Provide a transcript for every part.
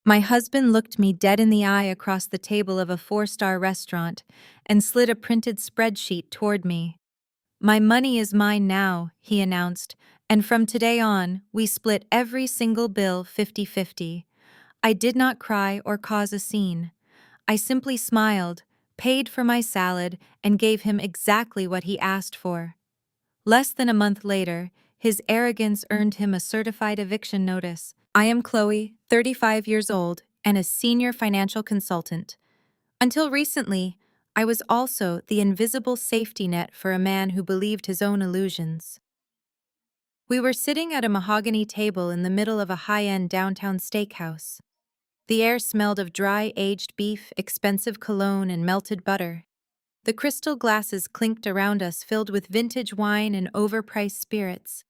My husband looked me dead in the eye across the table of a four-star restaurant and slid a printed spreadsheet toward me. "My money is mine now," he announced, "and from today on, we split every single bill 50-50. I did not cry or cause a scene. I simply smiled, paid for my salad, and gave him exactly what he asked for. Less than a month later, his arrogance earned him a certified eviction notice. I am Chloe, 35 years old, and a senior financial consultant. Until recently, I was also the invisible safety net for a man who believed his own illusions. We were sitting at a mahogany table in the middle of a high-end downtown steakhouse. The air smelled of dry, aged beef, expensive cologne, and melted butter. The crystal glasses clinked around us, filled with vintage wine and overpriced spirits.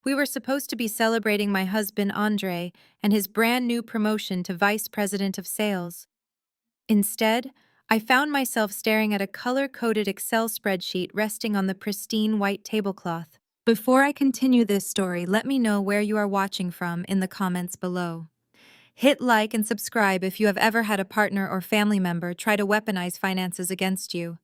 We were supposed to be celebrating my husband Andre and his brand new promotion to vice president of sales. Instead, I found myself staring at a color-coded Excel spreadsheet resting on the pristine white tablecloth. Before I continue this story, let me know where you are watching from in the comments below. Hit like and subscribe if you have ever had a partner or family member try to weaponize finances against you.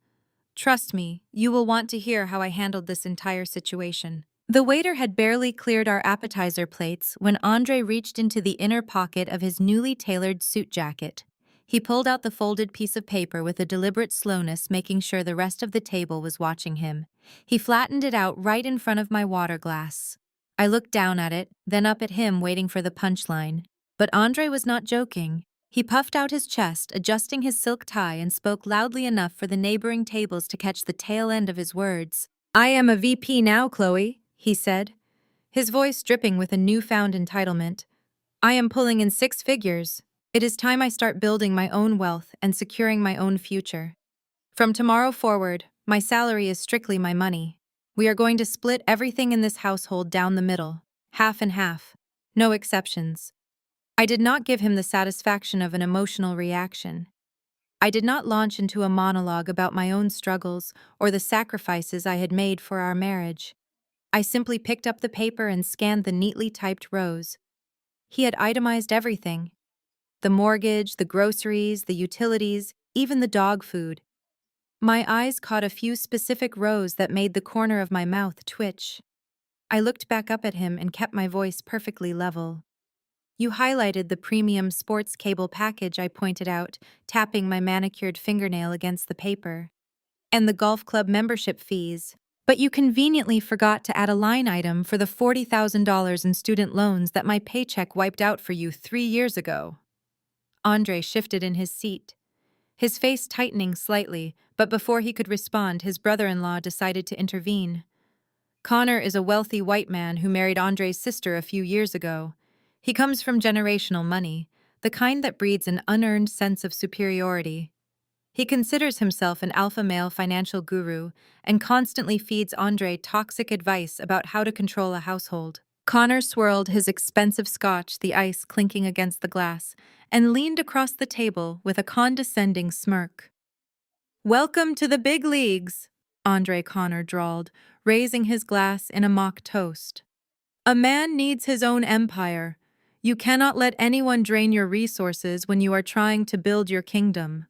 Trust me, you will want to hear how I handled this entire situation. The waiter had barely cleared our appetizer plates when Andre reached into the inner pocket of his newly tailored suit jacket. He pulled out the folded piece of paper with a deliberate slowness, making sure the rest of the table was watching him. He flattened it out right in front of my water glass. I looked down at it, then up at him, waiting for the punchline. But Andre was not joking. He puffed out his chest, adjusting his silk tie, and spoke loudly enough for the neighboring tables to catch the tail end of his words. "I am a VP now, Chloe," he said, his voice dripping with a newfound entitlement. "I am pulling in six figures. It is time I start building my own wealth and securing my own future. From tomorrow forward, my salary is strictly my money. We are going to split everything in this household down the middle, half and half. No exceptions." I did not give him the satisfaction of an emotional reaction. I did not launch into a monologue about my own struggles or the sacrifices I had made for our marriage. I simply picked up the paper and scanned the neatly typed rows. He had itemized everything: the mortgage, the groceries, the utilities, even the dog food. My eyes caught a few specific rows that made the corner of my mouth twitch. I looked back up at him and kept my voice perfectly level. "You highlighted the premium sports cable package," I pointed out, tapping my manicured fingernail against the paper. "And the golf club membership fees. But you conveniently forgot to add a line item for the $40,000 in student loans that my paycheck wiped out for you 3 years ago." Andre shifted in his seat, his face tightening slightly, but before he could respond, his brother-in-law decided to intervene. "Connor is a wealthy white man who married Andre's sister a few years ago. He comes from generational money, the kind that breeds an unearned sense of superiority. He considers himself an alpha male financial guru and constantly feeds Andre toxic advice about how to control a household." Connor swirled his expensive scotch, the ice clinking against the glass, and leaned across the table with a condescending smirk. "Welcome to the big leagues," Andre Connor drawled, raising his glass in a mock toast. "A man needs his own empire. You cannot let anyone drain your resources when you are trying to build your kingdom."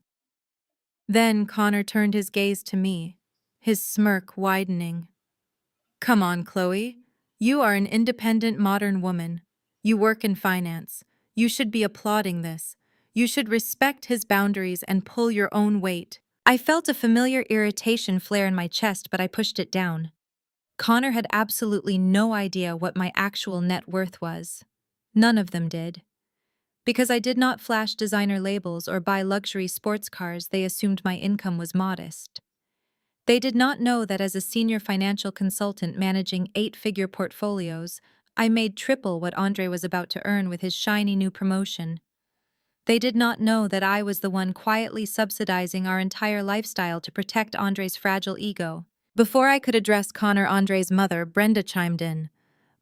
Then Connor turned his gaze to me, his smirk widening. "Come on, Chloe. You are an independent modern woman. You work in finance. You should be applauding this. You should respect his boundaries and pull your own weight." I felt a familiar irritation flare in my chest, but I pushed it down. Connor had absolutely no idea what my actual net worth was. None of them did. Because I did not flash designer labels or buy luxury sports cars, they assumed my income was modest. They did not know that as a senior financial consultant managing 8-figure portfolios, I made triple what Andre was about to earn with his shiny new promotion. They did not know that I was the one quietly subsidizing our entire lifestyle to protect Andre's fragile ego. Before I could address Connor, Andre's mother, Brenda, chimed in.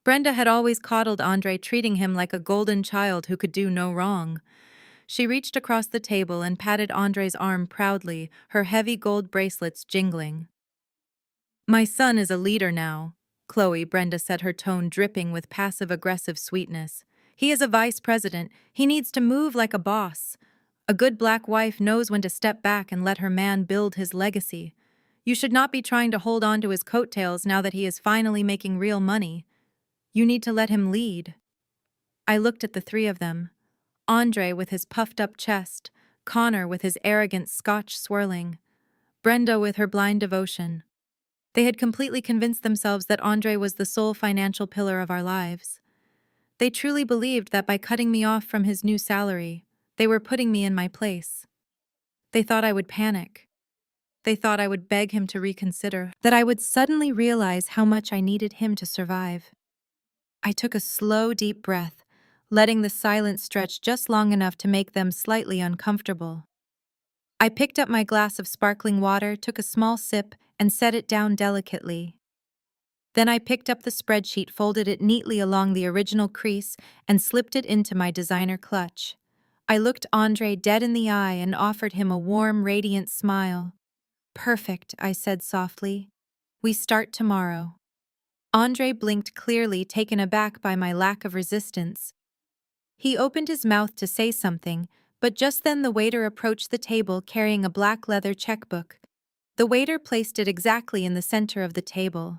Brenda had always coddled Andre, treating him like a golden child who could do no wrong. She reached across the table and patted Andre's arm proudly, her heavy gold bracelets jingling. "My son is a leader now," Chloe, Brenda said, her tone dripping with passive-aggressive sweetness. He is a vice president. He needs to move like a boss. A good black wife knows when to step back and let her man build his legacy. You should not be trying to hold on to his coattails now that he is finally making real money. You need to let him lead. I looked at the three of them. Andre with his puffed-up chest, Connor with his arrogant Scotch swirling, Brenda with her blind devotion. They had completely convinced themselves that Andre was the sole financial pillar of our lives. They truly believed that by cutting me off from his new salary, they were putting me in my place. They thought I would panic. They thought I would beg him to reconsider, that I would suddenly realize how much I needed him to survive. I took a slow, deep breath, letting the silence stretch just long enough to make them slightly uncomfortable. I picked up my glass of sparkling water, took a small sip, and set it down delicately. Then I picked up the spreadsheet, folded it neatly along the original crease, and slipped it into my designer clutch. I looked Andre dead in the eye and offered him a warm, radiant smile. "Perfect," I said softly. "We start tomorrow." Andre blinked clearly, taken aback by my lack of resistance. He opened his mouth to say something, but just then the waiter approached the table carrying a black leather checkbook. The waiter placed it exactly in the center of the table.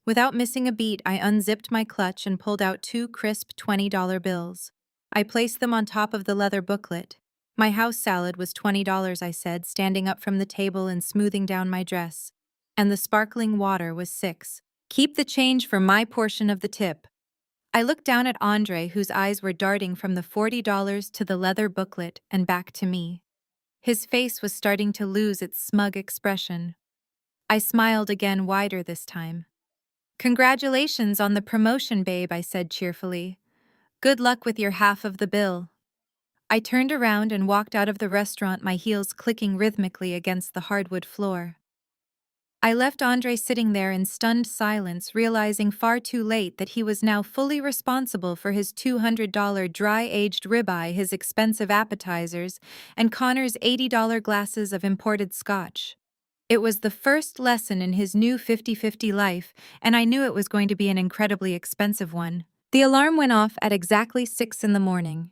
Without missing a beat, I unzipped my clutch and pulled out two crisp $20 bills. I placed them on top of the leather booklet. "My house salad was $20, I said, standing up from the table and smoothing down my dress. "And the sparkling water was $6. Keep the change for my portion of the tip." I looked down at Andre, whose eyes were darting from the $40 to the leather booklet and back to me. His face was starting to lose its smug expression. I smiled again, wider this time. "Congratulations on the promotion, babe," I said cheerfully. "Good luck with your half of the bill." I turned around and walked out of the restaurant, my heels clicking rhythmically against the hardwood floor. I left Andre sitting there in stunned silence, realizing far too late that he was now fully responsible for his $200 dry-aged ribeye, his expensive appetizers, and Connor's $80 glasses of imported scotch. It was the first lesson in his new 50-50 life, and I knew it was going to be an incredibly expensive one. The alarm went off at exactly 6 in the morning.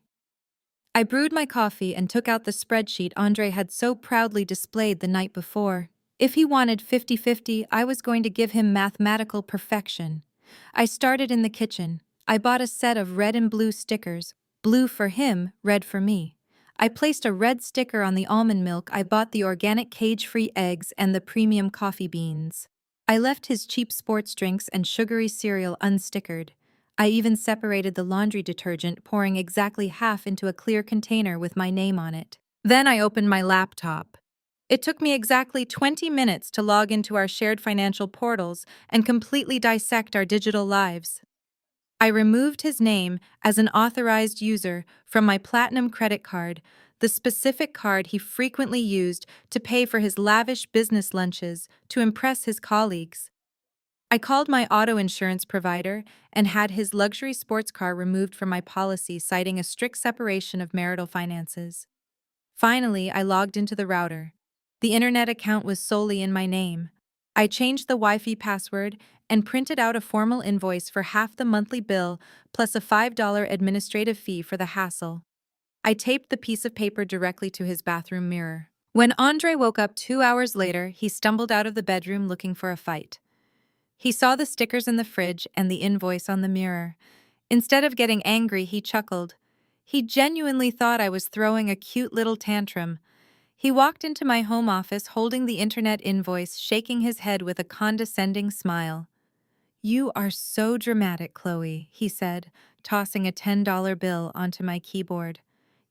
I brewed my coffee and took out the spreadsheet Andre had so proudly displayed the night before. If he wanted 50-50, I was going to give him mathematical perfection. I started in the kitchen. I bought a set of red and blue stickers, blue for him, red for me. I placed a red sticker on the almond milk. I bought the organic cage-free eggs and the premium coffee beans. I left his cheap sports drinks and sugary cereal unstickered. I even separated the laundry detergent, pouring exactly half into a clear container with my name on it. Then I opened my laptop. It took me exactly 20 minutes to log into our shared financial portals and completely dissect our digital lives. I removed his name as an authorized user from my Platinum credit card, the specific card he frequently used to pay for his lavish business lunches to impress his colleagues. I called my auto insurance provider and had his luxury sports car removed from my policy, citing a strict separation of marital finances. Finally, I logged into the router. The internet account was solely in my name. I changed the Wi-Fi password and printed out a formal invoice for half the monthly bill plus a $5 administrative fee for the hassle. I taped the piece of paper directly to his bathroom mirror. When Andre woke up 2 hours later, he stumbled out of the bedroom looking for a fight. He saw the stickers in the fridge and the invoice on the mirror. Instead of getting angry, he chuckled. He genuinely thought I was throwing a cute little tantrum. He walked into my home office holding the internet invoice, shaking his head with a condescending smile. "You are so dramatic, Chloe," he said, tossing a $10 bill onto my keyboard.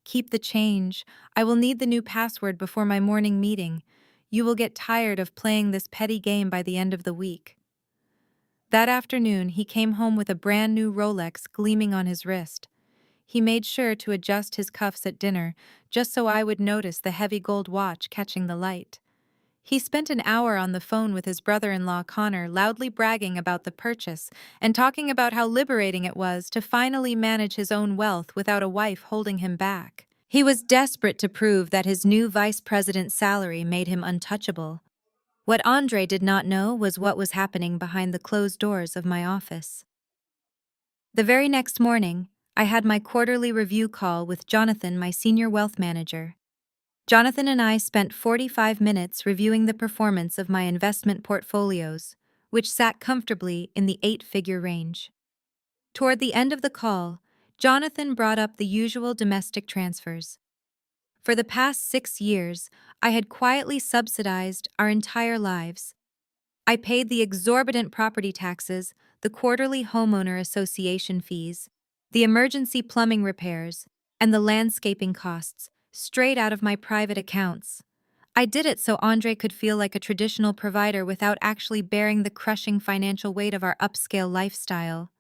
"Keep the change. I will need the new password before my morning meeting. You will get tired of playing this petty game by the end of the week." That afternoon, he came home with a brand new Rolex gleaming on his wrist. He made sure to adjust his cuffs at dinner, just so I would notice the heavy gold watch catching the light. He spent an hour on the phone with his brother-in-law Connor, loudly bragging about the purchase and talking about how liberating it was to finally manage his own wealth without a wife holding him back. He was desperate to prove that his new vice president's salary made him untouchable. What Andre did not know was what was happening behind the closed doors of my office. The very next morning, I had my quarterly review call with Jonathan, my senior wealth manager. Jonathan and I spent 45 minutes reviewing the performance of my investment portfolios, which sat comfortably in the 8-figure range. Toward the end of the call, Jonathan brought up the usual domestic transfers. For the past 6 years, I had quietly subsidized our entire lives. I paid the exorbitant property taxes, the quarterly homeowner association fees, the emergency plumbing repairs, and the landscaping costs, straight out of my private accounts. I did it so Andre could feel like a traditional provider without actually bearing the crushing financial weight of our upscale lifestyle.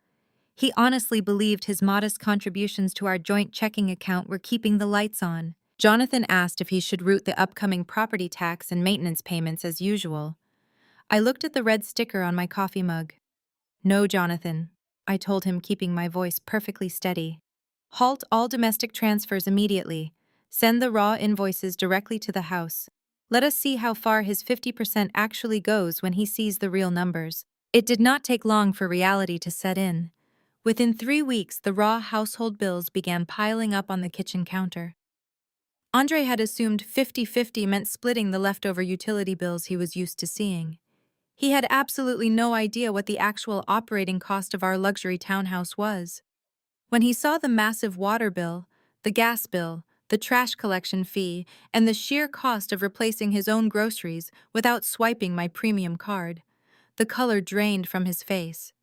He honestly believed his modest contributions to our joint checking account were keeping the lights on. Jonathan asked if he should route the upcoming property tax and maintenance payments as usual. I looked at the red sticker on my coffee mug. "No, Jonathan," I told him, keeping my voice perfectly steady. "Halt all domestic transfers immediately. Send the raw invoices directly to the house. Let us see how far his 50% actually goes when he sees the real numbers." It did not take long for reality to set in. Within 3 weeks, the raw household bills began piling up on the kitchen counter. Andre had assumed 50-50 meant splitting the leftover utility bills he was used to seeing. He had absolutely no idea what the actual operating cost of our luxury townhouse was. When he saw the massive water bill, the gas bill, the trash collection fee, and the sheer cost of replacing his own groceries without swiping my premium card, the color drained from his face.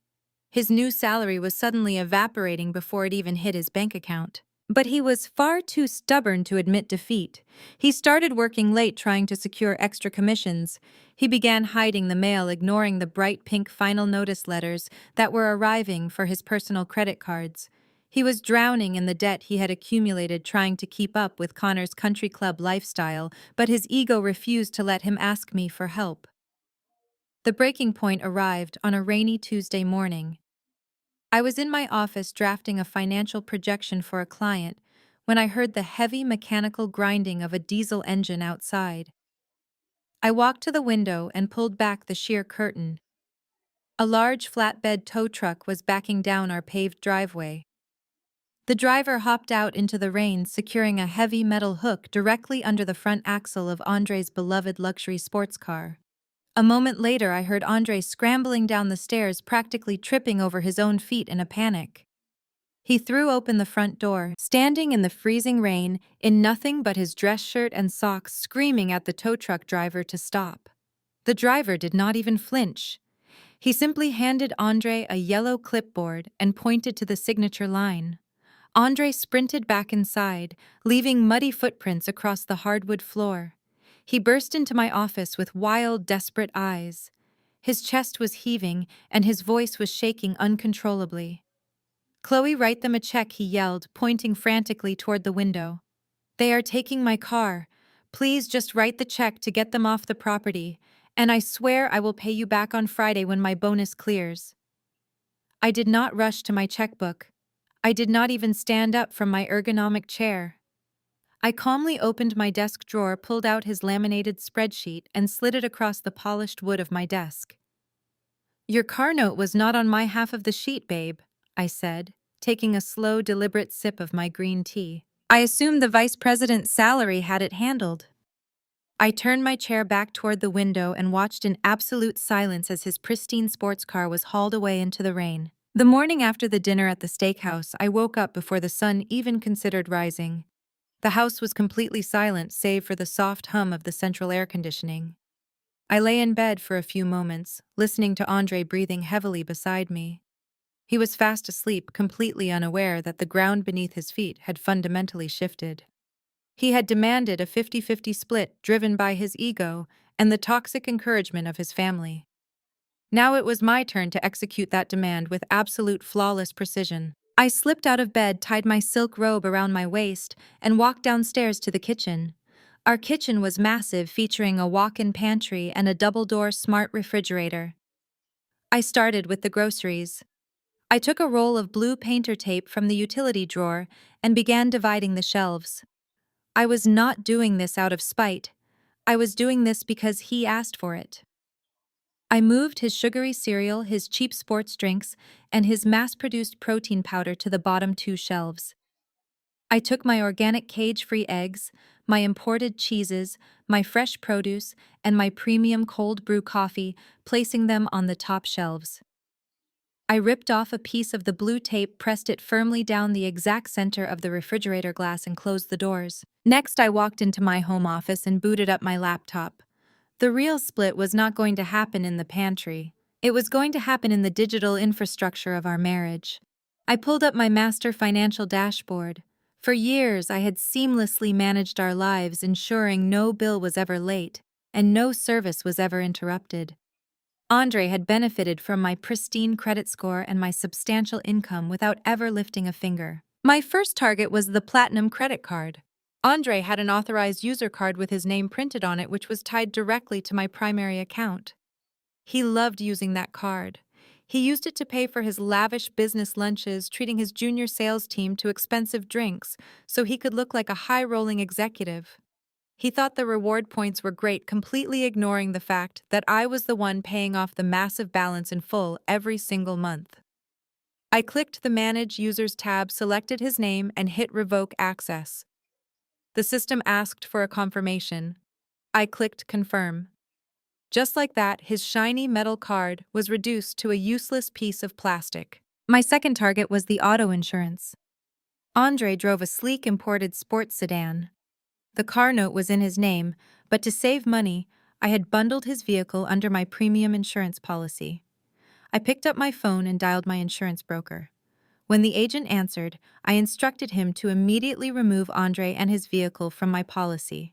His new salary was suddenly evaporating before it even hit his bank account. But he was far too stubborn to admit defeat. He started working late trying to secure extra commissions. He began hiding the mail, ignoring the bright pink final notice letters that were arriving for his personal credit cards. He was drowning in the debt he had accumulated trying to keep up with Connor's country club lifestyle, but his ego refused to let him ask me for help. The breaking point arrived on a rainy Tuesday morning. I was in my office drafting a financial projection for a client when I heard the heavy mechanical grinding of a diesel engine outside. I walked to the window and pulled back the sheer curtain. A large flatbed tow truck was backing down our paved driveway. The driver hopped out into the rain, securing a heavy metal hook directly under the front axle of Andre's beloved luxury sports car. A moment later, I heard Andre scrambling down the stairs, practically tripping over his own feet in a panic. He threw open the front door, standing in the freezing rain, in nothing but his dress shirt and socks, screaming at the tow truck driver to stop. The driver did not even flinch. He simply handed Andre a yellow clipboard and pointed to the signature line. Andre sprinted back inside, leaving muddy footprints across the hardwood floor. He burst into my office with wild, desperate eyes. His chest was heaving, and his voice was shaking uncontrollably. "Chloe, write them a check," he yelled, pointing frantically toward the window. "They are taking my car. Please just write the check to get them off the property, and I swear I will pay you back on Friday when my bonus clears." I did not rush to my checkbook. I did not even stand up from my ergonomic chair. I calmly opened my desk drawer, pulled out his laminated spreadsheet, and slid it across the polished wood of my desk. "Your car note was not on my half of the sheet, babe," I said, taking a slow, deliberate sip of my green tea. "I assumed the vice president's salary had it handled." I turned my chair back toward the window and watched in absolute silence as his pristine sports car was hauled away into the rain. The morning after the dinner at the steakhouse, I woke up before the sun even considered rising. The house was completely silent save for the soft hum of the central air conditioning. I lay in bed for a few moments, listening to Andre breathing heavily beside me. He was fast asleep, completely unaware that the ground beneath his feet had fundamentally shifted. He had demanded a 50-50 split driven by his ego and the toxic encouragement of his family. Now it was my turn to execute that demand with absolute flawless precision. I slipped out of bed, tied my silk robe around my waist, and walked downstairs to the kitchen. Our kitchen was massive, featuring a walk-in pantry and a double-door smart refrigerator. I started with the groceries. I took a roll of blue painter tape from the utility drawer and began dividing the shelves. I was not doing this out of spite. I was doing this because he asked for it. I moved his sugary cereal, his cheap sports drinks, and his mass-produced protein powder to the bottom two shelves. I took my organic cage-free eggs, my imported cheeses, my fresh produce, and my premium cold brew coffee, placing them on the top shelves. I ripped off a piece of the blue tape, pressed it firmly down the exact center of the refrigerator glass, and closed the doors. Next, I walked into my home office and booted up my laptop. The real split was not going to happen in the pantry. It was going to happen in the digital infrastructure of our marriage. I pulled up my master financial dashboard. For years, I had seamlessly managed our lives, ensuring no bill was ever late and no service was ever interrupted. Andre had benefited from my pristine credit score and my substantial income without ever lifting a finger. My first target was the Platinum credit card. Andre had an authorized user card with his name printed on it, which was tied directly to my primary account. He loved using that card. He used it to pay for his lavish business lunches, treating his junior sales team to expensive drinks so he could look like a high-rolling executive. He thought the reward points were great, completely ignoring the fact that I was the one paying off the massive balance in full every single month. I clicked the Manage Users tab, selected his name, and hit Revoke Access. The system asked for a confirmation. I clicked Confirm. Just like that, his shiny metal card was reduced to a useless piece of plastic. My second target was the auto insurance. Andre drove a sleek imported sports sedan. The car note was in his name, but to save money, I had bundled his vehicle under my premium insurance policy. I picked up my phone and dialed my insurance broker. When the agent answered, I instructed him to immediately remove Andre and his vehicle from my policy.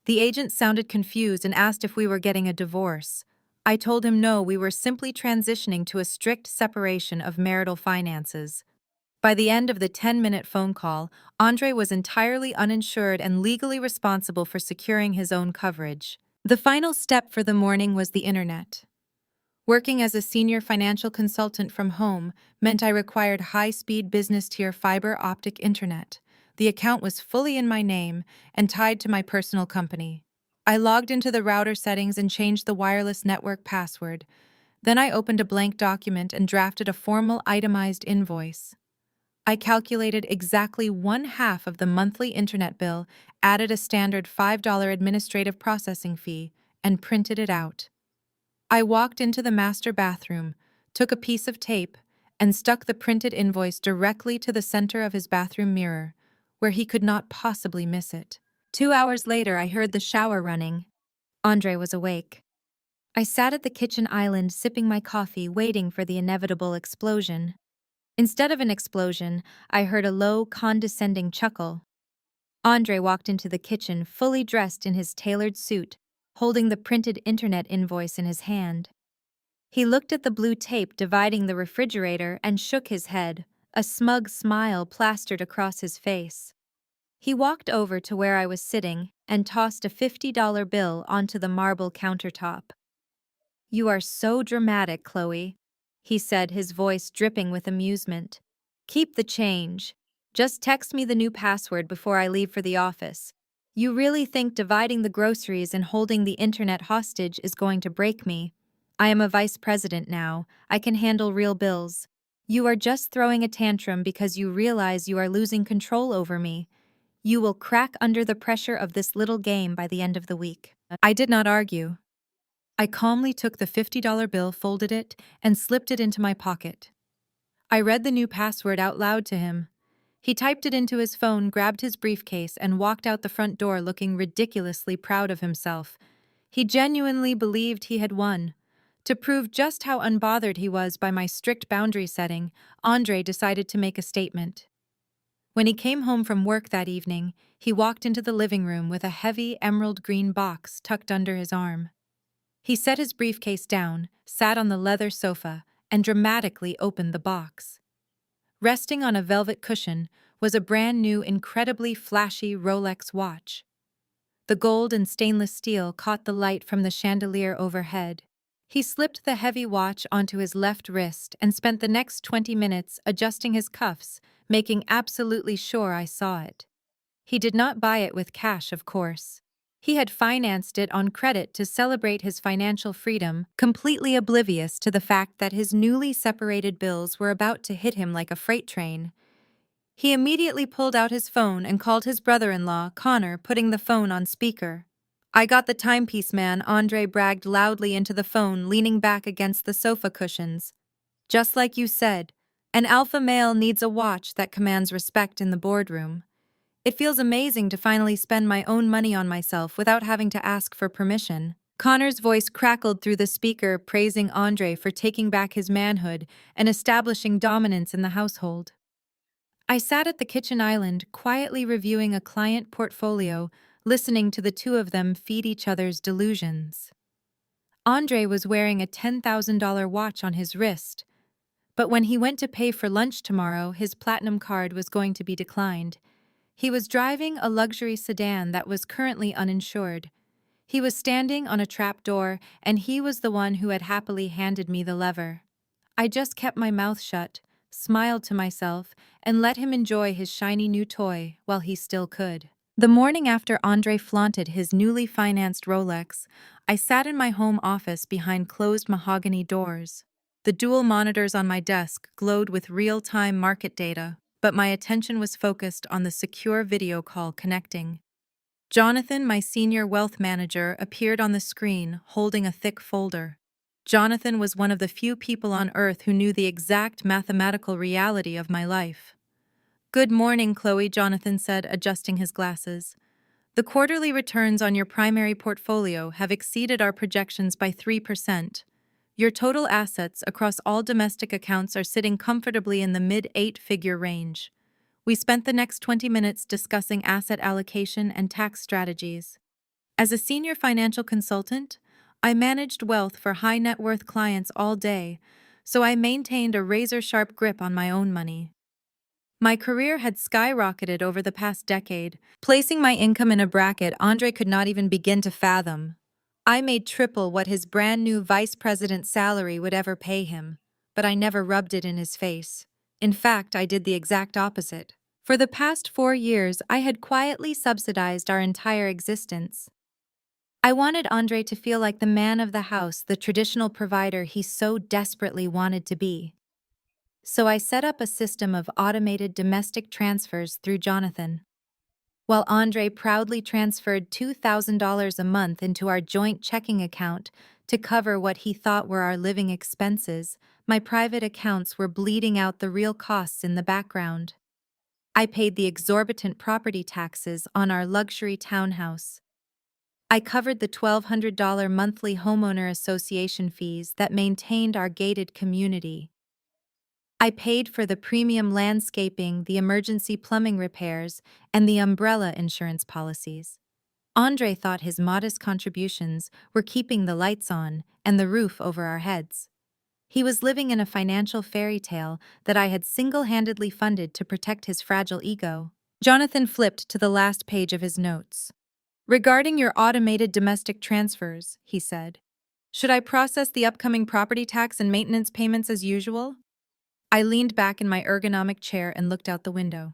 The agent sounded confused and asked if we were getting a divorce. I told him no, we were simply transitioning to a strict separation of marital finances. By the end of the 10-minute phone call, Andre was entirely uninsured and legally responsible for securing his own coverage. The final step for the morning was the internet. Working as a senior financial consultant from home meant I required high-speed business-tier fiber optic internet. The account was fully in my name and tied to my personal company. I logged into the router settings and changed the wireless network password. Then I opened a blank document and drafted a formal itemized invoice. I calculated exactly 1/2 of the monthly internet bill, added a standard $5 administrative processing fee, and printed it out. I walked into the master bathroom, took a piece of tape, and stuck the printed invoice directly to the center of his bathroom mirror, where he could not possibly miss it. 2 hours later, I heard the shower running. Andre was awake. I sat at the kitchen island sipping my coffee, waiting for the inevitable explosion. Instead of an explosion, I heard a low, condescending chuckle. Andre walked into the kitchen, fully dressed in his tailored suit, holding the printed internet invoice in his hand. He looked at the blue tape dividing the refrigerator and shook his head, a smug smile plastered across his face. He walked over to where I was sitting and tossed a $50 bill onto the marble countertop. "You are so dramatic, Chloe," he said, his voice dripping with amusement. "Keep the change. Just text me the new password before I leave for the office. You really think dividing the groceries and holding the internet hostage is going to break me? I am a vice president now. I can handle real bills. You are just throwing a tantrum because you realize you are losing control over me. You will crack under the pressure of this little game by the end of the week." I did not argue. I calmly took the $50 bill, folded it, and slipped it into my pocket. I read the new password out loud to him. He typed it into his phone, grabbed his briefcase, and walked out the front door looking ridiculously proud of himself. He genuinely believed he had won. To prove just how unbothered he was by my strict boundary setting, Andre decided to make a statement. When he came home from work that evening, he walked into the living room with a heavy emerald green box tucked under his arm. He set his briefcase down, sat on the leather sofa, and dramatically opened the box. Resting on a velvet cushion was a brand new, incredibly flashy Rolex watch. The gold and stainless steel caught the light from the chandelier overhead. He slipped the heavy watch onto his left wrist and spent the next 20 minutes adjusting his cuffs, making absolutely sure I saw it. He did not buy it with cash, of course. He had financed it on credit to celebrate his financial freedom, completely oblivious to the fact that his newly separated bills were about to hit him like a freight train. He immediately pulled out his phone and called his brother-in-law, Connor, putting the phone on speaker. "I got the timepiece, man," Andre bragged loudly into the phone, leaning back against the sofa cushions. "Just like you said, an alpha male needs a watch that commands respect in the boardroom. It feels amazing to finally spend my own money on myself without having to ask for permission." Connor's voice crackled through the speaker, praising Andre for taking back his manhood and establishing dominance in the household. I sat at the kitchen island, quietly reviewing a client portfolio, listening to the two of them feed each other's delusions. Andre was wearing a $10,000 watch on his wrist, but when he went to pay for lunch tomorrow, his platinum card was going to be declined. He was driving a luxury sedan that was currently uninsured. He was standing on a trap door, and he was the one who had happily handed me the lever. I just kept my mouth shut, smiled to myself, and let him enjoy his shiny new toy while he still could. The morning after Andre flaunted his newly financed Rolex, I sat in my home office behind closed mahogany doors. The dual monitors on my desk glowed with real-time market data, but my attention was focused on the secure video call connecting. Jonathan, my senior wealth manager, appeared on the screen, holding a thick folder. Jonathan was one of the few people on Earth who knew the exact mathematical reality of my life. "Good morning, Chloe," Jonathan said, adjusting his glasses. "The quarterly returns on your primary portfolio have exceeded our projections by 3%. Your total assets across all domestic accounts are sitting comfortably in the mid-8-figure range. We spent the next 20 minutes discussing asset allocation and tax strategies. As a senior financial consultant, I managed wealth for high-net-worth clients all day, so I maintained a razor-sharp grip on my own money. My career had skyrocketed over the past decade, placing my income in a bracket Andre could not even begin to fathom. I made triple what his brand-new vice president's salary would ever pay him, but I never rubbed it in his face. In fact, I did the exact opposite. For the past 4 years, I had quietly subsidized our entire existence. I wanted Andre to feel like the man of the house, the traditional provider he so desperately wanted to be. So I set up a system of automated domestic transfers through Jonathan. While Andre proudly transferred $2,000 a month into our joint checking account to cover what he thought were our living expenses, my private accounts were bleeding out the real costs in the background. I paid the exorbitant property taxes on our luxury townhouse. I covered the $1,200 monthly homeowner association fees that maintained our gated community. I paid for the premium landscaping, the emergency plumbing repairs, and the umbrella insurance policies. Andre thought his modest contributions were keeping the lights on and the roof over our heads. He was living in a financial fairy tale that I had single-handedly funded to protect his fragile ego. Jonathan flipped to the last page of his notes. "Regarding your automated domestic transfers," he said, "should I process the upcoming property tax and maintenance payments as usual?" I leaned back in my ergonomic chair and looked out the window.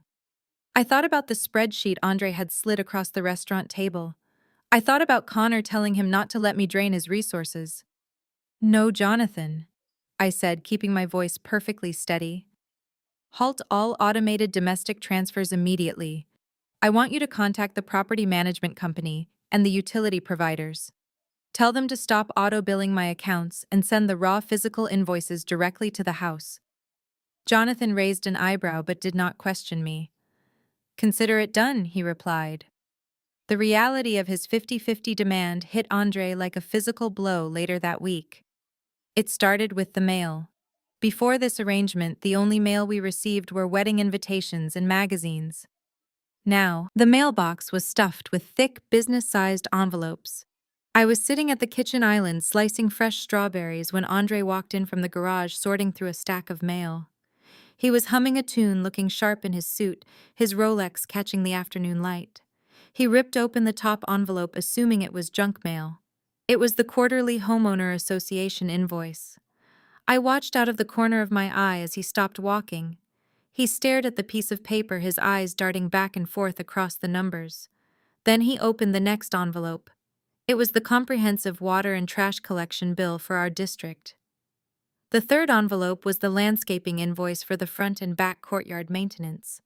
I thought about the spreadsheet Andre had slid across the restaurant table. I thought about Connor telling him not to let me drain his resources. "No, Jonathan," I said, keeping my voice perfectly steady. "Halt all automated domestic transfers immediately. I want you to contact the property management company and the utility providers. Tell them to stop auto-billing my accounts and send the raw physical invoices directly to the house." Jonathan raised an eyebrow but did not question me. "Consider it done," he replied. The reality of his 50-50 demand hit Andre like a physical blow later that week. It started with the mail. Before this arrangement, the only mail we received were wedding invitations and magazines. Now, the mailbox was stuffed with thick, business-sized envelopes. I was sitting at the kitchen island slicing fresh strawberries when Andre walked in from the garage sorting through a stack of mail. He was humming a tune, looking sharp in his suit, his Rolex catching the afternoon light. He ripped open the top envelope, assuming it was junk mail. It was the quarterly homeowner association invoice. I watched out of the corner of my eye as he stopped walking. He stared at the piece of paper, his eyes darting back and forth across the numbers. Then he opened the next envelope. It was the comprehensive water and trash collection bill for our district. The third envelope was the landscaping invoice for the front and back courtyard maintenance.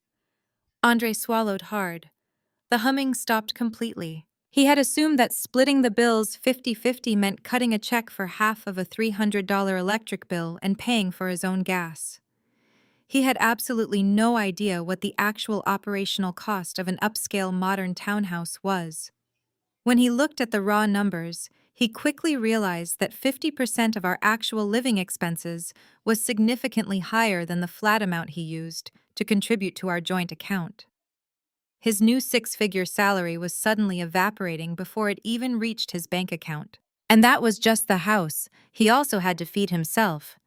Andre swallowed hard. The humming stopped completely. He had assumed that splitting the bills 50-50 meant cutting a check for half of a $300 electric bill and paying for his own gas. He had absolutely no idea what the actual operational cost of an upscale modern townhouse was. When he looked at the raw numbers, he quickly realized that 50% of our actual living expenses was significantly higher than the flat amount he used to contribute to our joint account. His new six-figure salary was suddenly evaporating before it even reached his bank account. And that was just the house. He also had to feed himself.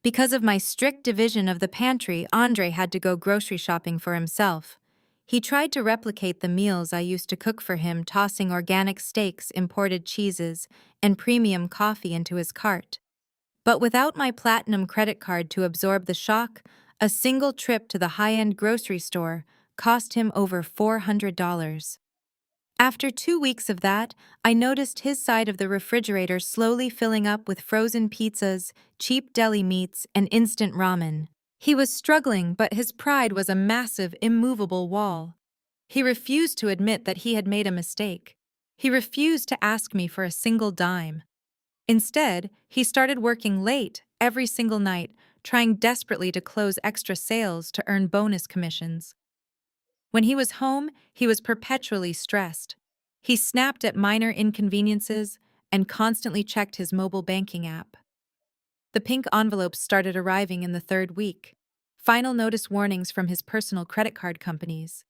Because of my strict division of the pantry, Andre had to go grocery shopping for himself. He tried to replicate the meals I used to cook for him, tossing organic steaks, imported cheeses, and premium coffee into his cart. But without my platinum credit card to absorb the shock, a single trip to the high-end grocery store cost him over $400. After 2 weeks of that, I noticed his side of the refrigerator slowly filling up with frozen pizzas, cheap deli meats, and instant ramen. He was struggling, but his pride was a massive, immovable wall. He refused to admit that he had made a mistake. He refused to ask me for a single dime. Instead, he started working late every single night, trying desperately to close extra sales to earn bonus commissions. When he was home, he was perpetually stressed. He snapped at minor inconveniences and constantly checked his mobile banking app. The pink envelopes started arriving in the third week. Final notice warnings from his personal credit card companies.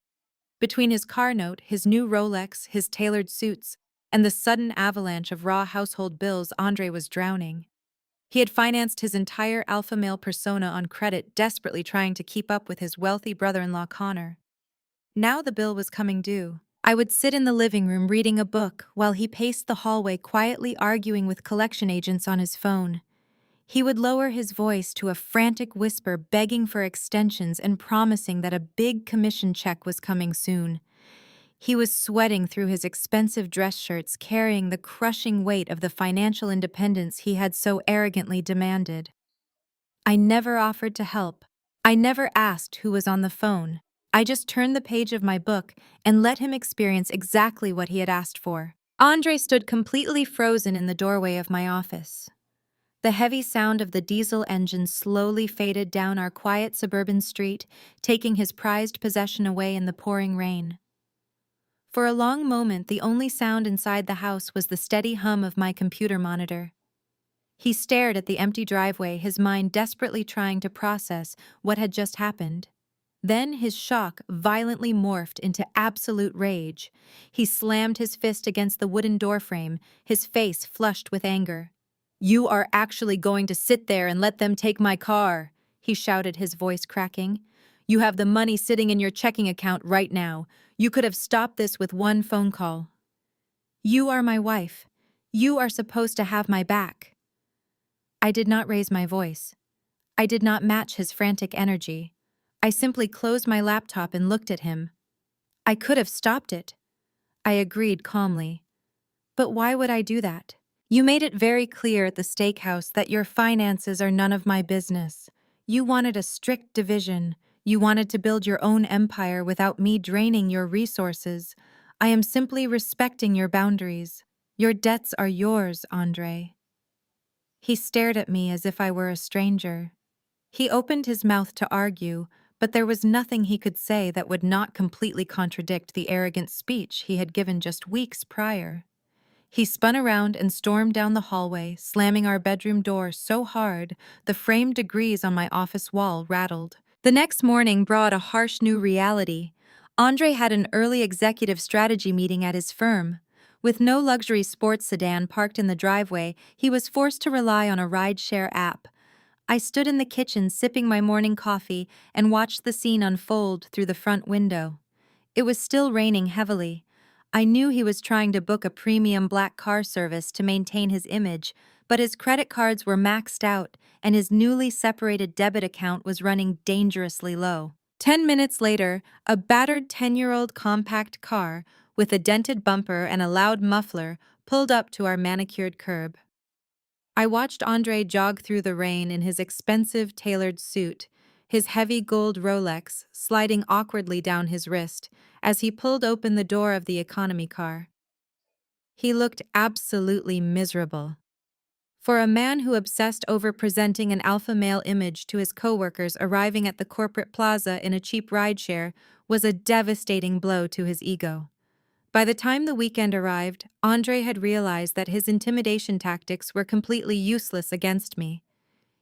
Between his car note, his new Rolex, his tailored suits, and the sudden avalanche of raw household bills, Andre was drowning. He had financed his entire alpha male persona on credit, desperately trying to keep up with his wealthy brother-in-law Connor. Now the bill was coming due. I would sit in the living room reading a book while he paced the hallway quietly arguing with collection agents on his phone. He would lower his voice to a frantic whisper, begging for extensions and promising that a big commission check was coming soon. He was sweating through his expensive dress shirts, carrying the crushing weight of the financial independence he had so arrogantly demanded. I never offered to help. I never asked who was on the phone. I just turned the page of my book and let him experience exactly what he had asked for. Andre stood completely frozen in the doorway of my office. The heavy sound of the diesel engine slowly faded down our quiet suburban street, taking his prized possession away in the pouring rain. For a long moment, the only sound inside the house was the steady hum of my computer monitor. He stared at the empty driveway, his mind desperately trying to process what had just happened. Then his shock violently morphed into absolute rage. He slammed his fist against the wooden doorframe, his face flushed with anger. "You are actually going to sit there and let them take my car," he shouted, his voice cracking. "You have the money sitting in your checking account right now. You could have stopped this with one phone call. You are my wife. You are supposed to have my back." I did not raise my voice. I did not match his frantic energy. I simply closed my laptop and looked at him. I could have stopped it. I agreed calmly. But why would I do that? You made it very clear at the steakhouse that your finances are none of my business. You wanted a strict division. You wanted to build your own empire without me draining your resources. I am simply respecting your boundaries. Your debts are yours, Andre. He stared at me as if I were a stranger. He opened his mouth to argue, but there was nothing he could say that would not completely contradict the arrogant speech he had given just weeks prior. He spun around and stormed down the hallway, slamming our bedroom door so hard the framed degrees on my office wall rattled. The next morning brought a harsh new reality. Andre had an early executive strategy meeting at his firm. With no luxury sports sedan parked in the driveway, he was forced to rely on a ride-share app. I stood in the kitchen sipping my morning coffee and watched the scene unfold through the front window. It was still raining heavily. I knew he was trying to book a premium black car service to maintain his image, but his credit cards were maxed out and his newly separated debit account was running dangerously low. 10 minutes later, a battered 10-year-old compact car with a dented bumper and a loud muffler, pulled up to our manicured curb. I watched Andre jog through the rain in his expensive tailored suit, his heavy gold Rolex sliding awkwardly down his wrist as he pulled open the door of the economy car. He looked absolutely miserable. For a man who obsessed over presenting an alpha male image to his coworkers, arriving at the corporate plaza in a cheap rideshare was a devastating blow to his ego. By the time the weekend arrived, Andre had realized that his intimidation tactics were completely useless against me.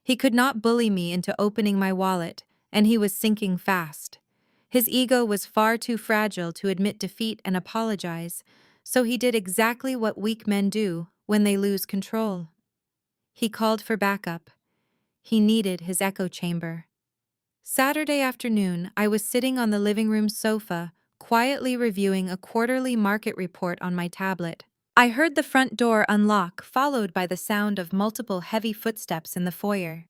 He could not bully me into opening my wallet, and he was sinking fast. His ego was far too fragile to admit defeat and apologize, so he did exactly what weak men do when they lose control. He called for backup. He needed his echo chamber. Saturday afternoon, I was sitting on the living room sofa, quietly reviewing a quarterly market report on my tablet. I heard the front door unlock, followed by the sound of multiple heavy footsteps in the foyer.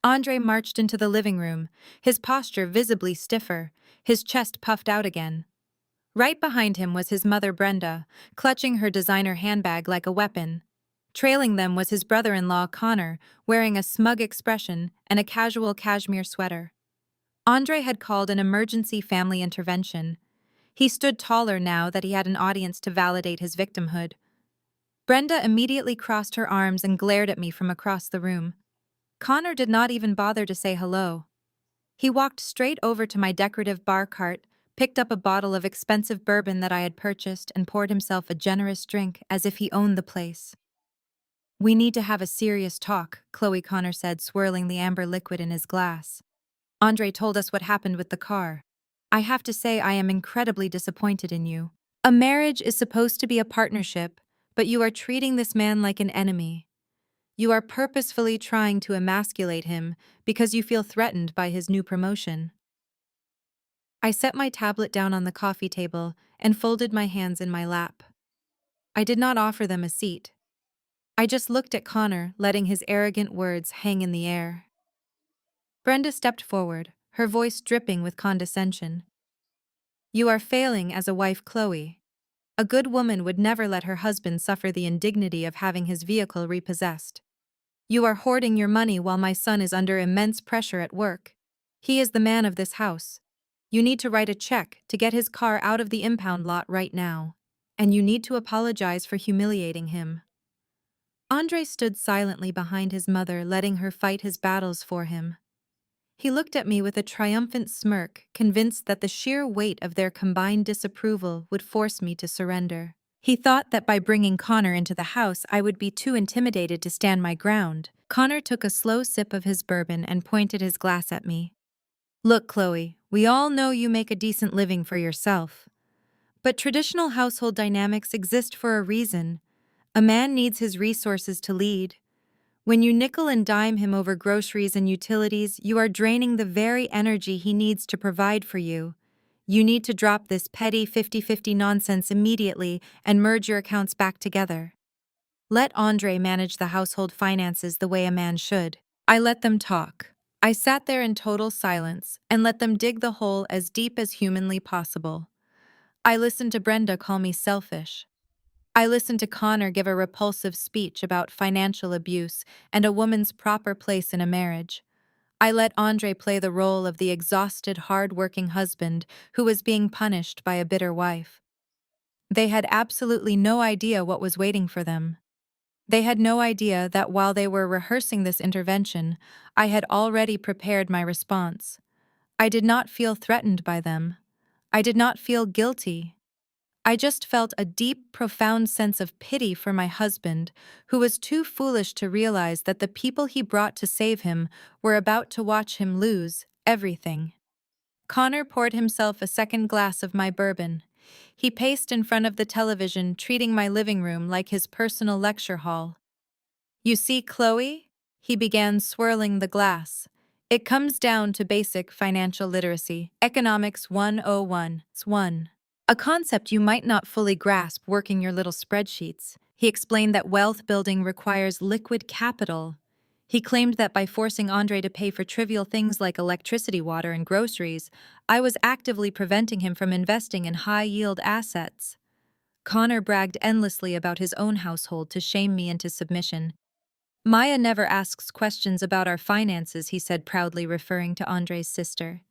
Andre marched into the living room, his posture visibly stiffer, his chest puffed out again. Right behind him was his mother Brenda, clutching her designer handbag like a weapon. Trailing them was his brother-in-law Connor, wearing a smug expression and a casual cashmere sweater. Andre had called an emergency family intervention. He stood taller now that he had an audience to validate his victimhood. Brenda immediately crossed her arms and glared at me from across the room. Connor did not even bother to say hello. He walked straight over to my decorative bar cart, picked up a bottle of expensive bourbon that I had purchased, and poured himself a generous drink as if he owned the place. "We need to have a serious talk," Chloe Connor said, swirling the amber liquid in his glass. "Andre told us what happened with the car. I have to say I am incredibly disappointed in you. A marriage is supposed to be a partnership, but you are treating this man like an enemy. You are purposefully trying to emasculate him because you feel threatened by his new promotion." I set my tablet down on the coffee table and folded my hands in my lap. I did not offer them a seat. I just looked at Connor, letting his arrogant words hang in the air. Brenda stepped forward, her voice dripping with condescension. "You are failing as a wife, Chloe. A good woman would never let her husband suffer the indignity of having his vehicle repossessed. You are hoarding your money while my son is under immense pressure at work. He is the man of this house. You need to write a check to get his car out of the impound lot right now. And you need to apologize for humiliating him." Andre stood silently behind his mother, letting her fight his battles for him. He looked at me with a triumphant smirk, convinced that the sheer weight of their combined disapproval would force me to surrender. He thought that by bringing Connor into the house, I would be too intimidated to stand my ground. Connor took a slow sip of his bourbon and pointed his glass at me. "Look, Chloe, we all know you make a decent living for yourself. But traditional household dynamics exist for a reason. A man needs his resources to lead. When you nickel and dime him over groceries and utilities, you are draining the very energy he needs to provide for you. You need to drop this petty 50-50 nonsense immediately and merge your accounts back together. Let Andre manage the household finances the way a man should." I let them talk. I sat there in total silence and let them dig the hole as deep as humanly possible. I listened to Brenda call me selfish. I listened to Connor give a repulsive speech about financial abuse and a woman's proper place in a marriage. I let Andre play the role of the exhausted, hard-working husband who was being punished by a bitter wife. They had absolutely no idea what was waiting for them. They had no idea that while they were rehearsing this intervention, I had already prepared my response. I did not feel threatened by them. I did not feel guilty. I just felt a deep, profound sense of pity for my husband, who was too foolish to realize that the people he brought to save him were about to watch him lose everything. Connor poured himself a second glass of my bourbon. He paced in front of the television, treating my living room like his personal lecture hall. "You see, Chloe?" He began, swirling the glass. "It comes down to basic financial literacy. Economics 101. It's 1. A concept you might not fully grasp working your little spreadsheets." He explained that wealth building requires liquid capital. He claimed that by forcing Andre to pay for trivial things like electricity, water, and groceries, I was actively preventing him from investing in high-yield assets. Connor bragged endlessly about his own household to shame me into submission. Maya never asks questions about our finances, he said proudly, referring to Andre's sister.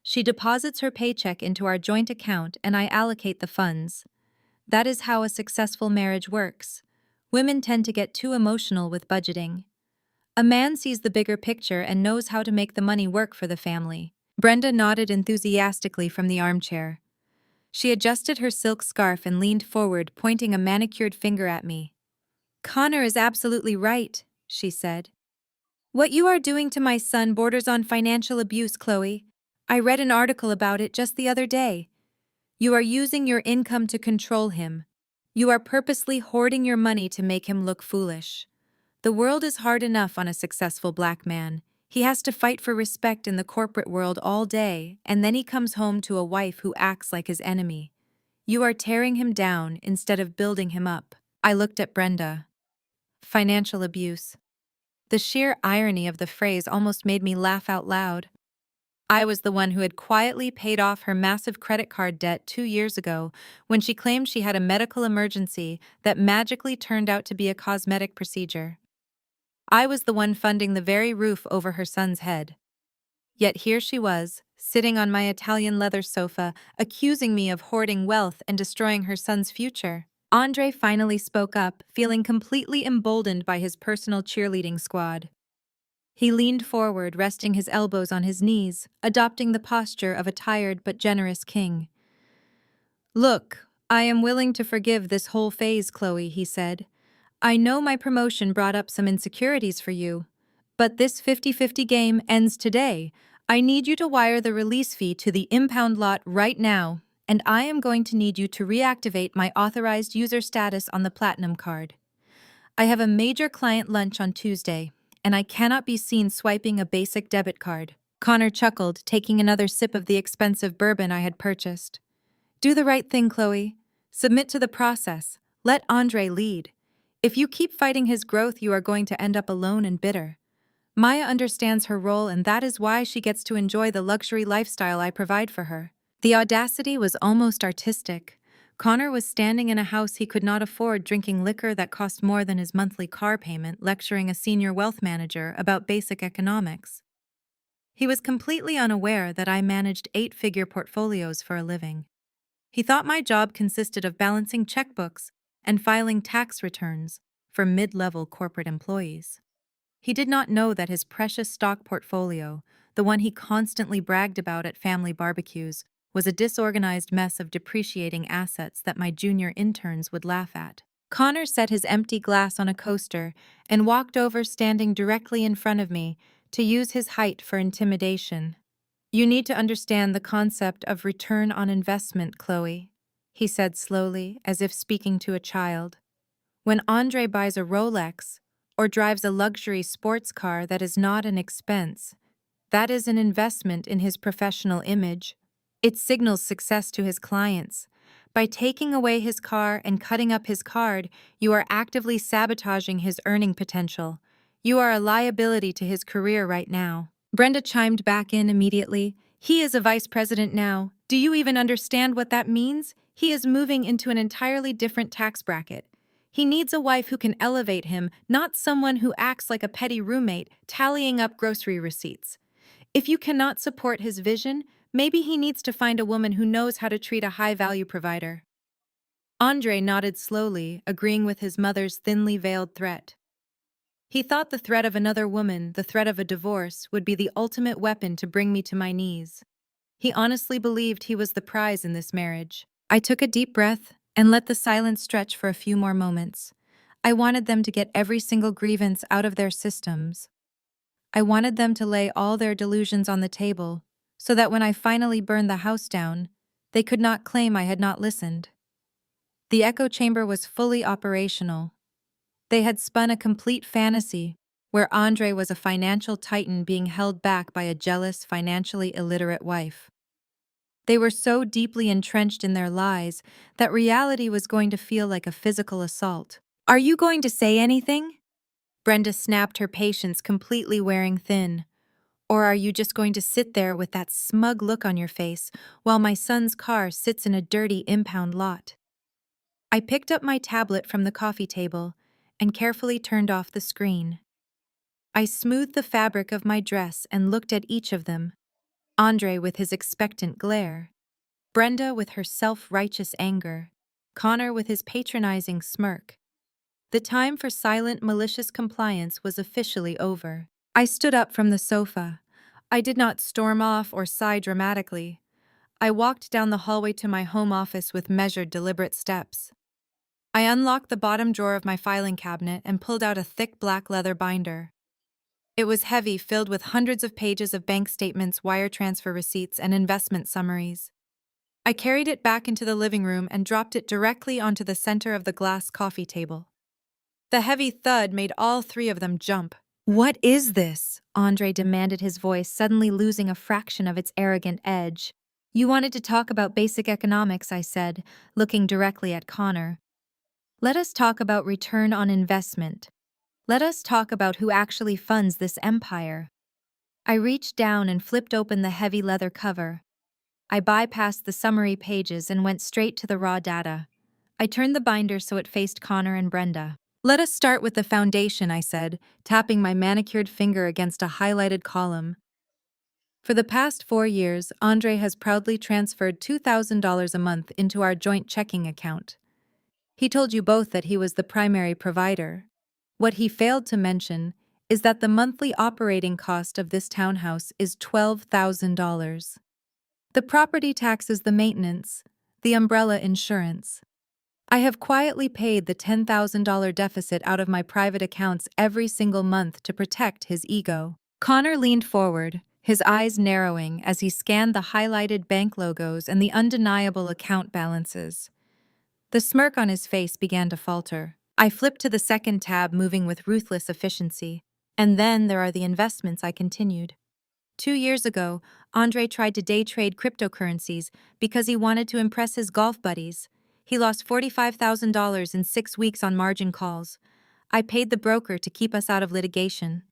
She deposits her paycheck into our joint account and I allocate the funds. That is how a successful marriage works. Women tend to get too emotional with budgeting. A man sees the bigger picture and knows how to make the money work for the family. Brenda nodded enthusiastically from the armchair. She adjusted her silk scarf and leaned forward, pointing a manicured finger at me. Connor is absolutely right, she said. What you are doing to my son borders on financial abuse, Chloe. I read an article about it just the other day. You are using your income to control him. You are purposely hoarding your money to make him look foolish. The world is hard enough on a successful black man. He has to fight for respect in the corporate world all day, and then he comes home to a wife who acts like his enemy. You are tearing him down instead of building him up. I looked at Brenda. Financial abuse. The sheer irony of the phrase almost made me laugh out loud. I was the one who had quietly paid off her massive credit card debt 2 years ago when she claimed she had a medical emergency that magically turned out to be a cosmetic procedure. I was the one funding the very roof over her son's head. Yet here she was, sitting on my Italian leather sofa, accusing me of hoarding wealth and destroying her son's future. Andre finally spoke up, feeling completely emboldened by his personal cheerleading squad. He leaned forward, resting his elbows on his knees, adopting the posture of a tired but generous king. Look, I am willing to forgive this whole phase, Chloe, he said. I know my promotion brought up some insecurities for you, but this 50-50 game ends today. I need you to wire the release fee to the impound lot right now, and I am going to need you to reactivate my authorized user status on the Platinum card. I have a major client lunch on Tuesday, and I cannot be seen swiping a basic debit card. Connor chuckled, taking another sip of the expensive bourbon I had purchased. Do the right thing, Chloe. Submit to the process. Let Andre lead. If you keep fighting his growth, you are going to end up alone and bitter. Maya understands her role, and that is why she gets to enjoy the luxury lifestyle I provide for her. The audacity was almost artistic. Connor was standing in a house he could not afford, drinking liquor that cost more than his monthly car payment, lecturing a senior wealth manager about basic economics. He was completely unaware that I managed 8-figure portfolios for a living. He thought my job consisted of balancing checkbooks and filing tax returns for mid-level corporate employees. He did not know that his precious stock portfolio, the one he constantly bragged about at family barbecues, was a disorganized mess of depreciating assets that my junior interns would laugh at. Connor set his empty glass on a coaster and walked over, standing directly in front of me, to use his height for intimidation. You need to understand the concept of return on investment, Chloe, he said slowly, as if speaking to a child. When Andre buys a Rolex or drives a luxury sports car, that is not an expense. That is an investment in his professional image. It signals success to his clients. By taking away his car and cutting up his card, you are actively sabotaging his earning potential. You are a liability to his career right now. Brenda chimed back in immediately. He is a vice president now. Do you even understand what that means? He is moving into an entirely different tax bracket. He needs a wife who can elevate him, not someone who acts like a petty roommate, tallying up grocery receipts. If you cannot support his vision, maybe he needs to find a woman who knows how to treat a high-value provider. Andre nodded slowly, agreeing with his mother's thinly veiled threat. He thought the threat of another woman, the threat of a divorce, would be the ultimate weapon to bring me to my knees. He honestly believed he was the prize in this marriage. I took a deep breath and let the silence stretch for a few more moments. I wanted them to get every single grievance out of their systems. I wanted them to lay all their delusions on the table, so that when I finally burned the house down, they could not claim I had not listened. The echo chamber was fully operational. They had spun a complete fantasy, where Andre was a financial titan being held back by a jealous, financially illiterate wife. They were so deeply entrenched in their lies that reality was going to feel like a physical assault. Are you going to say anything? Brenda snapped, her patience completely wearing thin. Or are you just going to sit there with that smug look on your face while my son's car sits in a dirty impound lot? I picked up my tablet from the coffee table and carefully turned off the screen. I smoothed the fabric of my dress and looked at each of them. Andre with his expectant glare, Brenda with her self-righteous anger, Connor with his patronizing smirk. The time for silent, malicious compliance was officially over. I stood up from the sofa. I did not storm off or sigh dramatically. I walked down the hallway to my home office with measured, deliberate steps. I unlocked the bottom drawer of my filing cabinet and pulled out a thick black leather binder. It was heavy, filled with hundreds of pages of bank statements, wire transfer receipts, and investment summaries. I carried it back into the living room and dropped it directly onto the center of the glass coffee table. The heavy thud made all three of them jump. "What is this?" Andre demanded, his voice suddenly losing a fraction of its arrogant edge. "You wanted to talk about basic economics," I said, looking directly at Connor. "Let us talk about return on investment. Let us talk about who actually funds this empire." I reached down and flipped open the heavy leather cover. I bypassed the summary pages and went straight to the raw data. I turned the binder so it faced Connor and Brenda. "Let us start with the foundation," I said, tapping my manicured finger against a highlighted column. "For the past 4 years, Andre has proudly transferred $2,000 a month into our joint checking account. He told you both that he was the primary provider. What he failed to mention is that the monthly operating cost of this townhouse is $12,000. The property tax is the maintenance, the umbrella insurance. I have quietly paid the $10,000 deficit out of my private accounts every single month to protect his ego." Connor leaned forward, his eyes narrowing as he scanned the highlighted bank logos and the undeniable account balances. The smirk on his face began to falter. I flipped to the second tab, moving with ruthless efficiency. "And then there are the investments," I continued. 2 years ago, Andre tried to day trade cryptocurrencies because he wanted to impress his golf buddies. He lost $45,000 in 6 weeks on margin calls. I paid the broker to keep us out of litigation.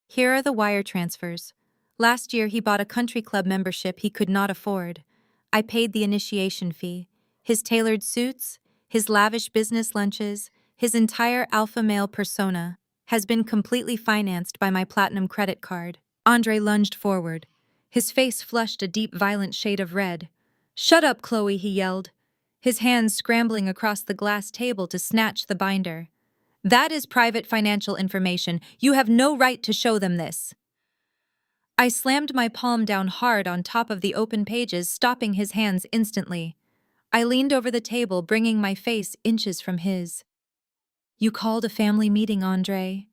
Here are the wire transfers. Last year, he bought a country club membership he could not afford. I paid the initiation fee. His tailored suits, his lavish business lunches, his entire alpha male persona has been completely financed by my platinum credit card." Andre lunged forward. His face flushed a deep, violent shade of red. "Shut up, Chloe," he yelled, his hands scrambling across the glass table to snatch the binder. "That is private financial information. You have no right to show them this." I slammed my palm down hard on top of the open pages, stopping his hands instantly. I leaned over the table, bringing my face inches from his. "You called a family meeting, Andre,"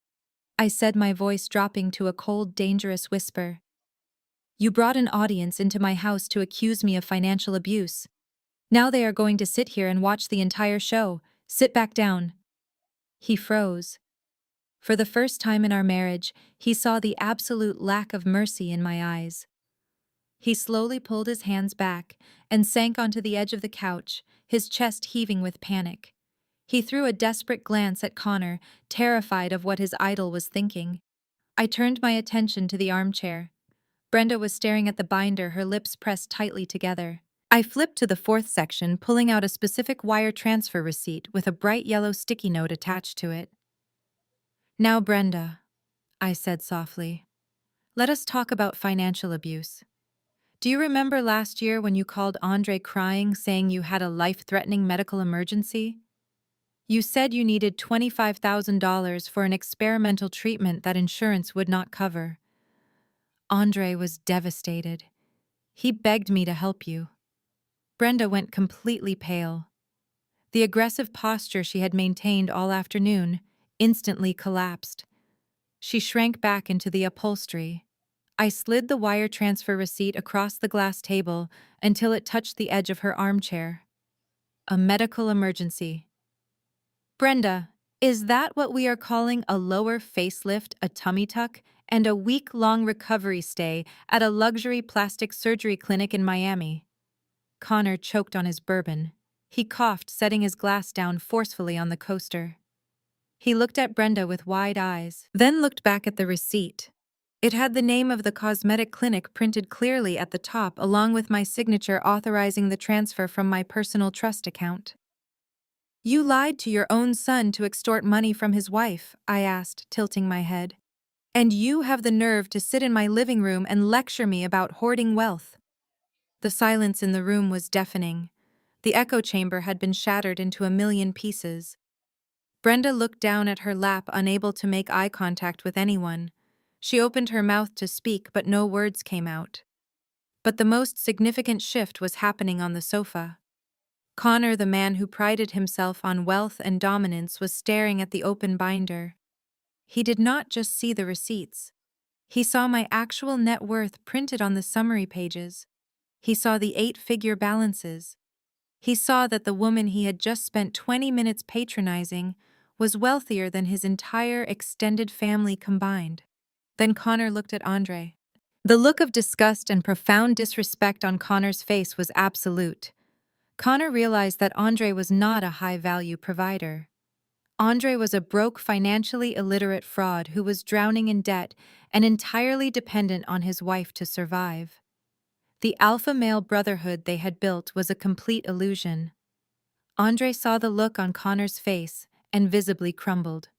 I said, my voice dropping to a cold, dangerous whisper. "You brought an audience into my house to accuse me of financial abuse. Now they are going to sit here and watch the entire show. Sit back down." He froze. For the first time in our marriage, he saw the absolute lack of mercy in my eyes. He slowly pulled his hands back and sank onto the edge of the couch, his chest heaving with panic. He threw a desperate glance at Connor, terrified of what his idol was thinking. I turned my attention to the armchair. Brenda was staring at the binder, her lips pressed tightly together. I flipped to the fourth section, pulling out a specific wire transfer receipt with a bright yellow sticky note attached to it. "Now, Brenda," I said softly, "let us talk about financial abuse. Do you remember last year when you called Andre crying, saying you had a life-threatening medical emergency? You said you needed $25,000 for an experimental treatment that insurance would not cover. Andre was devastated. He begged me to help you." Brenda went completely pale. The aggressive posture she had maintained all afternoon instantly collapsed. She shrank back into the upholstery. I slid the wire transfer receipt across the glass table until it touched the edge of her armchair. "A medical emergency. Brenda, is that what we are calling a lower facelift, a tummy tuck, and a week-long recovery stay at a luxury plastic surgery clinic in Miami?" Connor choked on his bourbon. He coughed, setting his glass down forcefully on the coaster. He looked at Brenda with wide eyes, then looked back at the receipt. It had the name of the cosmetic clinic printed clearly at the top, along with my signature authorizing the transfer from my personal trust account. You lied to your own son to extort money from his wife, I asked, tilting my head. And you have the nerve to sit in my living room and lecture me about hoarding wealth. The silence in the room was deafening. The echo chamber had been shattered into a million pieces. Brenda looked down at her lap, unable to make eye contact with anyone. She opened her mouth to speak, but no words came out. But the most significant shift was happening on the sofa. Connor, the man who prided himself on wealth and dominance, was staring at the open binder. He did not just see the receipts. He saw my actual net worth printed on the summary pages. He saw the 8-figure balances. He saw that the woman he had just spent 20 minutes patronizing was wealthier than his entire extended family combined. Then Connor looked at Andre. The look of disgust and profound disrespect on Connor's face was absolute. Connor realized that Andre was not a high-value provider. Andre was a broke, financially illiterate fraud who was drowning in debt and entirely dependent on his wife to survive. The alpha male brotherhood they had built was a complete illusion. Andre saw the look on Connor's face and visibly crumbled.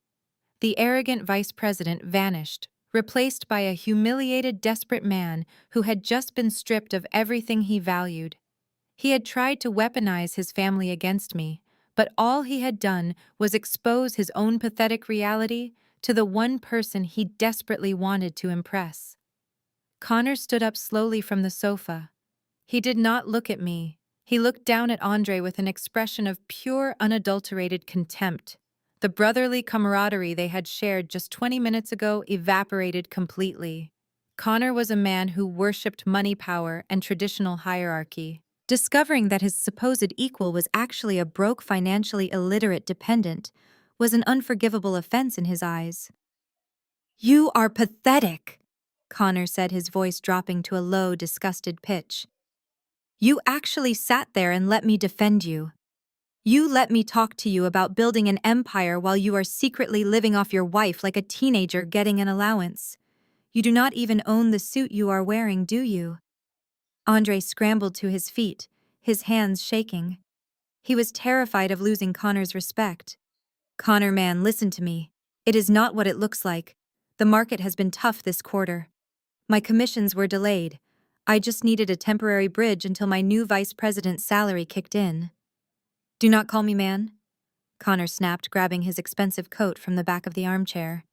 The arrogant vice president vanished, replaced by a humiliated, desperate man who had just been stripped of everything he valued. He had tried to weaponize his family against me, but all he had done was expose his own pathetic reality to the one person he desperately wanted to impress. Connor stood up slowly from the sofa. He did not look at me. He looked down at Andre with an expression of pure, unadulterated contempt. The brotherly camaraderie they had shared just 20 minutes ago evaporated completely. Connor was a man who worshipped money, power, and traditional hierarchy. Discovering that his supposed equal was actually a broke, financially illiterate dependent was an unforgivable offense in his eyes. "You are pathetic," Connor said, his voice dropping to a low, disgusted pitch. "You actually sat there and let me defend you. You let me talk to you about building an empire while you are secretly living off your wife like a teenager getting an allowance. You do not even own the suit you are wearing, do you?" Andre scrambled to his feet, his hands shaking. He was terrified of losing Connor's respect. "Connor, man, listen to me. It is not what it looks like. The market has been tough this quarter. My commissions were delayed. I just needed a temporary bridge until my new vice president's salary kicked in." "Do not call me man," Connor snapped, grabbing his expensive coat from the back of the armchair.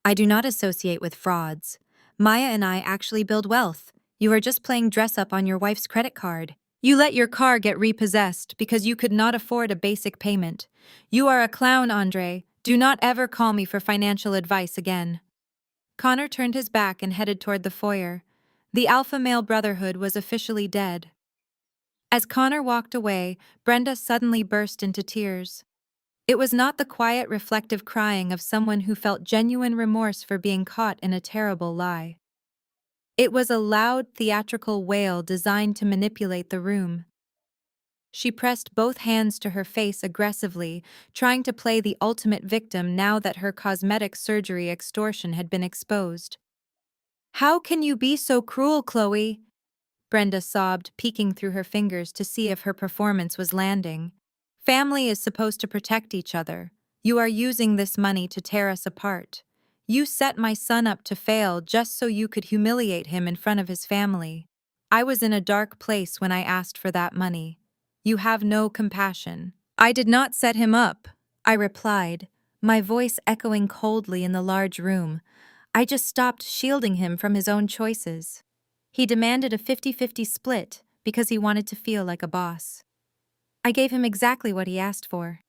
"I do not associate with frauds. Maya and I actually build wealth. You are just playing dress-up on your wife's credit card. You let your car get repossessed because you could not afford a basic payment. You are a clown, Andre. Do not ever call me for financial advice again." Connor turned his back and headed toward the foyer. The alpha male brotherhood was officially dead. As Connor walked away, Brenda suddenly burst into tears. It was not the quiet, reflective crying of someone who felt genuine remorse for being caught in a terrible lie. It was a loud, theatrical wail designed to manipulate the room. She pressed both hands to her face aggressively, trying to play the ultimate victim now that her cosmetic surgery extortion had been exposed. "How can you be so cruel, Chloe?" Brenda sobbed, peeking through her fingers to see if her performance was landing. "Family is supposed to protect each other. You are using this money to tear us apart. You set my son up to fail just so you could humiliate him in front of his family. I was in a dark place when I asked for that money. You have no compassion." "I did not set him up," I replied, my voice echoing coldly in the large room. "I just stopped shielding him from his own choices. He demanded a 50-50 split because he wanted to feel like a boss. I gave him exactly what he asked for."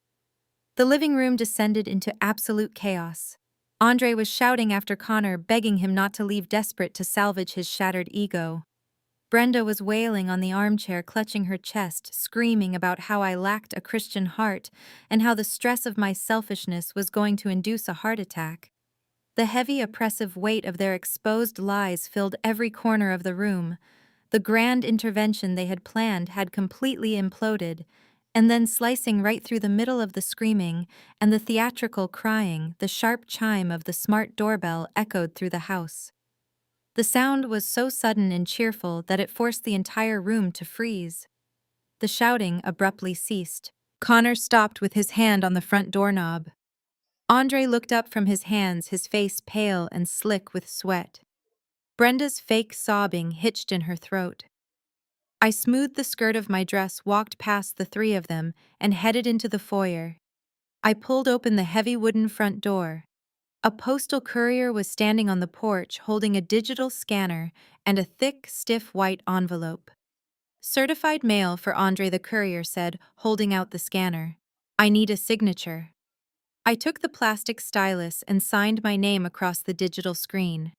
The living room descended into absolute chaos. Andre was shouting after Connor, begging him not to leave, desperate to salvage his shattered ego. Brenda was wailing on the armchair, clutching her chest, screaming about how I lacked a Christian heart and how the stress of my selfishness was going to induce a heart attack. The heavy, oppressive weight of their exposed lies filled every corner of the room. The grand intervention they had planned had completely imploded, and then slicing right through the middle of the screaming and the theatrical crying, the sharp chime of the smart doorbell echoed through the house. The sound was so sudden and cheerful that it forced the entire room to freeze. The shouting abruptly ceased. Connor stopped with his hand on the front doorknob. Andre looked up from his hands, his face pale and slick with sweat. Brenda's fake sobbing hitched in her throat. I smoothed the skirt of my dress, walked past the three of them, and headed into the foyer. I pulled open the heavy wooden front door. A postal courier was standing on the porch holding a digital scanner and a thick, stiff white envelope. Certified mail for Andre, the courier said, holding out the scanner. I need a signature. I took the plastic stylus and signed my name across the digital screen.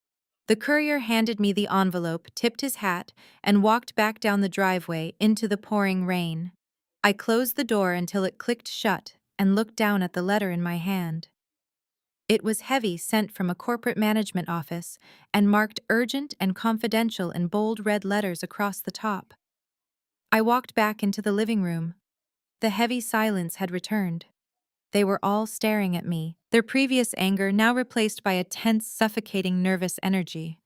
The courier handed me the envelope, tipped his hat, and walked back down the driveway into the pouring rain. I closed the door until it clicked shut and looked down at the letter in my hand. It was heavy, sent from a corporate management office, and marked urgent and confidential in bold red letters across the top. I walked back into the living room. The heavy silence had returned. They were all staring at me, their previous anger now replaced by a tense, suffocating, nervous energy.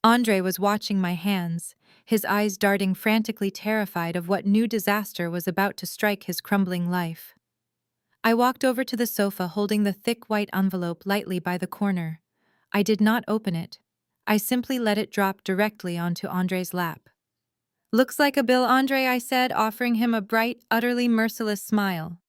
Andre was watching my hands, his eyes darting, frantically terrified of what new disaster was about to strike his crumbling life. I walked over to the sofa, holding the thick white envelope lightly by the corner. I did not open it. I simply let it drop directly onto Andre's lap. "Looks like a bill, Andre," I said, offering him a bright, utterly merciless smile.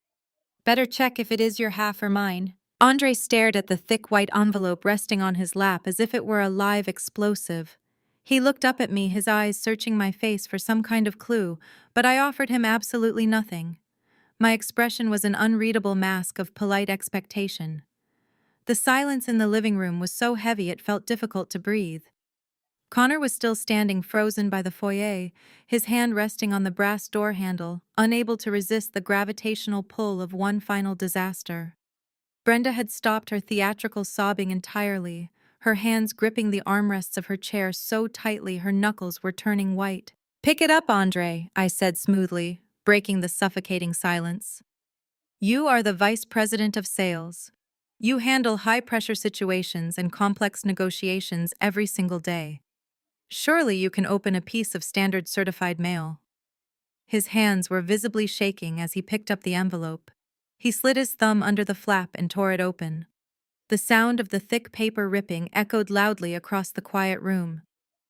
"Better check if it is your half or mine." Andre stared at the thick white envelope resting on his lap as if it were a live explosive. He looked up at me, his eyes searching my face for some kind of clue, but I offered him absolutely nothing. My expression was an unreadable mask of polite expectation. The silence in the living room was so heavy it felt difficult to breathe. Connor was still standing frozen by the foyer, his hand resting on the brass door handle, unable to resist the gravitational pull of one final disaster. Brenda had stopped her theatrical sobbing entirely, her hands gripping the armrests of her chair so tightly her knuckles were turning white. "Pick it up, Andre," I said smoothly, breaking the suffocating silence. "You are the vice president of sales. You handle high-pressure situations and complex negotiations every single day. Surely you can open a piece of standard certified mail." His hands were visibly shaking as he picked up the envelope. He slid his thumb under the flap and tore it open. The sound of the thick paper ripping echoed loudly across the quiet room.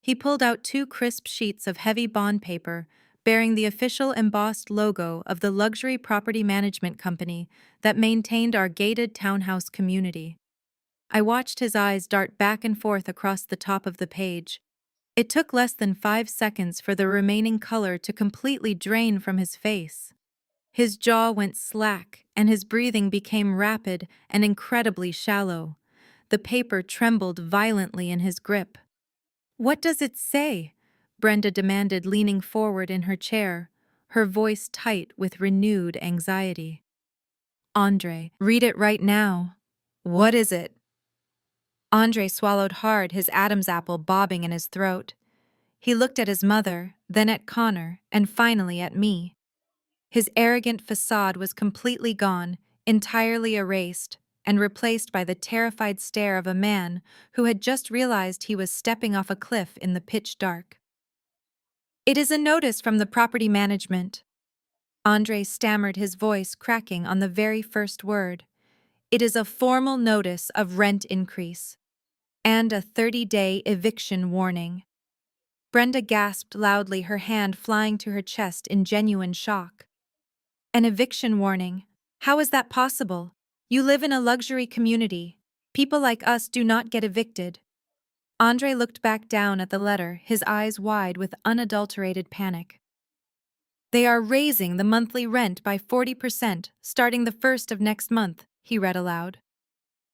He pulled out 2 crisp sheets of heavy bond paper, bearing the official embossed logo of the luxury property management company that maintained our gated townhouse community. I watched his eyes dart back and forth across the top of the page. It took less than 5 seconds for the remaining color to completely drain from his face. His jaw went slack, and his breathing became rapid and incredibly shallow. The paper trembled violently in his grip. "What does it say?" Brenda demanded, leaning forward in her chair, her voice tight with renewed anxiety. "Andre, read it right now." "What is it?" Andre swallowed hard, his Adam's apple bobbing in his throat. He looked at his mother, then at Connor, and finally at me. His arrogant facade was completely gone, entirely erased, and replaced by the terrified stare of a man who had just realized he was stepping off a cliff in the pitch dark. "It is a notice from the property management." Andre stammered, his voice cracking on the very first word. "It is a formal notice of rent increase. And a 30-day eviction warning." Brenda gasped loudly, her hand flying to her chest in genuine shock. "An eviction warning? How is that possible? You live in a luxury community. People like us do not get evicted." Andre looked back down at the letter, his eyes wide with unadulterated panic. "They are raising the monthly rent by 40%, starting the 1st of next month," he read aloud,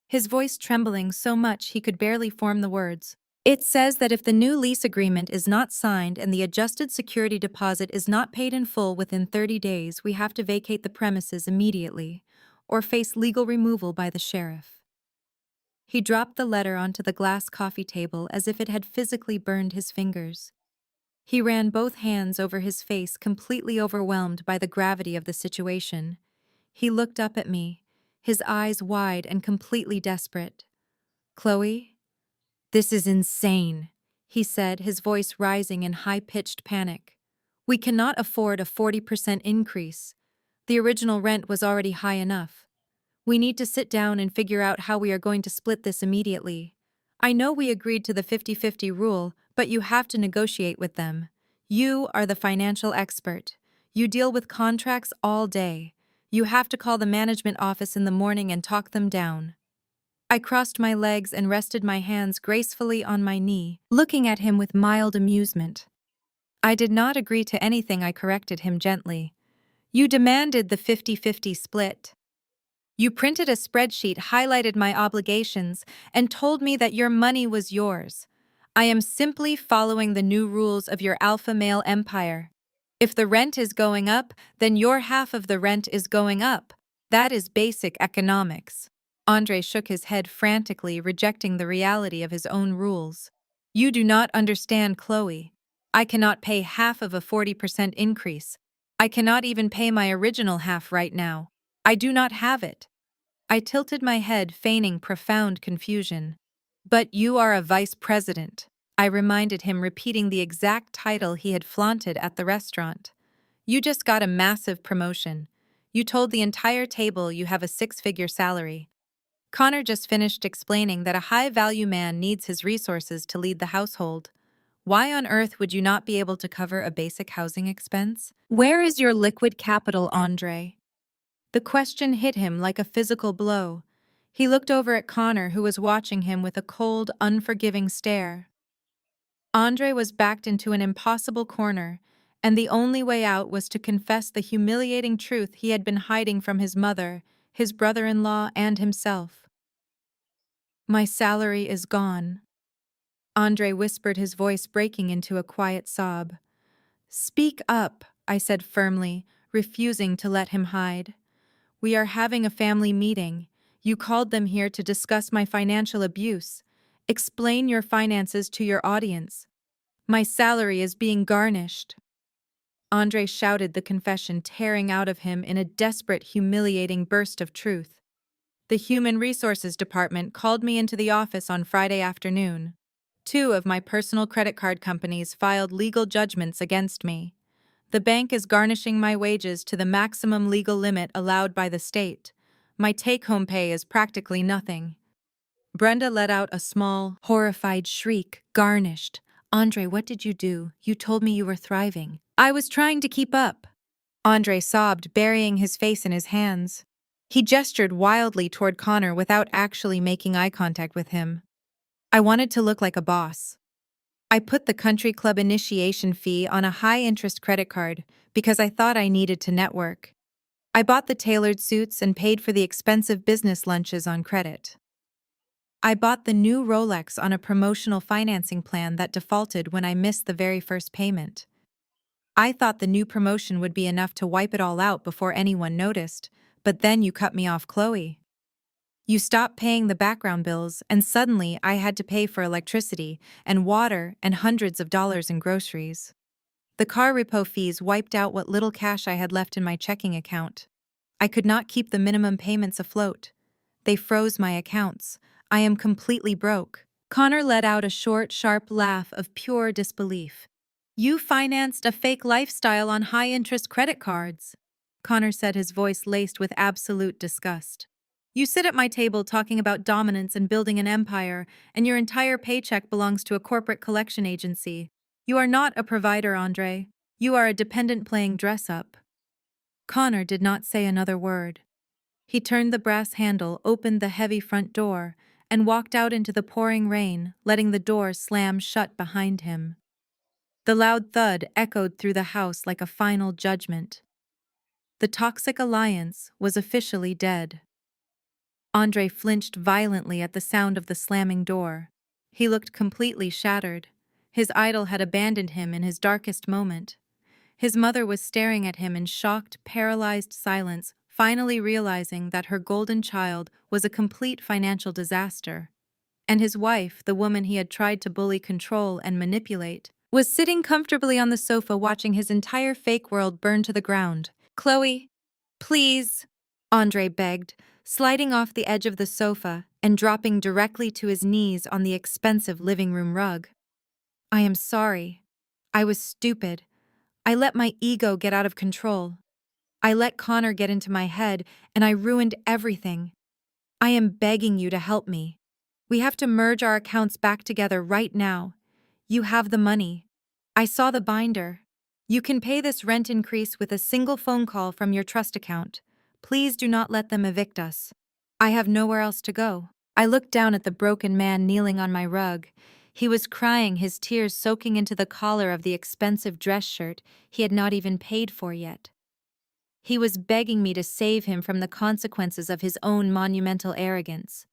his voice trembling so much he could barely form the words. "It says that if the new lease agreement is not signed and the adjusted security deposit is not paid in full within 30 days, we have to vacate the premises immediately or face legal removal by the sheriff." He dropped the letter onto the glass coffee table as if it had physically burned his fingers. He ran both hands over his face, completely overwhelmed by the gravity of the situation. He looked up at me, his eyes wide and completely desperate. "Chloe, this is insane," he said, his voice rising in high-pitched panic. "We cannot afford a 40% increase. The original rent was already high enough. We need to sit down and figure out how we are going to split this immediately. I know we agreed to the 50-50 rule, but you have to negotiate with them. You are the financial expert. You deal with contracts all day. You have to call the management office in the morning and talk them down. I crossed my legs and rested my hands gracefully on my knee, looking at him with mild amusement. I did not agree to anything, I corrected him gently. You demanded the 50-50 split. You printed a spreadsheet, highlighted my obligations, and told me that your money was yours. I am simply following the new rules of your alpha male empire. If the rent is going up, then your half of the rent is going up. That is basic economics. Andre shook his head frantically, rejecting the reality of his own rules. You do not understand, Chloe. I cannot pay half of a 40% increase. I cannot even pay my original half right now. I do not have it. I tilted my head, feigning profound confusion. But you are a vice president, I reminded him, repeating the exact title he had flaunted at the restaurant. You just got a massive promotion. You told the entire table you have a six-figure salary. Connor just finished explaining that a high-value man needs his resources to lead the household. Why on earth would you not be able to cover a basic housing expense? Where is your liquid capital, Andre? The question hit him like a physical blow. He looked over at Connor, who was watching him with a cold, unforgiving stare. Andre was backed into an impossible corner, and the only way out was to confess the humiliating truth he had been hiding from his mother, his brother-in-law, and himself. My salary is gone. Andre whispered, his voice breaking into a quiet sob. Speak up, I said firmly, refusing to let him hide. We are having a family meeting. You called them here to discuss my financial abuse. Explain your finances to your audience. My salary is being garnished. Andre shouted the confession, tearing out of him in a desperate, humiliating burst of truth. The Human Resources Department called me into the office on Friday afternoon. 2 of my personal credit card companies filed legal judgments against me. The bank is garnishing my wages to the maximum legal limit allowed by the state. My take-home pay is practically nothing. Brenda let out a small, horrified shriek. Garnished. Andre, what did you do? You told me you were thriving. I was trying to keep up. Andre sobbed, burying his face in his hands. He gestured wildly toward Connor without actually making eye contact with him. I wanted to look like a boss. I put the country club initiation fee on a high-interest credit card because I thought I needed to network. I bought the tailored suits and paid for the expensive business lunches on credit. I bought the new Rolex on a promotional financing plan that defaulted when I missed the very first payment. I thought the new promotion would be enough to wipe it all out before anyone noticed, but then you cut me off, Chloe. You stopped paying the background bills, and suddenly I had to pay for electricity and water and hundreds of dollars in groceries. The car repo fees wiped out what little cash I had left in my checking account. I could not keep the minimum payments afloat. They froze my accounts. I am completely broke. Connor let out a short, sharp laugh of pure disbelief. You financed a fake lifestyle on high-interest credit cards, Connor said, his voice laced with absolute disgust. You sit at my table talking about dominance and building an empire, and your entire paycheck belongs to a corporate collection agency. You are not a provider, Andre. You are a dependent playing dress-up. Connor did not say another word. He turned the brass handle, opened the heavy front door, and walked out into the pouring rain, letting the door slam shut behind him. The loud thud echoed through the house like a final judgment. The toxic alliance was officially dead. Andre flinched violently at the sound of the slamming door. He looked completely shattered. His idol had abandoned him in his darkest moment. His mother was staring at him in shocked, paralyzed silence, finally realizing that her golden child was a complete financial disaster. And his wife, the woman he had tried to bully, control, and manipulate, was sitting comfortably on the sofa watching his entire fake world burn to the ground. Chloe, please, Andre begged, sliding off the edge of the sofa and dropping directly to his knees on the expensive living room rug. I am sorry. I was stupid. I let my ego get out of control. I let Connor get into my head, and I ruined everything. I am begging you to help me. We have to merge our accounts back together right now. You have the money. I saw the binder. You can pay this rent increase with a single phone call from your trust account. Please do not let them evict us. I have nowhere else to go. I looked down at the broken man kneeling on my rug. He was crying, his tears soaking into the collar of the expensive dress shirt he had not even paid for yet. He was begging me to save him from the consequences of his own monumental arrogance.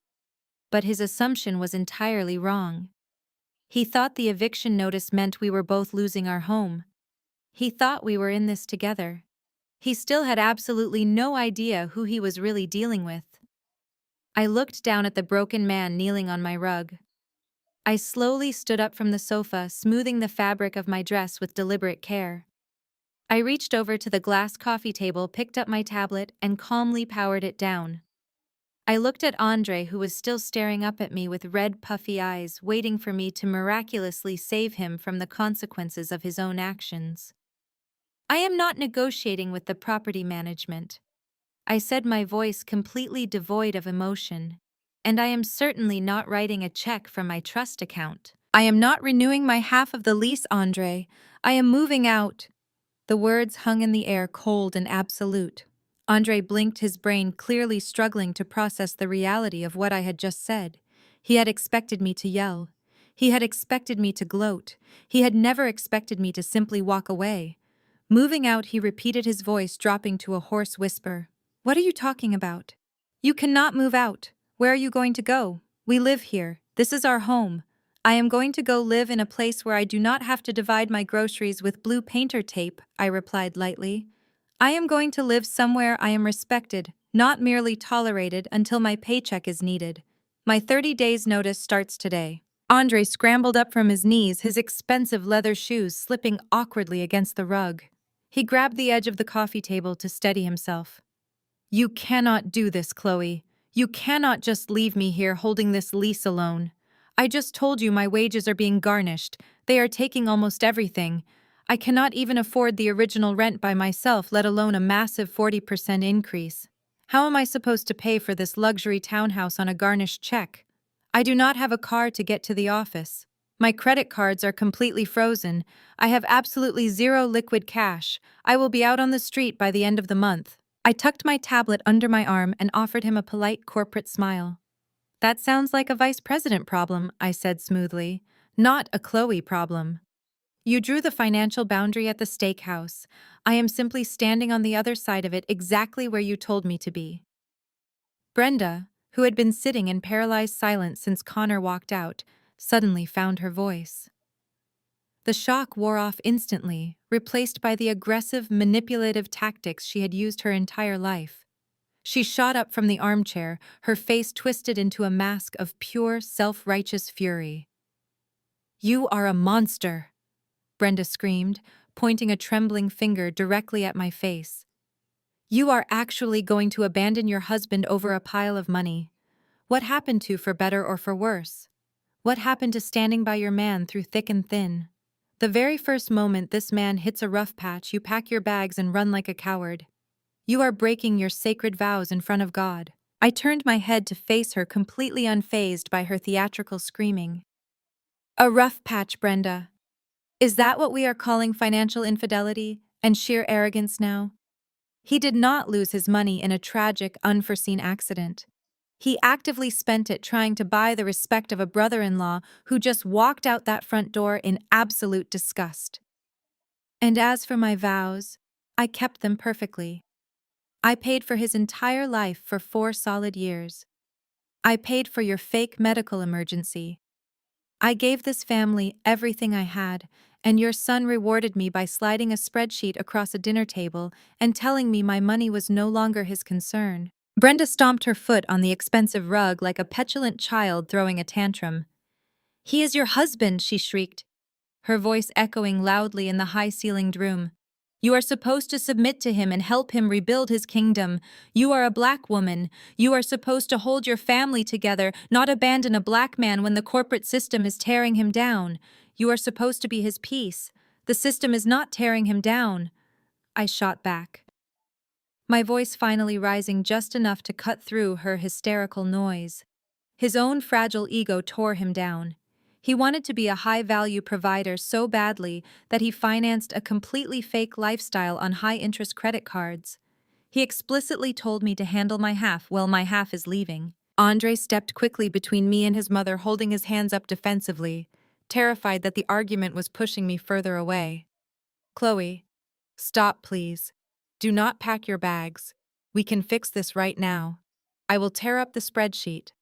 But his assumption was entirely wrong. He thought the eviction notice meant we were both losing our home. He thought we were in this together. He still had absolutely no idea who he was really dealing with. I looked down at the broken man kneeling on my rug. I slowly stood up from the sofa, smoothing the fabric of my dress with deliberate care. I reached over to the glass coffee table, picked up my tablet, and calmly powered it down. I looked at Andre, who was still staring up at me with red, puffy eyes, waiting for me to miraculously save him from the consequences of his own actions. I am not negotiating with the property management, I said, my voice completely devoid of emotion. And I am certainly not writing a check from my trust account. I am not renewing my half of the lease, Andre. I am moving out. The words hung in the air, cold and absolute. Andre blinked, his brain clearly struggling to process the reality of what I had just said. He had expected me to yell. He had expected me to gloat. He had never expected me to simply walk away. Moving out, he repeated, his voice dropping to a hoarse whisper. What are you talking about? You cannot move out. Where are you going to go? We live here. This is our home. I am going to go live in a place where I do not have to divide my groceries with blue painter tape, I replied lightly. I am going to live somewhere I am respected, not merely tolerated until my paycheck is needed. My 30 days notice starts today. Andre scrambled up from his knees, his expensive leather shoes slipping awkwardly against the rug. He grabbed the edge of the coffee table to steady himself. You cannot do this, Chloe. You cannot just leave me here holding this lease alone. I just told you my wages are being garnished. They are taking almost everything. I cannot even afford the original rent by myself, let alone a massive 40% increase. How am I supposed to pay for this luxury townhouse on a garnished check? I do not have a car to get to the office. My credit cards are completely frozen. I have absolutely zero liquid cash. I will be out on the street by the end of the month. I tucked my tablet under my arm and offered him a polite corporate smile. That sounds like a vice president problem, I said smoothly, not a Chloe problem. You drew the financial boundary at the steakhouse. I am simply standing on the other side of it, exactly where you told me to be. Brenda, who had been sitting in paralyzed silence since Connor walked out, suddenly found her voice. The shock wore off instantly, replaced by the aggressive, manipulative tactics she had used her entire life. She shot up from the armchair, her face twisted into a mask of pure, self-righteous fury. You are a monster, Brenda screamed, pointing a trembling finger directly at my face. You are actually going to abandon your husband over a pile of money. What happened to for better or for worse? What happened to standing by your man through thick and thin? The very first moment this man hits a rough patch, you pack your bags and run like a coward. You are breaking your sacred vows in front of God. I turned my head to face her, completely unfazed by her theatrical screaming. A rough patch, Brenda. Is that what we are calling financial infidelity and sheer arrogance now? He did not lose his money in a tragic, unforeseen accident. He actively spent it trying to buy the respect of a brother-in-law who just walked out that front door in absolute disgust. And as for my vows, I kept them perfectly. I paid for his entire life for 4 solid years. I paid for your fake medical emergency. I gave this family everything I had, and your son rewarded me by sliding a spreadsheet across a dinner table and telling me my money was no longer his concern. Brenda stomped her foot on the expensive rug like a petulant child throwing a tantrum. He is your husband, she shrieked, her voice echoing loudly in the high-ceilinged room. You are supposed to submit to him and help him rebuild his kingdom. You are a black woman. You are supposed to hold your family together, not abandon a black man when the corporate system is tearing him down. You are supposed to be his peace. The system is not tearing him down. I shot back. my voice finally rising just enough to cut through her hysterical noise. His own fragile ego tore him down. He wanted to be a high-value provider so badly that he financed a completely fake lifestyle on high-interest credit cards. He explicitly told me to handle my half while my half is leaving. Andre stepped quickly between me and his mother, holding his hands up defensively, terrified that the argument was pushing me further away. Chloe, stop, please. Do not pack your bags. We can fix this right now. I will tear up the spreadsheet.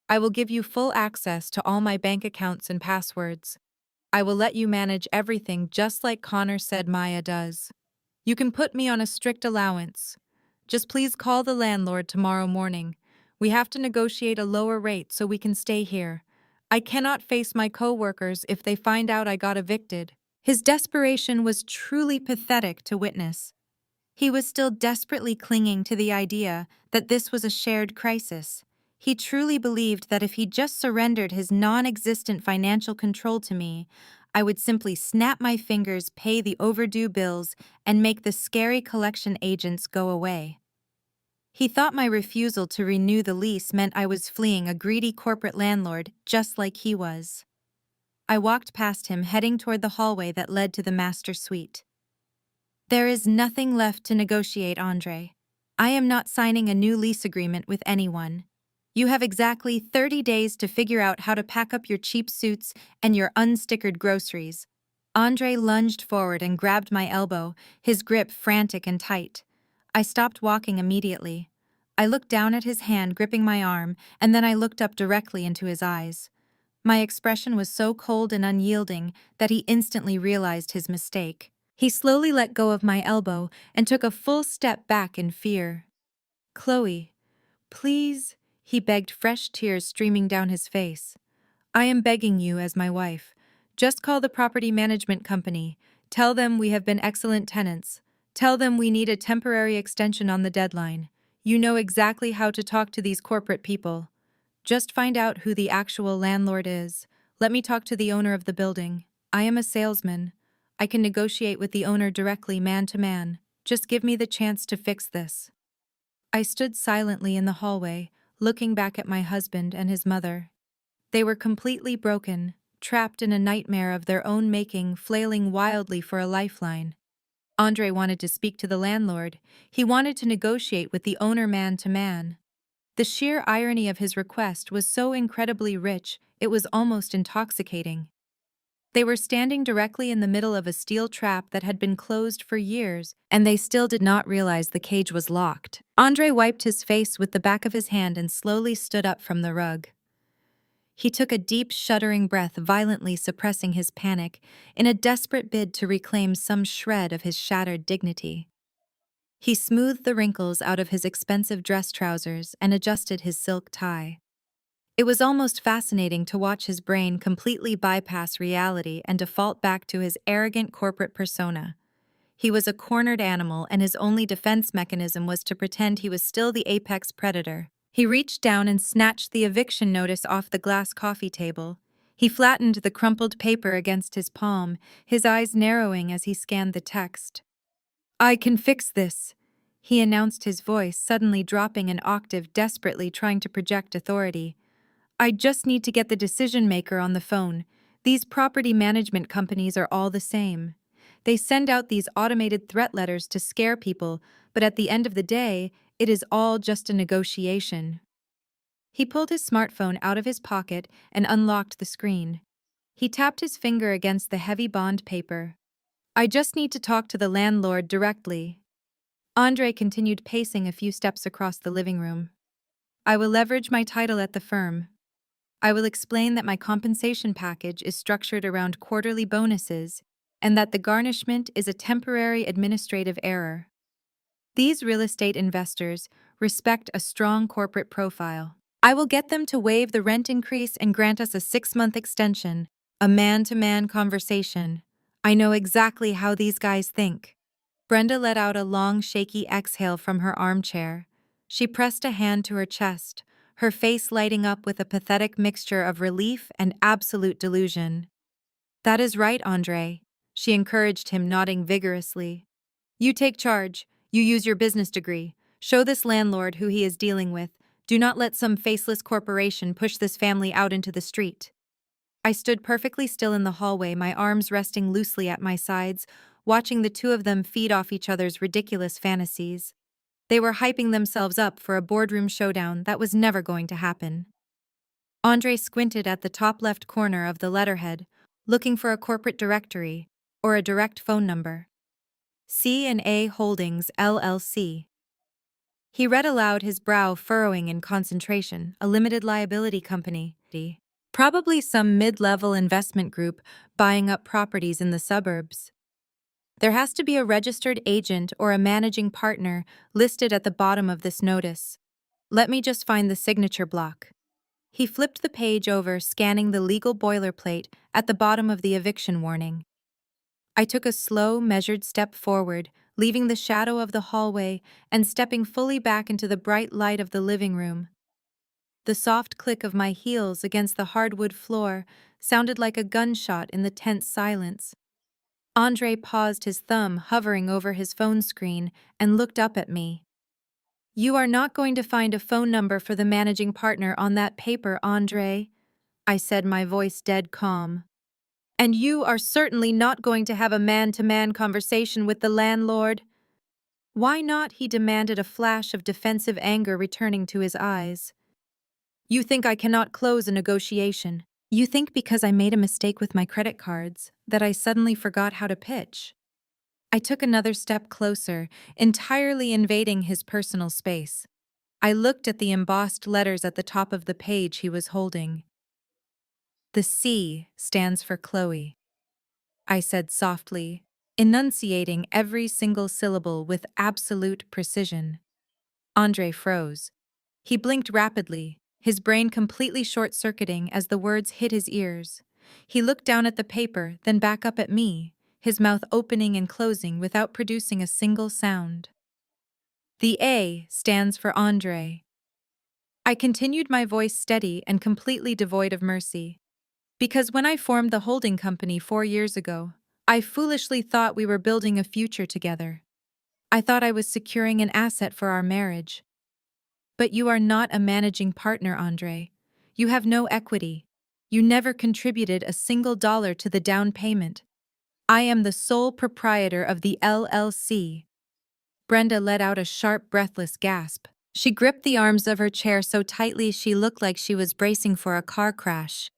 I will give you full access to all my bank accounts and passwords. I will let you manage everything just like Connor said Maya does. You can put me on a strict allowance. Just please call the landlord tomorrow morning. We have to negotiate a lower rate so we can stay here. I cannot face my coworkers if they find out I got evicted. His desperation was truly pathetic to witness. He was still desperately clinging to the idea that this was a shared crisis. He truly believed that if he just surrendered his non-existent financial control to me, I would simply snap my fingers, pay the overdue bills, and make the scary collection agents go away. He thought my refusal to renew the lease meant I was fleeing a greedy corporate landlord just like he was. I walked past him, heading toward the hallway that led to the master suite. There is nothing left to negotiate, Andre. I am not signing a new lease agreement with anyone. You have exactly 30 days to figure out how to pack up your cheap suits and your unstickered groceries. Andre lunged forward and grabbed my elbow, his grip frantic and tight. I stopped walking immediately. I looked down at his hand gripping my arm, and then I looked up directly into his eyes. My expression was so cold and unyielding that he instantly realized his mistake. He slowly let go of my elbow and took a full step back in fear. Chloe, please, he begged, fresh tears streaming down his face. I am begging you as my wife. Just call the property management company. Tell them we have been excellent tenants. Tell them we need a temporary extension on the deadline. You know exactly how to talk to these corporate people. Just find out who the actual landlord is. Let me talk to the owner of the building. I am a salesman. I can negotiate with the owner directly, man to man. Just give me the chance to fix this. I stood silently in the hallway, looking back at my husband and his mother. They were completely broken, trapped in a nightmare of their own making, flailing wildly for a lifeline. Andre wanted to speak to the landlord. He wanted to negotiate with the owner man to man. The sheer irony of his request was so incredibly rich, it was almost intoxicating. They were standing directly in the middle of a steel trap that had been closed for years, and they still did not realize the cage was locked. Andre wiped his face with the back of his hand and slowly stood up from the rug. He took a deep, shuddering breath, violently suppressing his panic, in a desperate bid to reclaim some shred of his shattered dignity. He smoothed the wrinkles out of his expensive dress trousers and adjusted his silk tie. It was almost fascinating to watch his brain completely bypass reality and default back to his arrogant corporate persona. He was a cornered animal, and his only defense mechanism was to pretend he was still the apex predator. He reached down and snatched the eviction notice off the glass coffee table. He flattened the crumpled paper against his palm, his eyes narrowing as he scanned the text. I can fix this, he announced, his voice suddenly dropping an octave, desperately trying to project authority. I just need to get the decision maker on the phone. These property management companies are all the same. They send out these automated threat letters to scare people, but at the end of the day, it is all just a negotiation. He pulled his smartphone out of his pocket and unlocked the screen. He tapped his finger against the heavy bond paper. I just need to talk to the landlord directly. Andre continued pacing a few steps across the living room. I will leverage my title at the firm. I will explain that my compensation package is structured around quarterly bonuses and that the garnishment is a temporary administrative error. These real estate investors respect a strong corporate profile. I will get them to waive the rent increase and grant us a 6-month extension, a man-to-man conversation. I know exactly how these guys think. Brenda let out a long, shaky exhale from her armchair. She pressed a hand to her chest, her face lighting up with a pathetic mixture of relief and absolute delusion. That is right, Andre, she encouraged him, nodding vigorously. You take charge. You use your business degree. Show this landlord who he is dealing with. Do not let some faceless corporation push this family out into the street. I stood perfectly still in the hallway, my arms resting loosely at my sides, watching the two of them feed off each other's ridiculous fantasies. They were hyping themselves up for a boardroom showdown that was never going to happen. Andre squinted at the top left corner of the letterhead, looking for a corporate directory or a direct phone number. C&A Holdings, LLC. He read aloud, his brow furrowing in concentration. A limited liability company. Probably some mid-level investment group buying up properties in the suburbs. There has to be a registered agent or a managing partner listed at the bottom of this notice. Let me just find the signature block. He flipped the page over, scanning the legal boilerplate at the bottom of the eviction warning. I took a slow, measured step forward, leaving the shadow of the hallway and stepping fully back into the bright light of the living room. The soft click of my heels against the hardwood floor sounded like a gunshot in the tense silence. Andre paused, his thumb hovering over his phone screen, and looked up at me. "You are not going to find a phone number for the managing partner on that paper, Andre," I said, my voice dead calm. "And you are certainly not going to have a man-to-man conversation with the landlord." "Why not?" he demanded, a flash of defensive anger returning to his eyes. "You think I cannot close a negotiation. You think because I made a mistake with my credit cards that I suddenly forgot how to pitch." I took another step closer, entirely invading his personal space. I looked at the embossed letters at the top of the page he was holding. "The C stands for Chloe," I said softly, enunciating every single syllable with absolute precision. Andre froze. He blinked rapidly, his brain completely short-circuiting as the words hit his ears. He looked down at the paper, then back up at me, his mouth opening and closing without producing a single sound. "The A stands for Andre." I continued, my voice steady and completely devoid of mercy. "Because when I formed the holding company 4 years ago, I foolishly thought we were building a future together. I thought I was securing an asset for our marriage. But you are not a managing partner, Andre. You have no equity. You never contributed a single dollar to the down payment. I am the sole proprietor of the LLC." Brenda let out a sharp, breathless gasp. She gripped the arms of her chair so tightly she looked like she was bracing for a car crash.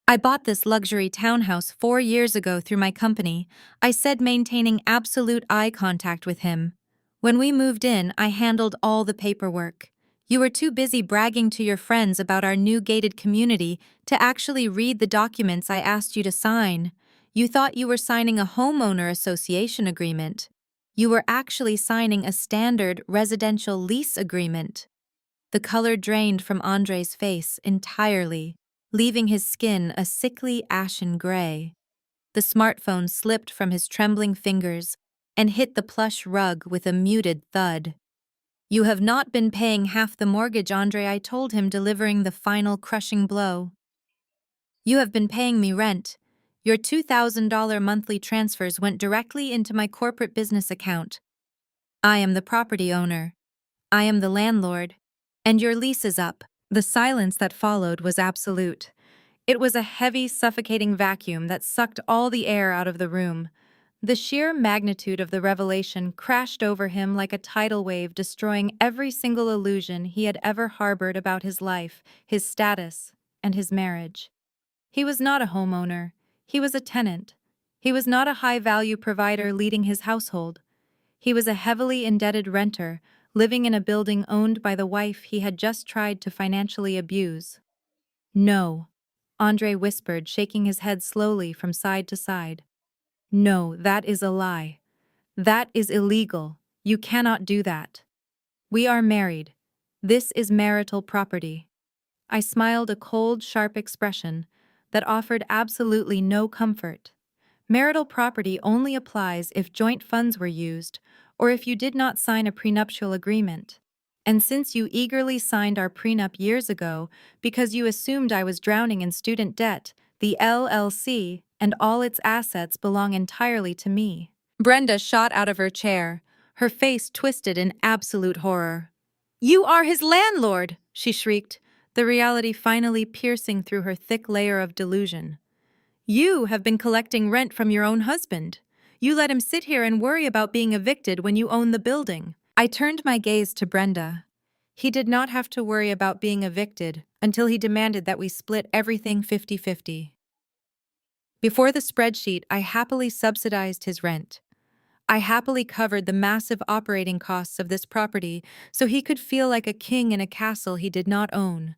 "I bought this luxury townhouse 4 years ago through my company," I said, maintaining absolute eye contact with him. "When we moved in, I handled all the paperwork. You were too busy bragging to your friends about our new gated community to actually read the documents I asked you to sign. You thought you were signing a homeowner association agreement. You were actually signing a standard residential lease agreement." The color drained from Andre's face entirely, leaving his skin a sickly ashen gray. The smartphone slipped from his trembling fingers and hit the plush rug with a muted thud. "You have not been paying half the mortgage, Andre," I told him, delivering the final crushing blow. "You have been paying me rent. Your $2,000 monthly transfers went directly into my corporate business account. I am the property owner. I am the landlord. And your lease is up." The silence that followed was absolute. It was a heavy, suffocating vacuum that sucked all the air out of the room. The sheer magnitude of the revelation crashed over him like a tidal wave, destroying every single illusion he had ever harbored about his life, his status, and his marriage. He was not a homeowner. He was a tenant. He was not a high-value provider leading his household. He was a heavily indebted renter, living in a building owned by the wife he had just tried to financially abuse. "No," Andre whispered, shaking his head slowly from side to side. "No, that is a lie. That is illegal. You cannot do that. We are married. This is marital property." I smiled, a cold, sharp expression that offered absolutely no comfort. Marital property only applies if joint funds were used or if you did not sign a prenuptial agreement. And since you eagerly signed our prenup years ago because you assumed I was drowning in student debt, the LLC and all its assets belong entirely to me. Brenda shot out of her chair, her face twisted in absolute horror. You are his landlord, she shrieked, the reality finally piercing through her thick layer of delusion. You have been collecting rent from your own husband. You let him sit here and worry about being evicted when you own the building. I turned my gaze to Brenda. He did not have to worry about being evicted until he demanded that we split everything 50-50. Before the spreadsheet, I happily subsidized his rent. I happily covered the massive operating costs of this property so he could feel like a king in a castle he did not own.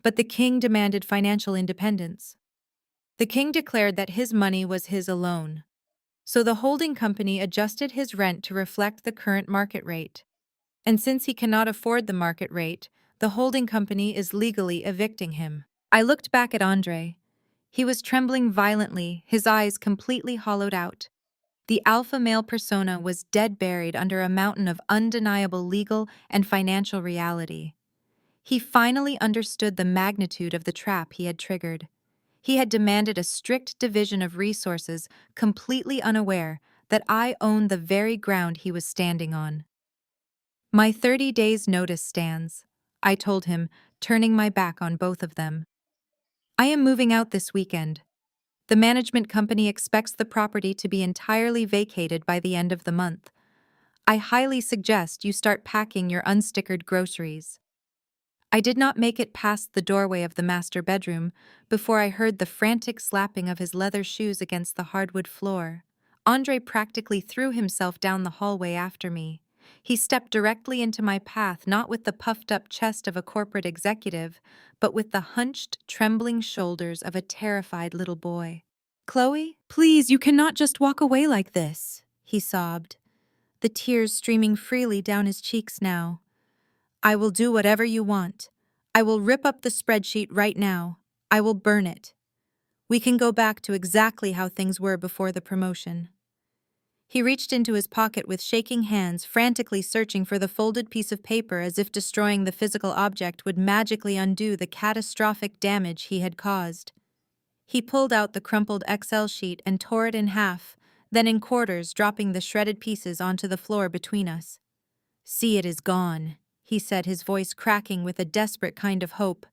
But the king demanded financial independence. The king declared that his money was his alone. So the holding company adjusted his rent to reflect the current market rate. And since he cannot afford the market rate, the holding company is legally evicting him. I looked back at Andre. He was trembling violently, his eyes completely hollowed out. The alpha male persona was dead buried under a mountain of undeniable legal and financial reality. He finally understood the magnitude of the trap he had triggered. He had demanded a strict division of resources, completely unaware that I owned the very ground he was standing on. My 30 days' notice stands, I told him, turning my back on both of them. I am moving out this weekend. The management company expects the property to be entirely vacated by the end of the month. I highly suggest you start packing your unstickered groceries. I did not make it past the doorway of the master bedroom before I heard the frantic slapping of his leather shoes against the hardwood floor. Andre practically threw himself down the hallway after me. He stepped directly into my path, not with the puffed-up chest of a corporate executive, but with the hunched, trembling shoulders of a terrified little boy. "Chloe, please, you cannot just walk away like this," he sobbed, the tears streaming freely down his cheeks now. "I will do whatever you want. I will rip up the spreadsheet right now. I will burn it. We can go back to exactly how things were before the promotion." He reached into his pocket with shaking hands, frantically searching for the folded piece of paper as if destroying the physical object would magically undo the catastrophic damage he had caused. He pulled out the crumpled Excel sheet and tore it in half, then in quarters, dropping the shredded pieces onto the floor between us. "See, it is gone," he said, his voice cracking with a desperate kind of hope.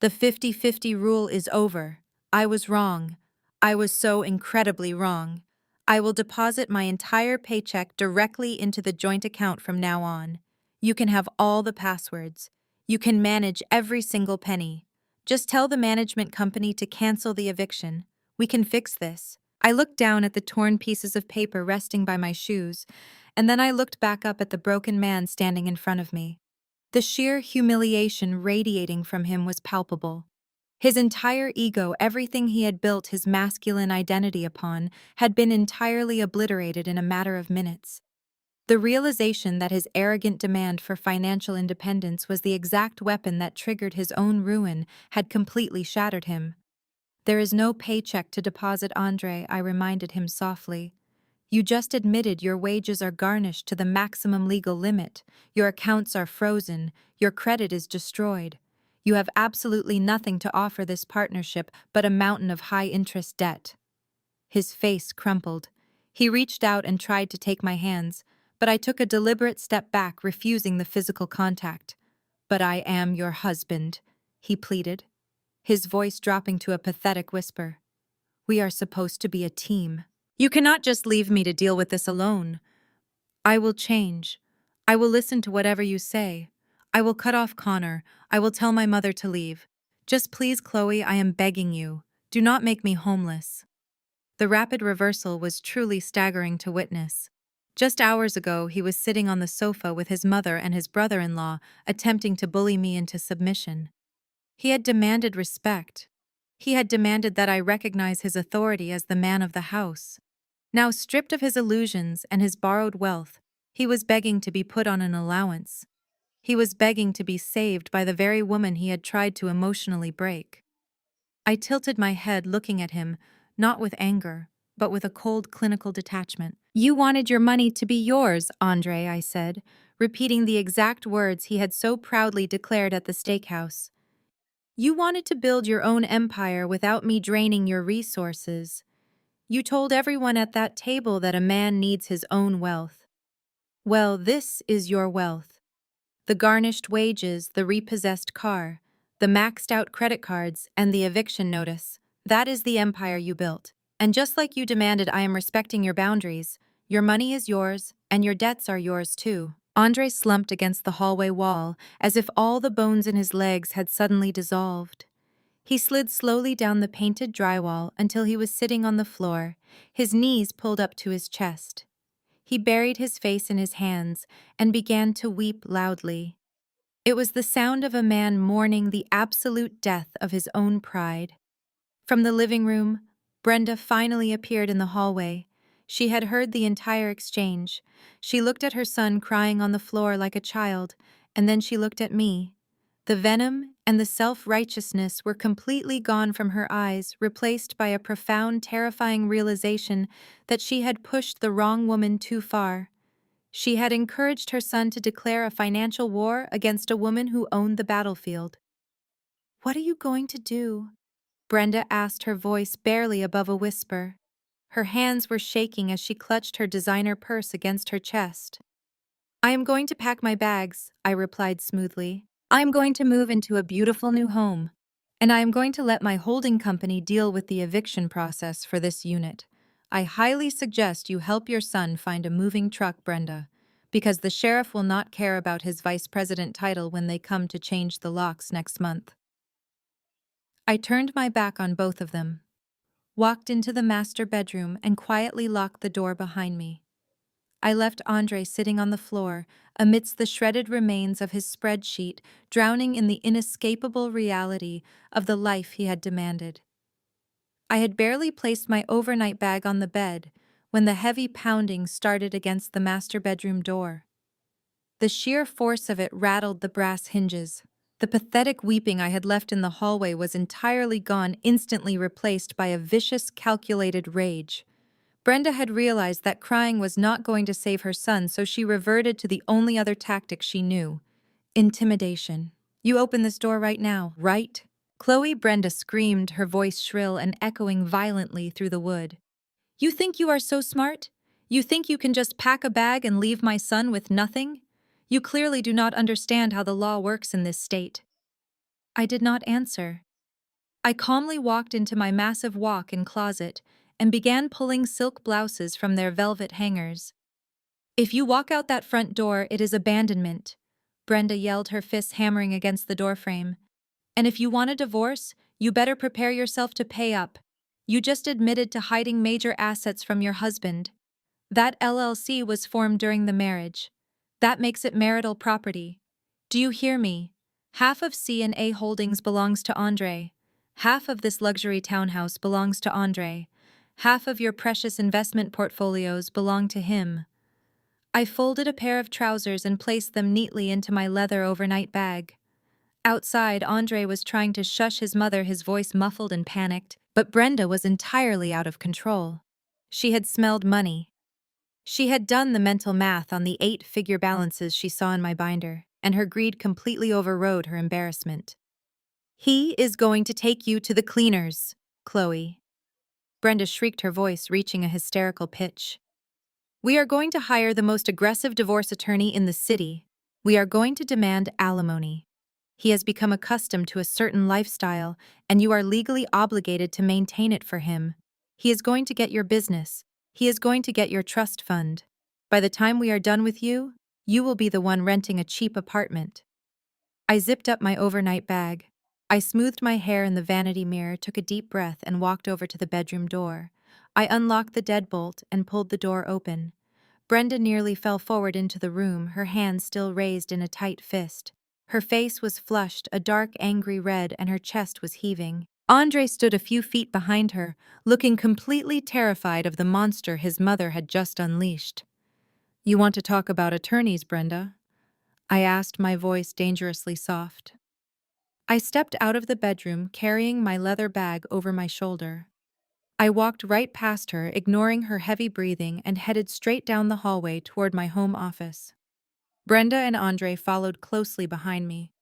"The 50-50 rule is over. I was wrong. I was so incredibly wrong. I will deposit my entire paycheck directly into the joint account from now on. You can have all the passwords. You can manage every single penny. Just tell the management company to cancel the eviction. We can fix this." I looked down at the torn pieces of paper resting by my shoes, and then I looked back up at the broken man standing in front of me. The sheer humiliation radiating from him was palpable. His entire ego, everything he had built his masculine identity upon, had been entirely obliterated in a matter of minutes. The realization that his arrogant demand for financial independence was the exact weapon that triggered his own ruin had completely shattered him. "There is no paycheck to deposit, Andre," I reminded him softly. "You just admitted your wages are garnished to the maximum legal limit, your accounts are frozen, your credit is destroyed. You have absolutely nothing to offer this partnership but a mountain of high-interest debt." His face crumpled. He reached out and tried to take my hands, but I took a deliberate step back, refusing the physical contact. "But I am your husband," he pleaded, his voice dropping to a pathetic whisper. "We are supposed to be a team. You cannot just leave me to deal with this alone. I will change. I will listen to whatever you say. I will cut off Connor. I will tell my mother to leave. Just please, Chloe, I am begging you. Do not make me homeless." The rapid reversal was truly staggering to witness. Just hours ago, he was sitting on the sofa with his mother and his brother-in-law, attempting to bully me into submission. He had demanded respect. He had demanded that I recognize his authority as the man of the house. Now, stripped of his illusions and his borrowed wealth, he was begging to be put on an allowance. He was begging to be saved by the very woman he had tried to emotionally break. I tilted my head, looking at him, not with anger, but with a cold clinical detachment. "You wanted your money to be yours, Andre," I said, repeating the exact words he had so proudly declared at the steakhouse. "You wanted to build your own empire without me draining your resources. You told everyone at that table that a man needs his own wealth. Well, this is your wealth. The garnished wages, the repossessed car, the maxed out credit cards, and the eviction notice. That is the empire you built. And just like you demanded, I am respecting your boundaries. Your money is yours, and your debts are yours too. Andre slumped against the hallway wall, as if all the bones in his legs had suddenly dissolved. He slid slowly down the painted drywall until he was sitting on the floor, his knees pulled up to his chest. He buried his face in his hands and began to weep loudly. It was the sound of a man mourning the absolute death of his own pride. From the living room, Brenda finally appeared in the hallway. She had heard the entire exchange. She looked at her son crying on the floor like a child, and then she looked at me. The venom and the self-righteousness were completely gone from her eyes, replaced by a profound, terrifying realization that she had pushed the wrong woman too far. She had encouraged her son to declare a financial war against a woman who owned the battlefield. "What are you going to do?" Brenda asked, her voice barely above a whisper. Her hands were shaking as she clutched her designer purse against her chest. "I am going to pack my bags," I replied smoothly. "I am going to move into a beautiful new home. And I am going to let my holding company deal with the eviction process for this unit. I highly suggest you help your son find a moving truck, Brenda, because the sheriff will not care about his vice president title when they come to change the locks next month." I turned my back on both of them, walked into the master bedroom, and quietly locked the door behind me. I left Andre sitting on the floor, amidst the shredded remains of his spreadsheet, drowning in the inescapable reality of the life he had demanded. I had barely placed my overnight bag on the bed when the heavy pounding started against the master bedroom door. The sheer force of it rattled the brass hinges. The pathetic weeping I had left in the hallway was entirely gone, instantly replaced by a vicious, calculated rage. Brenda had realized that crying was not going to save her son, so she reverted to the only other tactic she knew: intimidation. "You open this door right now, right?" "Chloe," Brenda screamed, her voice shrill and echoing violently through the wood. "You think you are so smart? You think you can just pack a bag and leave my son with nothing? You clearly do not understand how the law works in this state." I did not answer. I calmly walked into my massive walk-in closet and began pulling silk blouses from their velvet hangers. "If you walk out that front door, it is abandonment," Brenda yelled, her fists hammering against the doorframe. "And if you want a divorce, you better prepare yourself to pay up. You just admitted to hiding major assets from your husband. That LLC was formed during the marriage. That makes it marital property. Do you hear me? Half of C&A Holdings belongs to Andre. Half of this luxury townhouse belongs to Andre. Half of your precious investment portfolios belong to him." I folded a pair of trousers and placed them neatly into my leather overnight bag. Outside, Andre was trying to shush his mother, his voice muffled and panicked, but Brenda was entirely out of control. She had smelled money. She had done the mental math on the 8-figure balances she saw in my binder, and her greed completely overrode her embarrassment. "He is going to take you to the cleaners, Chloe." Brenda shrieked, her voice reaching a hysterical pitch. "We are going to hire the most aggressive divorce attorney in the city. We are going to demand alimony. He has become accustomed to a certain lifestyle, and you are legally obligated to maintain it for him. He is going to get your business. He is going to get your trust fund. By the time we are done with you, you will be the one renting a cheap apartment." I zipped up my overnight bag. I smoothed my hair in the vanity mirror, took a deep breath, and walked over to the bedroom door. I unlocked the deadbolt and pulled the door open. Brenda nearly fell forward into the room, her hands still raised in a tight fist. Her face was flushed, a dark, angry red, and her chest was heaving. Andre stood a few feet behind her, looking completely terrified of the monster his mother had just unleashed. "You want to talk about attorneys, Brenda?" I asked, my voice dangerously soft. I stepped out of the bedroom, carrying my leather bag over my shoulder. I walked right past her, ignoring her heavy breathing, and headed straight down the hallway toward my home office. Brenda and Andre followed closely behind me.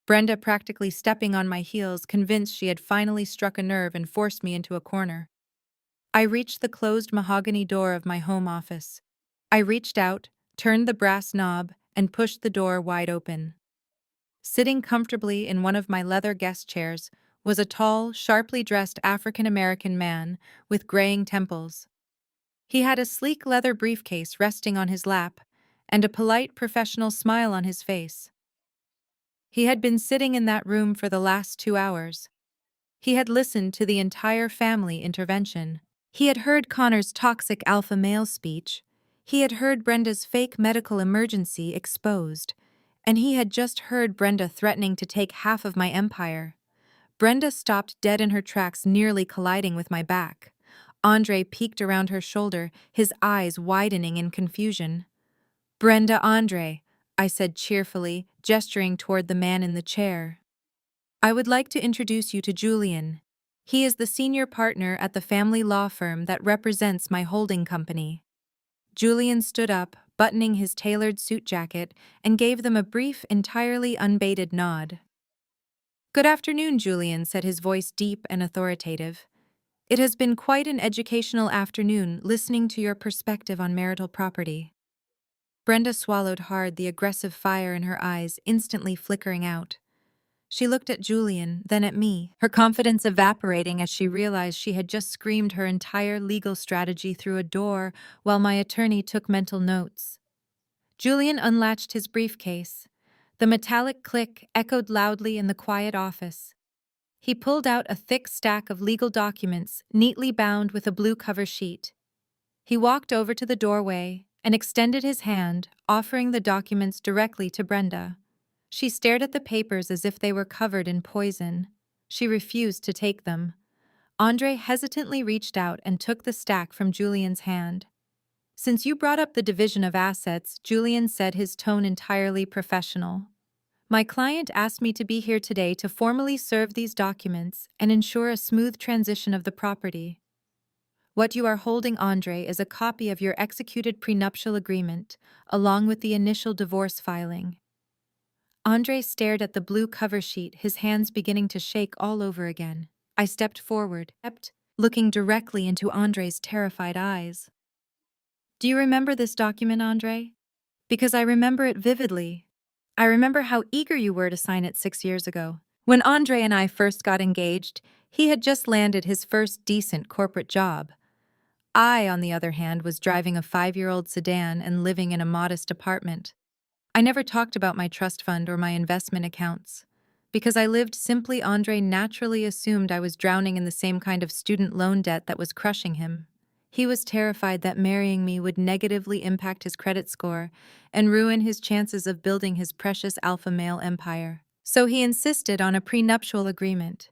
Brenda practically stepping on my heels, convinced she had finally struck a nerve and forced me into a corner. I reached the closed mahogany door of my home office. I reached out, turned the brass knob, and pushed the door wide open. Sitting comfortably in one of my leather guest chairs was a tall, sharply dressed African-American man with graying temples. He had a sleek leather briefcase resting on his lap and a polite professional smile on his face. He had been sitting in that room for the last 2 hours. He had listened to the entire family intervention. He had heard Connor's toxic alpha male speech. He had heard Brenda's fake medical emergency exposed. And he had just heard Brenda threatening to take half of my empire. Brenda stopped dead in her tracks, nearly colliding with my back. Andre peeked around her shoulder, his eyes widening in confusion. "Brenda Andre," I said cheerfully, gesturing toward the man in the chair. "I would like to introduce you to Julian. He is the senior partner at the family law firm that represents my holding company." Julian stood up, buttoning his tailored suit jacket, and gave them a brief, entirely unbated nod. "Good afternoon, Julian," said his voice deep and authoritative. "It has been quite an educational afternoon listening to your perspective on marital property." Brenda swallowed hard, the aggressive fire in her eyes instantly flickering out. She looked at Julian, then at me, her confidence evaporating as she realized she had just screamed her entire legal strategy through a door while my attorney took mental notes. Julian unlatched his briefcase. The metallic click echoed loudly in the quiet office. He pulled out a thick stack of legal documents, neatly bound with a blue cover sheet. He walked over to the doorway and extended his hand, offering the documents directly to Brenda. She stared at the papers as if they were covered in poison. She refused to take them. Andre hesitantly reached out and took the stack from Julian's hand. "Since you brought up the division of assets," Julian said, his tone entirely professional. "My client asked me to be here today to formally serve these documents and ensure a smooth transition of the property. What you are holding, Andre, is a copy of your executed prenuptial agreement, along with the initial divorce filing." Andre stared at the blue cover sheet, his hands beginning to shake all over again. I stepped forward, looking directly into Andre's terrified eyes. "Do you remember this document, Andre? Because I remember it vividly. I remember how eager you were to sign it 6 years ago. When Andre and I first got engaged, he had just landed his first decent corporate job. I, on the other hand, was driving a 5-year-old sedan and living in a modest apartment. I never talked about my trust fund or my investment accounts. Because I lived simply, Andre naturally assumed I was drowning in the same kind of student loan debt that was crushing him. He was terrified that marrying me would negatively impact his credit score and ruin his chances of building his precious alpha male empire. So he insisted on a prenuptial agreement.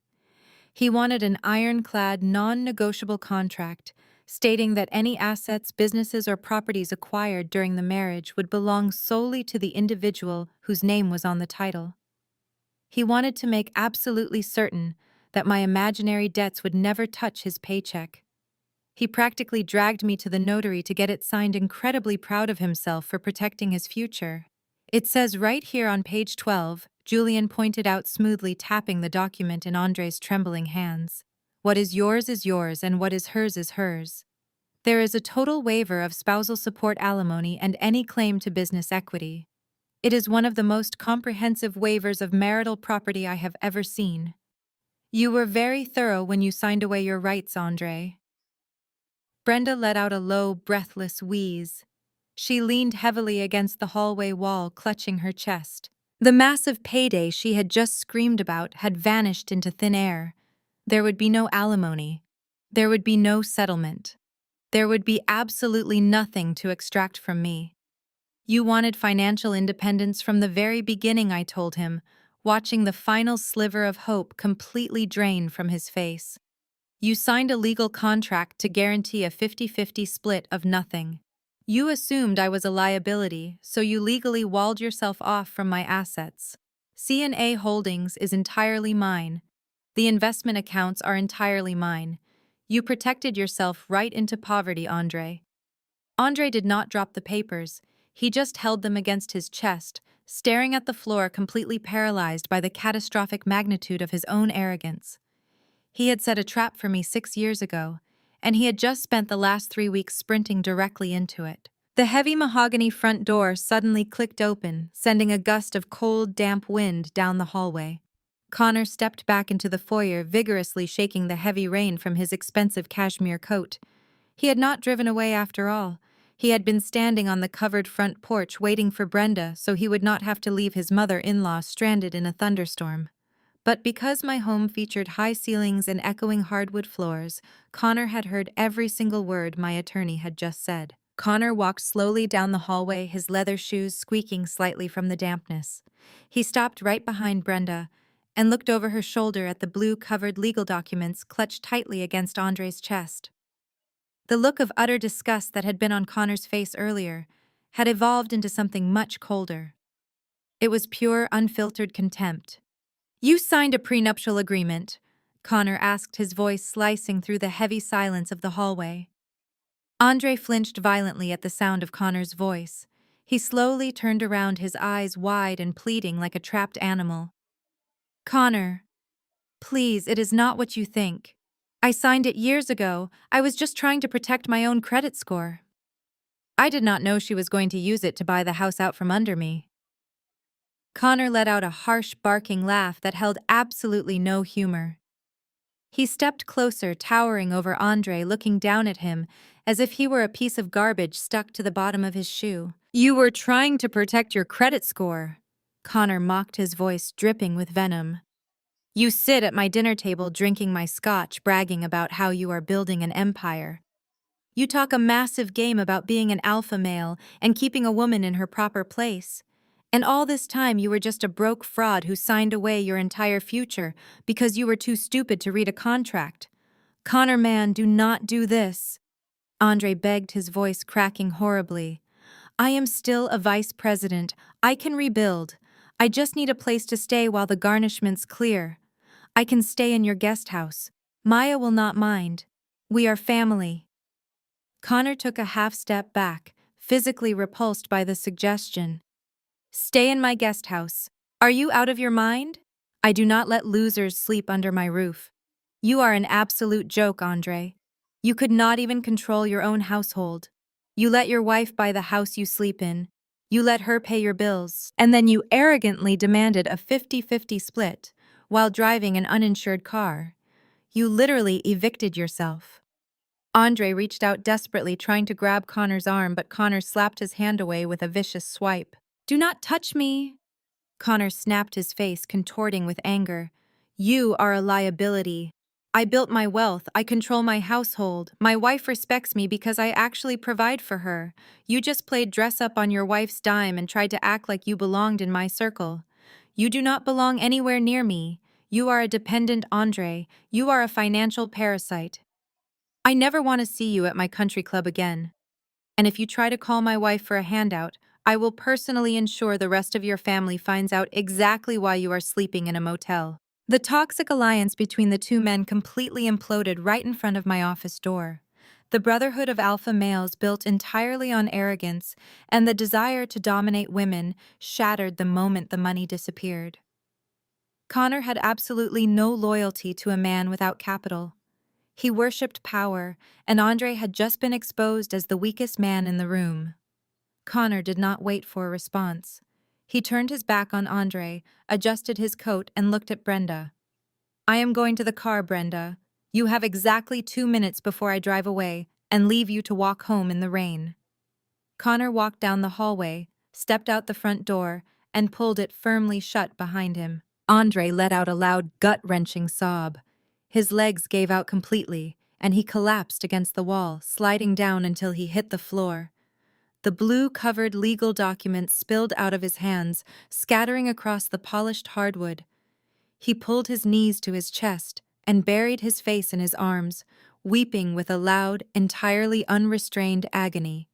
He wanted an ironclad, non-negotiable contract stating that any assets, businesses, or properties acquired during the marriage would belong solely to the individual whose name was on the title. He wanted to make absolutely certain that my imaginary debts would never touch his paycheck. He practically dragged me to the notary to get it signed, incredibly proud of himself for protecting his future. "It says right here on page 12, Julian pointed out smoothly, tapping the document in Andre's trembling hands. "What is yours, and what is hers. There is a total waiver of spousal support, alimony, and any claim to business equity. It is one of the most comprehensive waivers of marital property I have ever seen. You were very thorough when you signed away your rights, Andre." Brenda let out a low, breathless wheeze. She leaned heavily against the hallway wall, clutching her chest. The massive payday she had just screamed about had vanished into thin air. There would be no alimony. There would be no settlement. There would be absolutely nothing to extract from me. "You wanted financial independence from the very beginning," I told him, watching the final sliver of hope completely drain from his face. "You signed a legal contract to guarantee a 50-50 split of nothing. You assumed I was a liability, so you legally walled yourself off from my assets. C&A Holdings is entirely mine. The investment accounts are entirely mine. You protected yourself right into poverty, Andre." Andre did not drop the papers. He just held them against his chest, staring at the floor, completely paralyzed by the catastrophic magnitude of his own arrogance. He had set a trap for me 6 years ago, and he had just spent the last 3 weeks sprinting directly into it. The heavy mahogany front door suddenly clicked open, sending a gust of cold, damp wind down the hallway. Connor stepped back into the foyer, vigorously shaking the heavy rain from his expensive cashmere coat. He had not driven away after all. He had been standing on the covered front porch waiting for Brenda so he would not have to leave his mother-in-law stranded in a thunderstorm. But because my home featured high ceilings and echoing hardwood floors, Connor had heard every single word my attorney had just said. Connor walked slowly down the hallway, his leather shoes squeaking slightly from the dampness. He stopped right behind Brenda and looked over her shoulder at the blue-covered legal documents clutched tightly against Andre's chest. The look of utter disgust that had been on Connor's face earlier had evolved into something much colder. It was pure, unfiltered contempt. "You signed a prenuptial agreement?" Connor asked, his voice slicing through the heavy silence of the hallway. Andre flinched violently at the sound of Connor's voice. He slowly turned around, his eyes wide and pleading like a trapped animal. "Connor, please, it is not what you think. I signed it years ago. I was just trying to protect my own credit score. I did not know she was going to use it to buy the house out from under me." Connor let out a harsh, barking laugh that held absolutely no humor. He stepped closer, towering over Andre, looking down at him as if he were a piece of garbage stuck to the bottom of his shoe. "You were trying to protect your credit score," Connor mocked, his voice dripping with venom. "You sit at my dinner table drinking my scotch, bragging about how you are building an empire. You talk a massive game about being an alpha male and keeping a woman in her proper place. And all this time you were just a broke fraud who signed away your entire future because you were too stupid to read a contract. Connor, man, do not do this." Andre begged, his voice cracking horribly. "I am still a vice president. I can rebuild. I just need a place to stay while the garnishments clear. I can stay in your guest house. Maya will not mind. We are family." Connor took a half step back, physically repulsed by the suggestion. "Stay in my guest house. Are you out of your mind? I do not let losers sleep under my roof. You are an absolute joke, Andre. You could not even control your own household. You let your wife buy the house you sleep in. You let her pay your bills. And then you arrogantly demanded a 50-50 split while driving an uninsured car. You literally evicted yourself." Andre reached out desperately, trying to grab Connor's arm, but Connor slapped his hand away with a vicious swipe. "Do not touch me!" Connor snapped, his face contorting with anger. "You are a liability. I built my wealth. I control my household. My wife respects me because I actually provide for her. You just played dress up on your wife's dime and tried to act like you belonged in my circle. You do not belong anywhere near me. You are a dependent, Andre. You are a financial parasite. I never want to see you at my country club again. And if you try to call my wife for a handout, I will personally ensure the rest of your family finds out exactly why you are sleeping in a motel." The toxic alliance between the two men completely imploded right in front of my office door. The brotherhood of alpha males built entirely on arrogance and the desire to dominate women shattered the moment the money disappeared. Connor had absolutely no loyalty to a man without capital. He worshipped power, and Andre had just been exposed as the weakest man in the room. Connor did not wait for a response. He turned his back on Andre, adjusted his coat, and looked at Brenda. "I am going to the car, Brenda. You have exactly 2 minutes before I drive away and leave you to walk home in the rain." Connor walked down the hallway, stepped out the front door, and pulled it firmly shut behind him. Andre let out a loud, gut-wrenching sob. His legs gave out completely, and he collapsed against the wall, sliding down until he hit the floor. The blue-covered legal documents spilled out of his hands, scattering across the polished hardwood. He pulled his knees to his chest and buried his face in his arms, weeping with a loud, entirely unrestrained agony.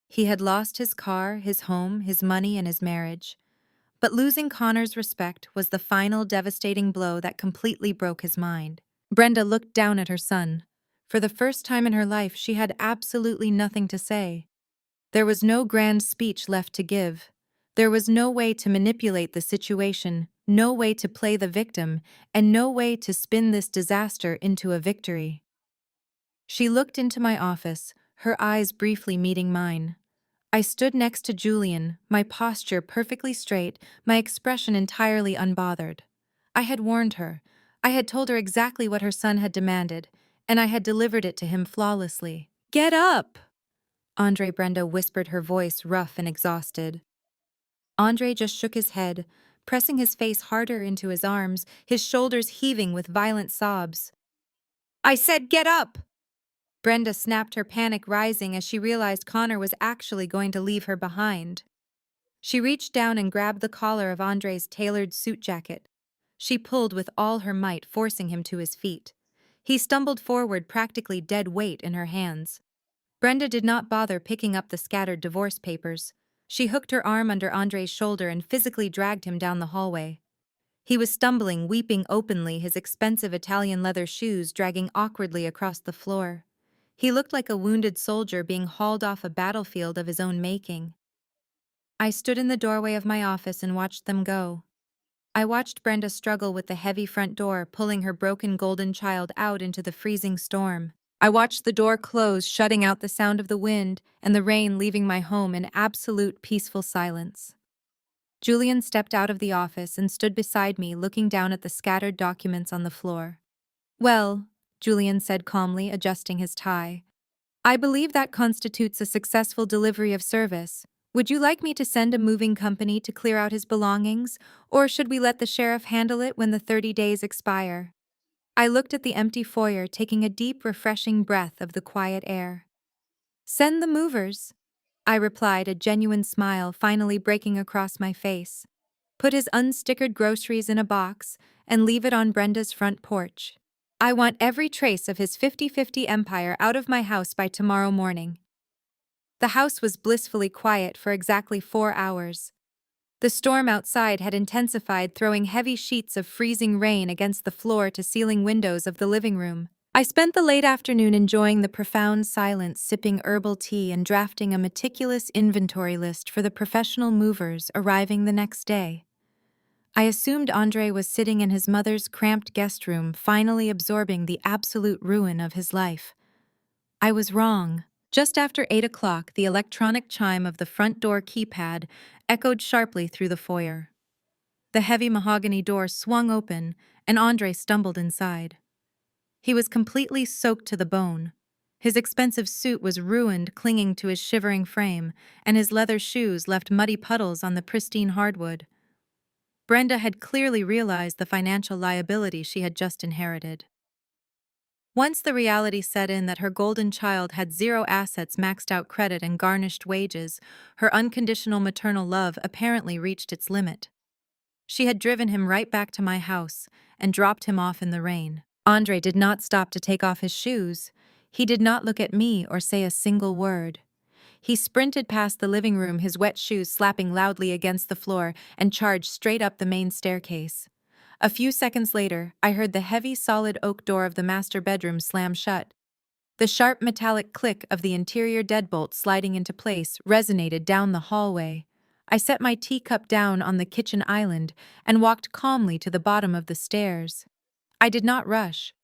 He had lost his car, his home, his money, and his marriage. But losing Connor's respect was the final devastating blow that completely broke his mind. Brenda looked down at her son. For the first time in her life, she had absolutely nothing to say. There was no grand speech left to give. There was no way to manipulate the situation, no way to play the victim, and no way to spin this disaster into a victory. She looked into my office, her eyes briefly meeting mine. I stood next to Julian, my posture perfectly straight, my expression entirely unbothered. I had warned her. I had told her exactly what her son had demanded, and I had delivered it to him flawlessly. "Get up!" Andre Brenda whispered, her voice rough and exhausted. Andre just shook his head, pressing his face harder into his arms, his shoulders heaving with violent sobs. "I said get up!" Brenda snapped, her panic rising as she realized Connor was actually going to leave her behind. She reached down and grabbed the collar of Andre's tailored suit jacket. She pulled with all her might, forcing him to his feet. He stumbled forward, practically dead weight in her hands. Brenda did not bother picking up the scattered divorce papers. She hooked her arm under Andre's shoulder and physically dragged him down the hallway. He was stumbling, weeping openly, his expensive Italian leather shoes dragging awkwardly across the floor. He looked like a wounded soldier being hauled off a battlefield of his own making. I stood in the doorway of my office and watched them go. I watched Brenda struggle with the heavy front door, pulling her broken golden child out into the freezing storm. I watched the door close, shutting out the sound of the wind and the rain, leaving my home in absolute peaceful silence. Julian stepped out of the office and stood beside me, looking down at the scattered documents on the floor. "Well," Julian said calmly, adjusting his tie, "I believe that constitutes a successful delivery of service. Would you like me to send a moving company to clear out his belongings, or should we let the sheriff handle it when the 30 days expire?" I looked at the empty foyer, taking a deep, refreshing breath of the quiet air. "Send the movers," I replied, a genuine smile finally breaking across my face. "Put his unstickered groceries in a box and leave it on Brenda's front porch. I want every trace of his 50-50 empire out of my house by tomorrow morning." The house was blissfully quiet for exactly 4 hours. The storm outside had intensified, throwing heavy sheets of freezing rain against the floor-to-ceiling windows of the living room. I spent the late afternoon enjoying the profound silence, sipping herbal tea and drafting a meticulous inventory list for the professional movers arriving the next day. I assumed Andre was sitting in his mother's cramped guest room, finally absorbing the absolute ruin of his life. I was wrong. Just after 8 o'clock, the electronic chime of the front door keypad echoed sharply through the foyer. The heavy mahogany door swung open, and Andre stumbled inside. He was completely soaked to the bone. His expensive suit was ruined, clinging to his shivering frame, and his leather shoes left muddy puddles on the pristine hardwood. Brenda had clearly realized the financial liability she had just inherited. Once the reality set in that her golden child had zero assets, maxed out credit, and garnished wages, her unconditional maternal love apparently reached its limit. She had driven him right back to my house and dropped him off in the rain. Andre did not stop to take off his shoes. He did not look at me or say a single word. He sprinted past the living room, his wet shoes slapping loudly against the floor, and charged straight up the main staircase. A few seconds later, I heard the heavy, solid oak door of the master bedroom slam shut. The sharp metallic click of the interior deadbolt sliding into place resonated down the hallway. I set my teacup down on the kitchen island and walked calmly to the bottom of the stairs. I did not rush.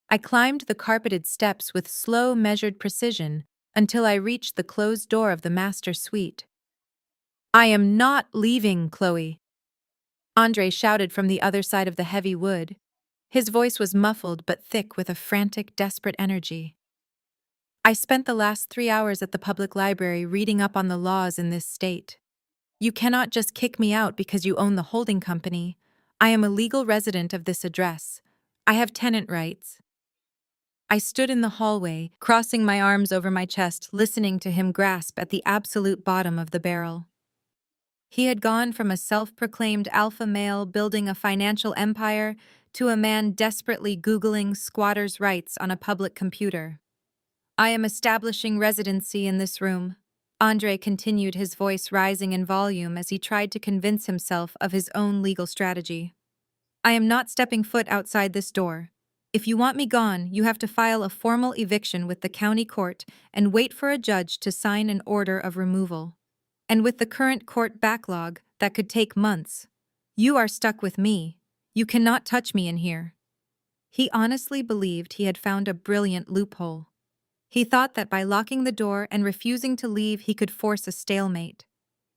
I climbed the carpeted steps with slow, measured precision until I reached the closed door of the master suite. "I am not leaving, Chloe," Andre shouted from the other side of the heavy wood. His voice was muffled but thick with a frantic, desperate energy. "I spent the last 3 hours at the public library reading up on the laws in this state. You cannot just kick me out because you own the holding company. I am a legal resident of this address. I have tenant rights." I stood in the hallway, crossing my arms over my chest, listening to him grasp at the absolute bottom of the barrel. He had gone from a self-proclaimed alpha male building a financial empire to a man desperately Googling squatters' rights on a public computer. "I am establishing residency in this room," Andre continued, his voice rising in volume as he tried to convince himself of his own legal strategy. "I am not stepping foot outside this door. If you want me gone, you have to file a formal eviction with the county court and wait for a judge to sign an order of removal. And with the current court backlog, that could take months. You are stuck with me. You cannot touch me in here." He honestly believed he had found a brilliant loophole. He thought that by locking the door and refusing to leave, he could force a stalemate.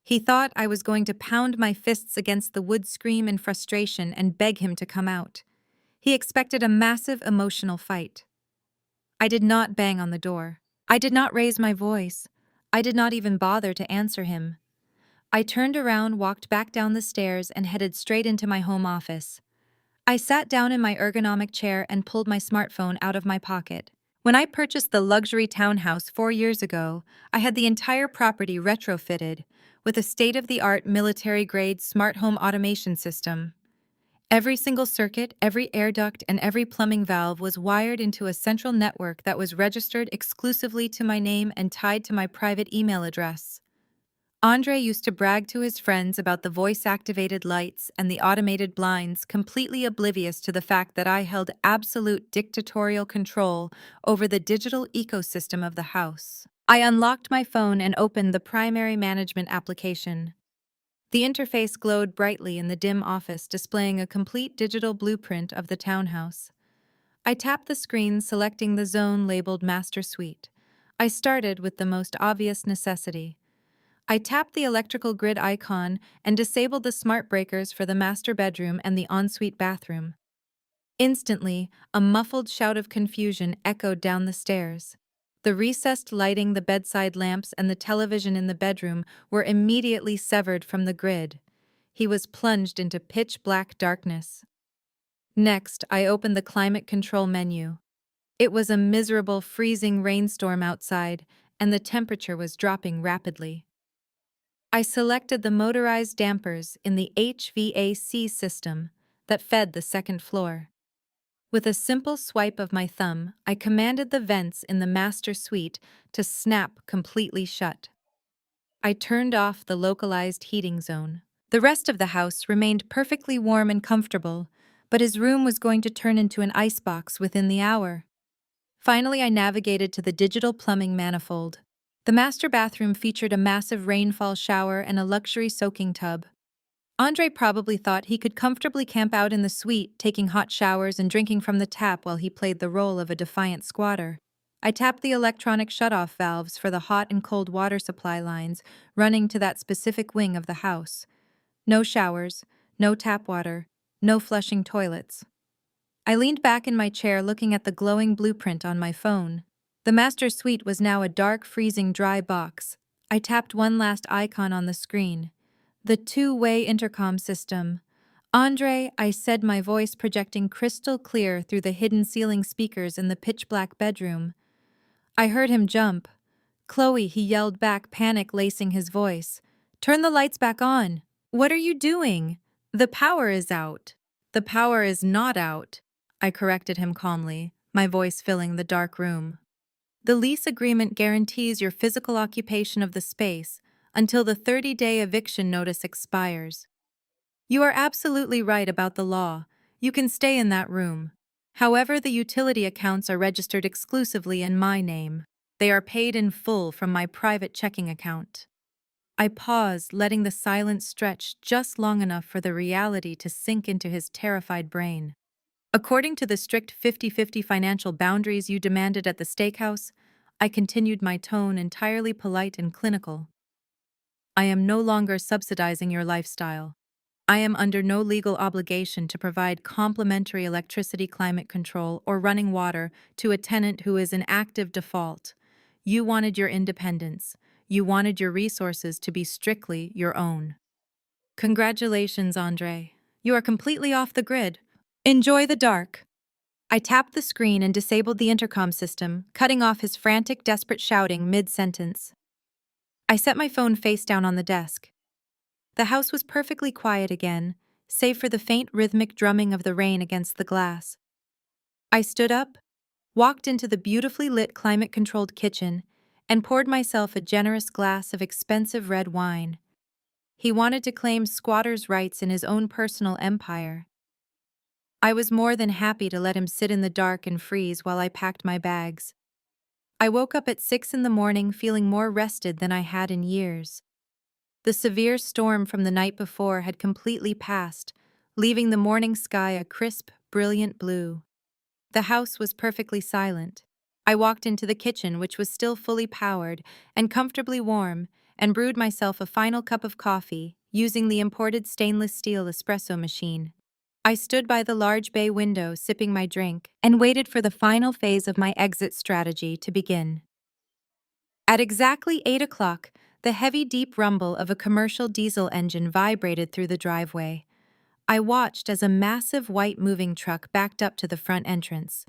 He thought I was going to pound my fists against the wood screen in frustration and beg him to come out. He expected a massive emotional fight. I did not bang on the door. I did not raise my voice. I did not even bother to answer him. I turned around, walked back down the stairs, and headed straight into my home office. I sat down in my ergonomic chair and pulled my smartphone out of my pocket. When I purchased the luxury townhouse 4 years ago, I had the entire property retrofitted with a state-of-the-art military-grade smart home automation system. Every single circuit, every air duct, and every plumbing valve was wired into a central network that was registered exclusively to my name and tied to my private email address. Andre used to brag to his friends about the voice-activated lights and the automated blinds, completely oblivious to the fact that I held absolute dictatorial control over the digital ecosystem of the house. I unlocked my phone and opened the primary management application. The interface glowed brightly in the dim office, displaying a complete digital blueprint of the townhouse. I tapped the screen, selecting the zone labeled Master Suite. I started with the most obvious necessity. I tapped the electrical grid icon and disabled the smart breakers for the master bedroom and the ensuite bathroom. Instantly, a muffled shout of confusion echoed down the stairs. The recessed lighting, the bedside lamps, and the television in the bedroom were immediately severed from the grid. He was plunged into pitch-black darkness. Next, I opened the climate control menu. It was a miserable, freezing rainstorm outside, and the temperature was dropping rapidly. I selected the motorized dampers in the HVAC system that fed the second floor. With a simple swipe of my thumb, I commanded the vents in the master suite to snap completely shut. I turned off the localized heating zone. The rest of the house remained perfectly warm and comfortable, but his room was going to turn into an icebox within the hour. Finally, I navigated to the digital plumbing manifold. The master bathroom featured a massive rainfall shower and a luxury soaking tub. Andre probably thought he could comfortably camp out in the suite, taking hot showers and drinking from the tap while he played the role of a defiant squatter. I tapped the electronic shutoff valves for the hot and cold water supply lines running to that specific wing of the house. No showers, no tap water, no flushing toilets. I leaned back in my chair looking at the glowing blueprint on my phone. The master suite was now a dark, freezing, dry box. I tapped one last icon on the screen. The two-way intercom system. Andre, I said, my voice projecting crystal clear through the hidden ceiling speakers in the pitch-black bedroom. I heard him jump. Chloe, he yelled back, panic lacing his voice. Turn the lights back on. What are you doing? The power is out. The power is not out, I corrected him calmly, my voice filling the dark room. The lease agreement guarantees your physical occupation of the space until the 30-day eviction notice expires. You are absolutely right about the law. You can stay in that room. However, the utility accounts are registered exclusively in my name. They are paid in full from my private checking account. I paused, letting the silence stretch just long enough for the reality to sink into his terrified brain. According to the strict 50-50 financial boundaries you demanded at the steakhouse, I continued, my tone entirely polite and clinical. I am no longer subsidizing your lifestyle. I am under no legal obligation to provide complimentary electricity, climate control, or running water to a tenant who is in active default. You wanted your independence. You wanted your resources to be strictly your own. Congratulations, Andre. You are completely off the grid. Enjoy the dark. I tapped the screen and disabled the intercom system, cutting off his frantic, desperate shouting mid-sentence. I set my phone face down on the desk. The house was perfectly quiet again, save for the faint rhythmic drumming of the rain against the glass. I stood up, walked into the beautifully lit climate-controlled kitchen, and poured myself a generous glass of expensive red wine. He wanted to claim squatter's rights in his own personal empire. I was more than happy to let him sit in the dark and freeze while I packed my bags. I woke up at 6 in the morning feeling more rested than I had in years. The severe storm from the night before had completely passed, leaving the morning sky a crisp, brilliant blue. The house was perfectly silent. I walked into the kitchen, which was still fully powered and comfortably warm, and brewed myself a final cup of coffee using the imported stainless steel espresso machine. I stood by the large bay window sipping my drink and waited for the final phase of my exit strategy to begin. At exactly 8 o'clock, the heavy, deep rumble of a commercial diesel engine vibrated through the driveway. I watched as a massive white moving truck backed up to the front entrance.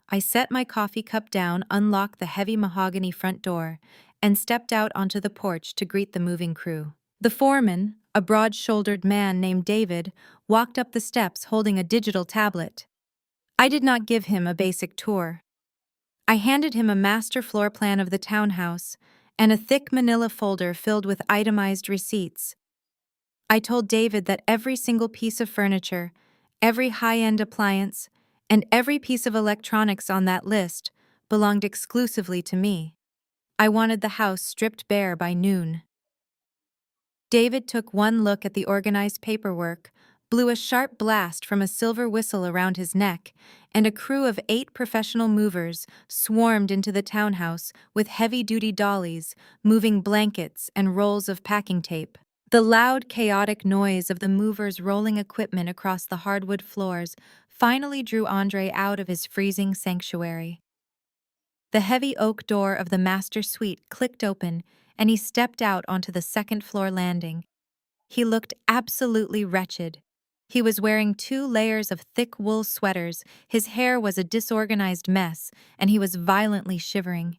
I set my coffee cup down, unlocked the heavy mahogany front door, and stepped out onto the porch to greet the moving crew. The foreman, a broad-shouldered man named David, walked up the steps holding a digital tablet. I did not give him a basic tour. I handed him a master floor plan of the townhouse and a thick manila folder filled with itemized receipts. I told David that every single piece of furniture, every high-end appliance, and every piece of electronics on that list belonged exclusively to me. I wanted the house stripped bare by noon. David took one look at the organized paperwork, blew a sharp blast from a silver whistle around his neck, and a crew of 8 professional movers swarmed into the townhouse with heavy-duty dollies, moving blankets and rolls of packing tape. The loud, chaotic noise of the movers rolling equipment across the hardwood floors finally drew Andre out of his freezing sanctuary. The heavy oak door of the master suite clicked open, and he stepped out onto the second-floor landing. He looked absolutely wretched. He was wearing 2 layers of thick wool sweaters, his hair was a disorganized mess, and he was violently shivering.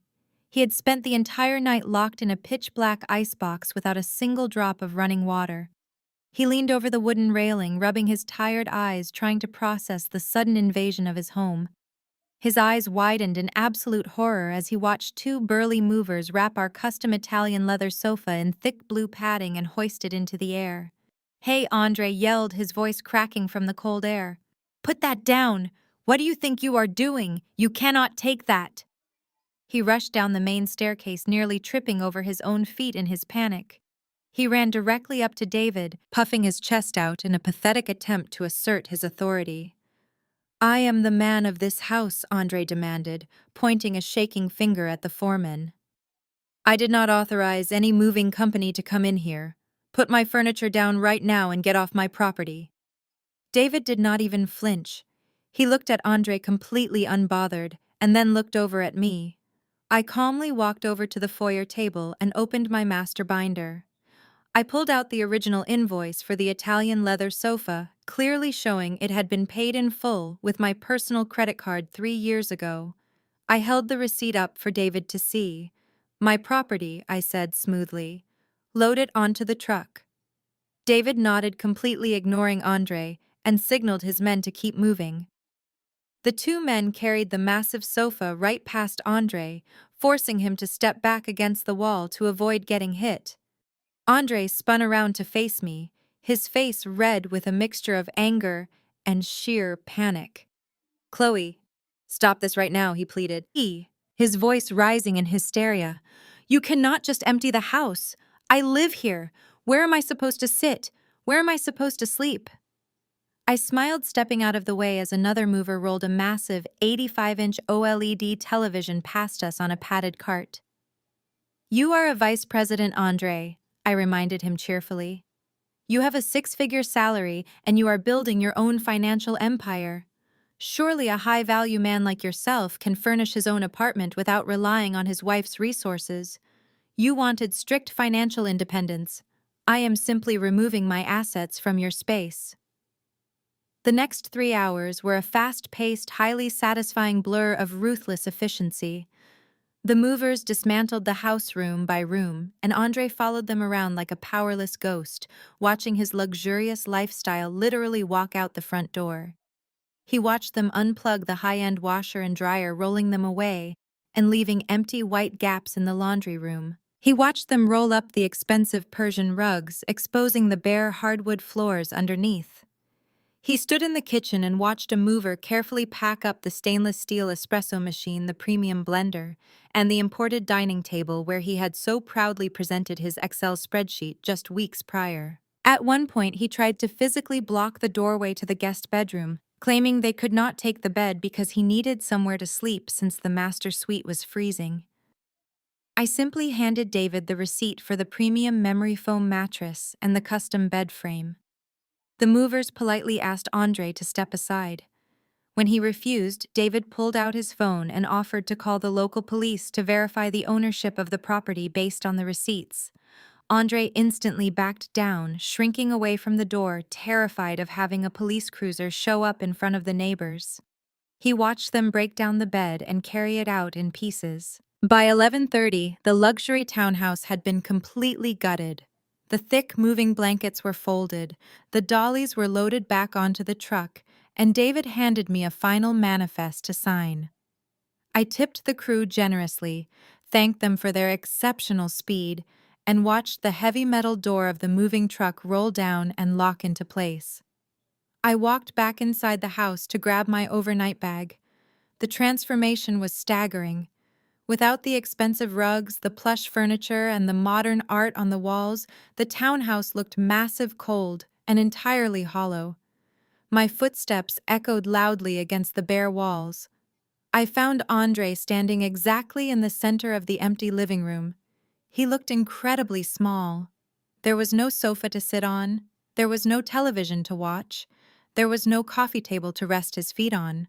He had spent the entire night locked in a pitch-black icebox without a single drop of running water. He leaned over the wooden railing, rubbing his tired eyes, trying to process the sudden invasion of his home. His eyes widened in absolute horror as he watched 2 burly movers wrap our custom Italian leather sofa in thick blue padding and hoist it into the air. "Hey," Andre yelled, his voice cracking from the cold air. "Put that down! What do you think you are doing? You cannot take that!" He rushed down the main staircase, nearly tripping over his own feet in his panic. He ran directly up to David, puffing his chest out in a pathetic attempt to assert his authority. "I am the man of this house," Andre demanded, pointing a shaking finger at the foreman. "I did not authorize any moving company to come in here. Put my furniture down right now and get off my property." David did not even flinch. He looked at Andre completely unbothered, and then looked over at me. I calmly walked over to the foyer table and opened my master binder. I pulled out the original invoice for the Italian leather sofa, clearly showing it had been paid in full with my personal credit card 3 years ago. I held the receipt up for David to see. "My property," I said smoothly. "Load it onto the truck." David nodded, completely ignoring Andre, and signaled his men to keep moving. The 2 men carried the massive sofa right past Andre, forcing him to step back against the wall to avoid getting hit. Andre spun around to face me, his face red with a mixture of anger and sheer panic. "Chloe, stop this right now," he pleaded. His voice rising in hysteria. "You cannot just empty the house. I live here. Where am I supposed to sit? Where am I supposed to sleep?" I smiled, stepping out of the way as another mover rolled a massive 85-inch OLED television past us on a padded cart. "You are a vice president, Andre," I reminded him cheerfully. "You have a 6-figure salary and you are building your own financial empire. Surely a high-value man like yourself can furnish his own apartment without relying on his wife's resources. You wanted strict financial independence. I am simply removing my assets from your space." The next 3 hours were a fast-paced, highly satisfying blur of ruthless efficiency. The movers dismantled the house room by room, and Andre followed them around like a powerless ghost, watching his luxurious lifestyle literally walk out the front door. He watched them unplug the high-end washer and dryer, rolling them away and leaving empty white gaps in the laundry room. He watched them roll up the expensive Persian rugs, exposing the bare hardwood floors underneath. He stood in the kitchen and watched a mover carefully pack up the stainless steel espresso machine, the premium blender, and the imported dining table where he had so proudly presented his Excel spreadsheet just weeks prior. At one point, he tried to physically block the doorway to the guest bedroom, claiming they could not take the bed because he needed somewhere to sleep since the master suite was freezing. I simply handed David the receipt for the premium memory foam mattress and the custom bed frame. The movers politely asked Andre to step aside. When he refused, David pulled out his phone and offered to call the local police to verify the ownership of the property based on the receipts. Andre instantly backed down, shrinking away from the door, terrified of having a police cruiser show up in front of the neighbors. He watched them break down the bed and carry it out in pieces. By 11:30, the luxury townhouse had been completely gutted. The thick, moving blankets were folded, the dollies were loaded back onto the truck, and David handed me a final manifest to sign. I tipped the crew generously, thanked them for their exceptional speed, and watched the heavy metal door of the moving truck roll down and lock into place. I walked back inside the house to grab my overnight bag. The transformation was staggering. Without the expensive rugs, the plush furniture, and the modern art on the walls, the townhouse looked massive, cold, and entirely hollow. My footsteps echoed loudly against the bare walls. I found Andre standing exactly in the center of the empty living room. He looked incredibly small. There was no sofa to sit on. There was no television to watch. There was no coffee table to rest his feet on.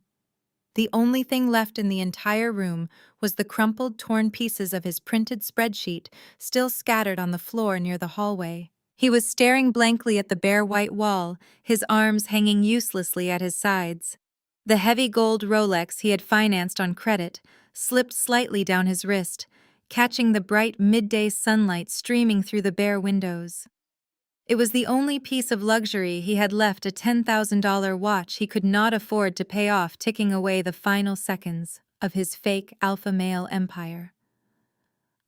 The only thing left in the entire room was the crumpled, torn pieces of his printed spreadsheet still scattered on the floor near the hallway. He was staring blankly at the bare white wall, his arms hanging uselessly at his sides. The heavy gold Rolex he had financed on credit slipped slightly down his wrist, catching the bright midday sunlight streaming through the bare windows. It was the only piece of luxury he had left, a $10,000 watch he could not afford to pay off, ticking away the final seconds of his fake alpha male empire.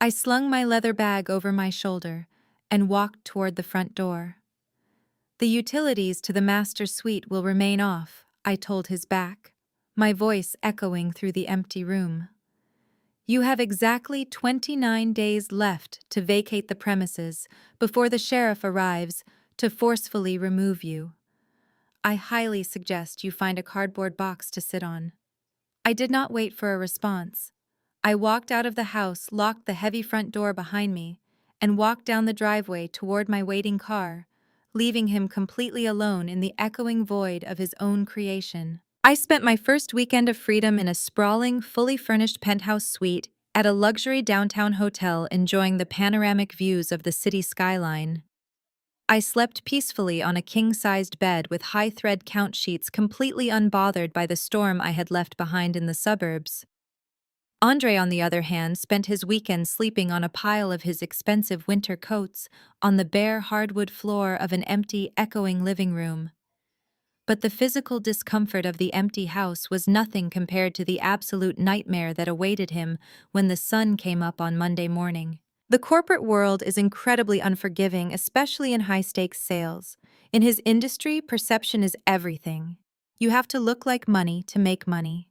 I slung my leather bag over my shoulder and walked toward the front door. "The utilities to the master suite will remain off," I told his back, my voice echoing through the empty room. "You have exactly 29 days left to vacate the premises before the sheriff arrives to forcefully remove you. I highly suggest you find a cardboard box to sit on." I did not wait for a response. I walked out of the house, locked the heavy front door behind me, and walked down the driveway toward my waiting car, leaving him completely alone in the echoing void of his own creation. I spent my first weekend of freedom in a sprawling, fully furnished penthouse suite at a luxury downtown hotel, enjoying the panoramic views of the city skyline. I slept peacefully on a king-sized bed with high-thread count sheets, completely unbothered by the storm I had left behind in the suburbs. Andre, on the other hand, spent his weekend sleeping on a pile of his expensive winter coats on the bare hardwood floor of an empty, echoing living room. But the physical discomfort of the empty house was nothing compared to the absolute nightmare that awaited him when the sun came up on Monday morning. The corporate world is incredibly unforgiving, especially in high-stakes sales. In his industry, perception is everything. You have to look like money to make money.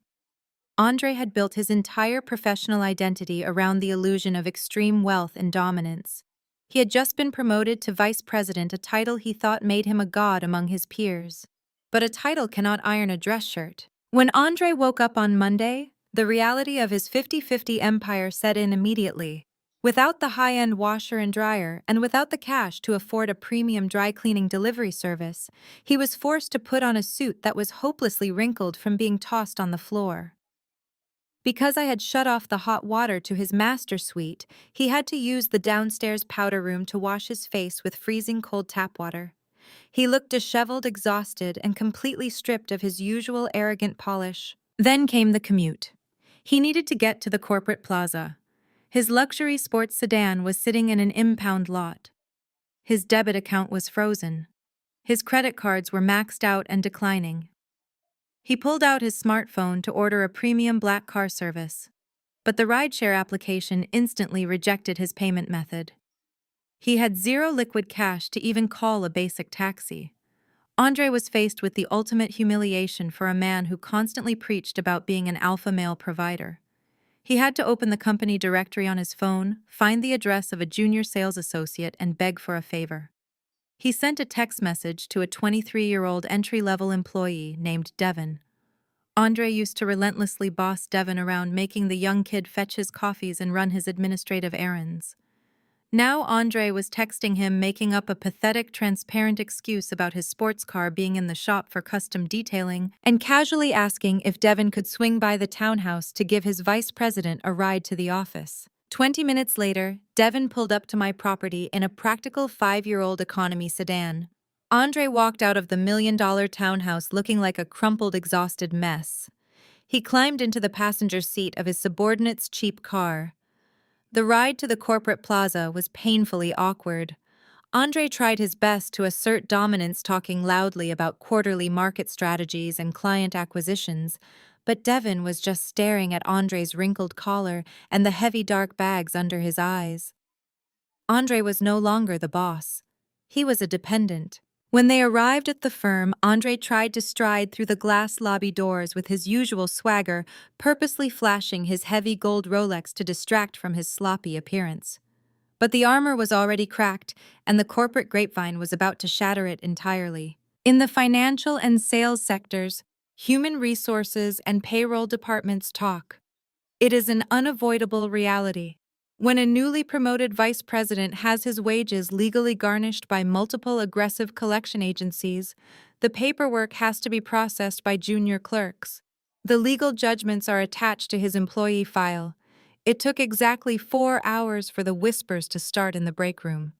Andre had built his entire professional identity around the illusion of extreme wealth and dominance. He had just been promoted to vice president, a title he thought made him a god among his peers. But a title cannot iron a dress shirt. When Andre woke up on Monday, the reality of his 50-50 empire set in immediately. Without the high-end washer and dryer, and without the cash to afford a premium dry cleaning delivery service, he was forced to put on a suit that was hopelessly wrinkled from being tossed on the floor. Because I had shut off the hot water to his master suite, he had to use the downstairs powder room to wash his face with freezing cold tap water. He looked disheveled, exhausted, and completely stripped of his usual arrogant polish. Then came the commute. He needed to get to the corporate plaza. His luxury sports sedan was sitting in an impound lot. His debit account was frozen. His credit cards were maxed out and declining. He pulled out his smartphone to order a premium black car service, but the rideshare application instantly rejected his payment method. He had zero liquid cash to even call a basic taxi. Andre was faced with the ultimate humiliation for a man who constantly preached about being an alpha male provider. He had to open the company directory on his phone, find the address of a junior sales associate, and beg for a favor. He sent a text message to a 23-year-old entry-level employee named Devin. Andre used to relentlessly boss Devin around, making the young kid fetch his coffees and run his administrative errands. Now Andre was texting him, making up a pathetic, transparent excuse about his sports car being in the shop for custom detailing, and casually asking if Devin could swing by the townhouse to give his vice president a ride to the office. 20 minutes later, Devin pulled up to my property in a practical 5-year-old economy sedan. Andre walked out of the million-dollar townhouse looking like a crumpled, exhausted mess. He climbed into the passenger seat of his subordinate's cheap car. The ride to the corporate plaza was painfully awkward. Andre tried his best to assert dominance, talking loudly about quarterly market strategies and client acquisitions, but Devin was just staring at Andre's wrinkled collar and the heavy dark bags under his eyes. Andre was no longer the boss. He was a dependent. When they arrived at the firm, Andre tried to stride through the glass lobby doors with his usual swagger, purposely flashing his heavy gold Rolex to distract from his sloppy appearance. But the armor was already cracked, and the corporate grapevine was about to shatter it entirely. In the financial and sales sectors, human resources and payroll departments talk. It is an unavoidable reality. When a newly promoted vice president has his wages legally garnished by multiple aggressive collection agencies, the paperwork has to be processed by junior clerks. The legal judgments are attached to his employee file. It took exactly 4 hours for the whispers to start in the break room.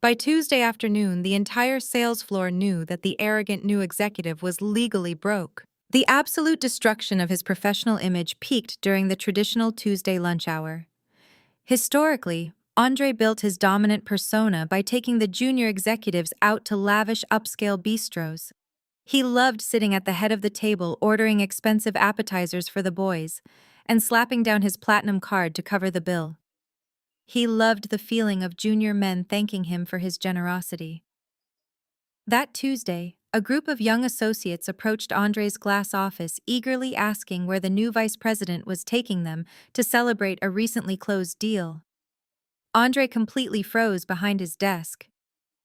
By Tuesday afternoon, the entire sales floor knew that the arrogant new executive was legally broke. The absolute destruction of his professional image peaked during the traditional Tuesday lunch hour. Historically, Andre built his dominant persona by taking the junior executives out to lavish upscale bistros. He loved sitting at the head of the table, ordering expensive appetizers for the boys, and slapping down his platinum card to cover the bill. He loved the feeling of junior men thanking him for his generosity. That Tuesday, a group of young associates approached Andre's glass office, eagerly asking where the new vice president was taking them to celebrate a recently closed deal. Andre completely froze behind his desk.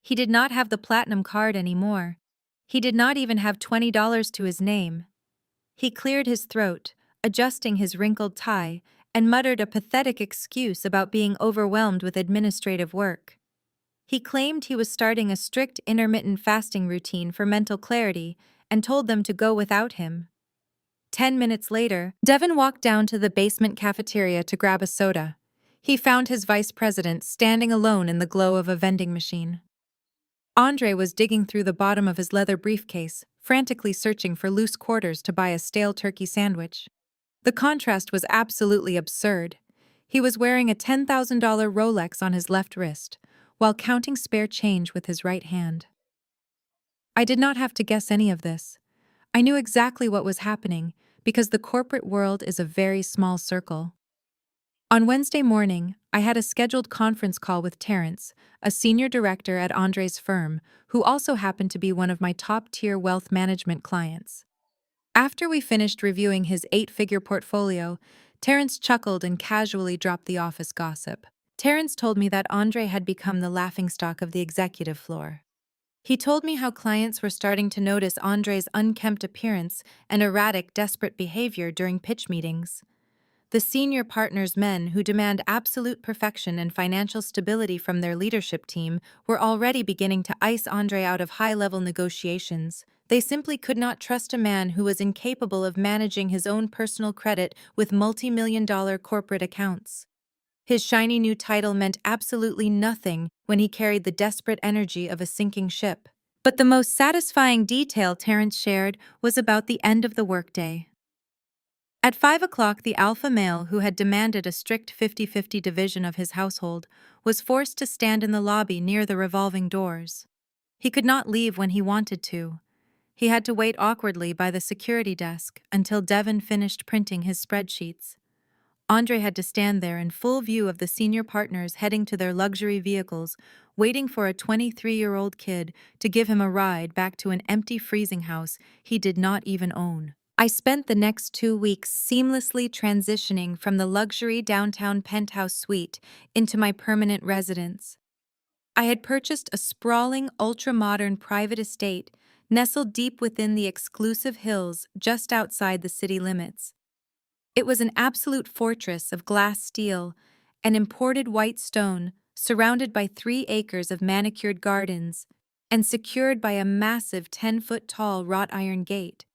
He did not have the platinum card anymore. He did not even have $20 to his name. He cleared his throat, adjusting his wrinkled tie, and muttered a pathetic excuse about being overwhelmed with administrative work. He claimed he was starting a strict intermittent fasting routine for mental clarity and told them to go without him. 10 minutes later, Devin walked down to the basement cafeteria to grab a soda. He found his vice president standing alone in the glow of a vending machine. Andre was digging through the bottom of his leather briefcase, frantically searching for loose quarters to buy a stale turkey sandwich. The contrast was absolutely absurd. He was wearing a $10,000 Rolex on his left wrist, while counting spare change with his right hand. I did not have to guess any of this. I knew exactly what was happening, because the corporate world is a very small circle. On Wednesday morning, I had a scheduled conference call with Terrence, a senior director at Andre's firm, who also happened to be one of my top-tier wealth management clients. After we finished reviewing his 8-figure portfolio, Terrence chuckled and casually dropped the office gossip. Terrence told me that Andre had become the laughingstock of the executive floor. He told me how clients were starting to notice Andre's unkempt appearance and erratic, desperate behavior during pitch meetings. The senior partners' men who demand absolute perfection and financial stability from their leadership team were already beginning to ice Andre out of high-level negotiations. They simply could not trust a man who was incapable of managing his own personal credit with multi-million-dollar corporate accounts. His shiny new title meant absolutely nothing when he carried the desperate energy of a sinking ship. But the most satisfying detail Terrence shared was about the end of the workday. At 5 o'clock, the alpha male who had demanded a strict 50-50 division of his household was forced to stand in the lobby near the revolving doors. He could not leave when he wanted to. He had to wait awkwardly by the security desk until Devin finished printing his spreadsheets. Andre had to stand there in full view of the senior partners heading to their luxury vehicles, waiting for a 23-year-old kid to give him a ride back to an empty freezing house he did not even own. I spent the next 2 weeks seamlessly transitioning from the luxury downtown penthouse suite into my permanent residence. I had purchased a sprawling, ultra-modern private estate nestled deep within the exclusive hills just outside the city limits. It was an absolute fortress of glass steel and imported white stone, surrounded by 3 acres of manicured gardens and secured by a massive 10-foot-tall wrought iron gate.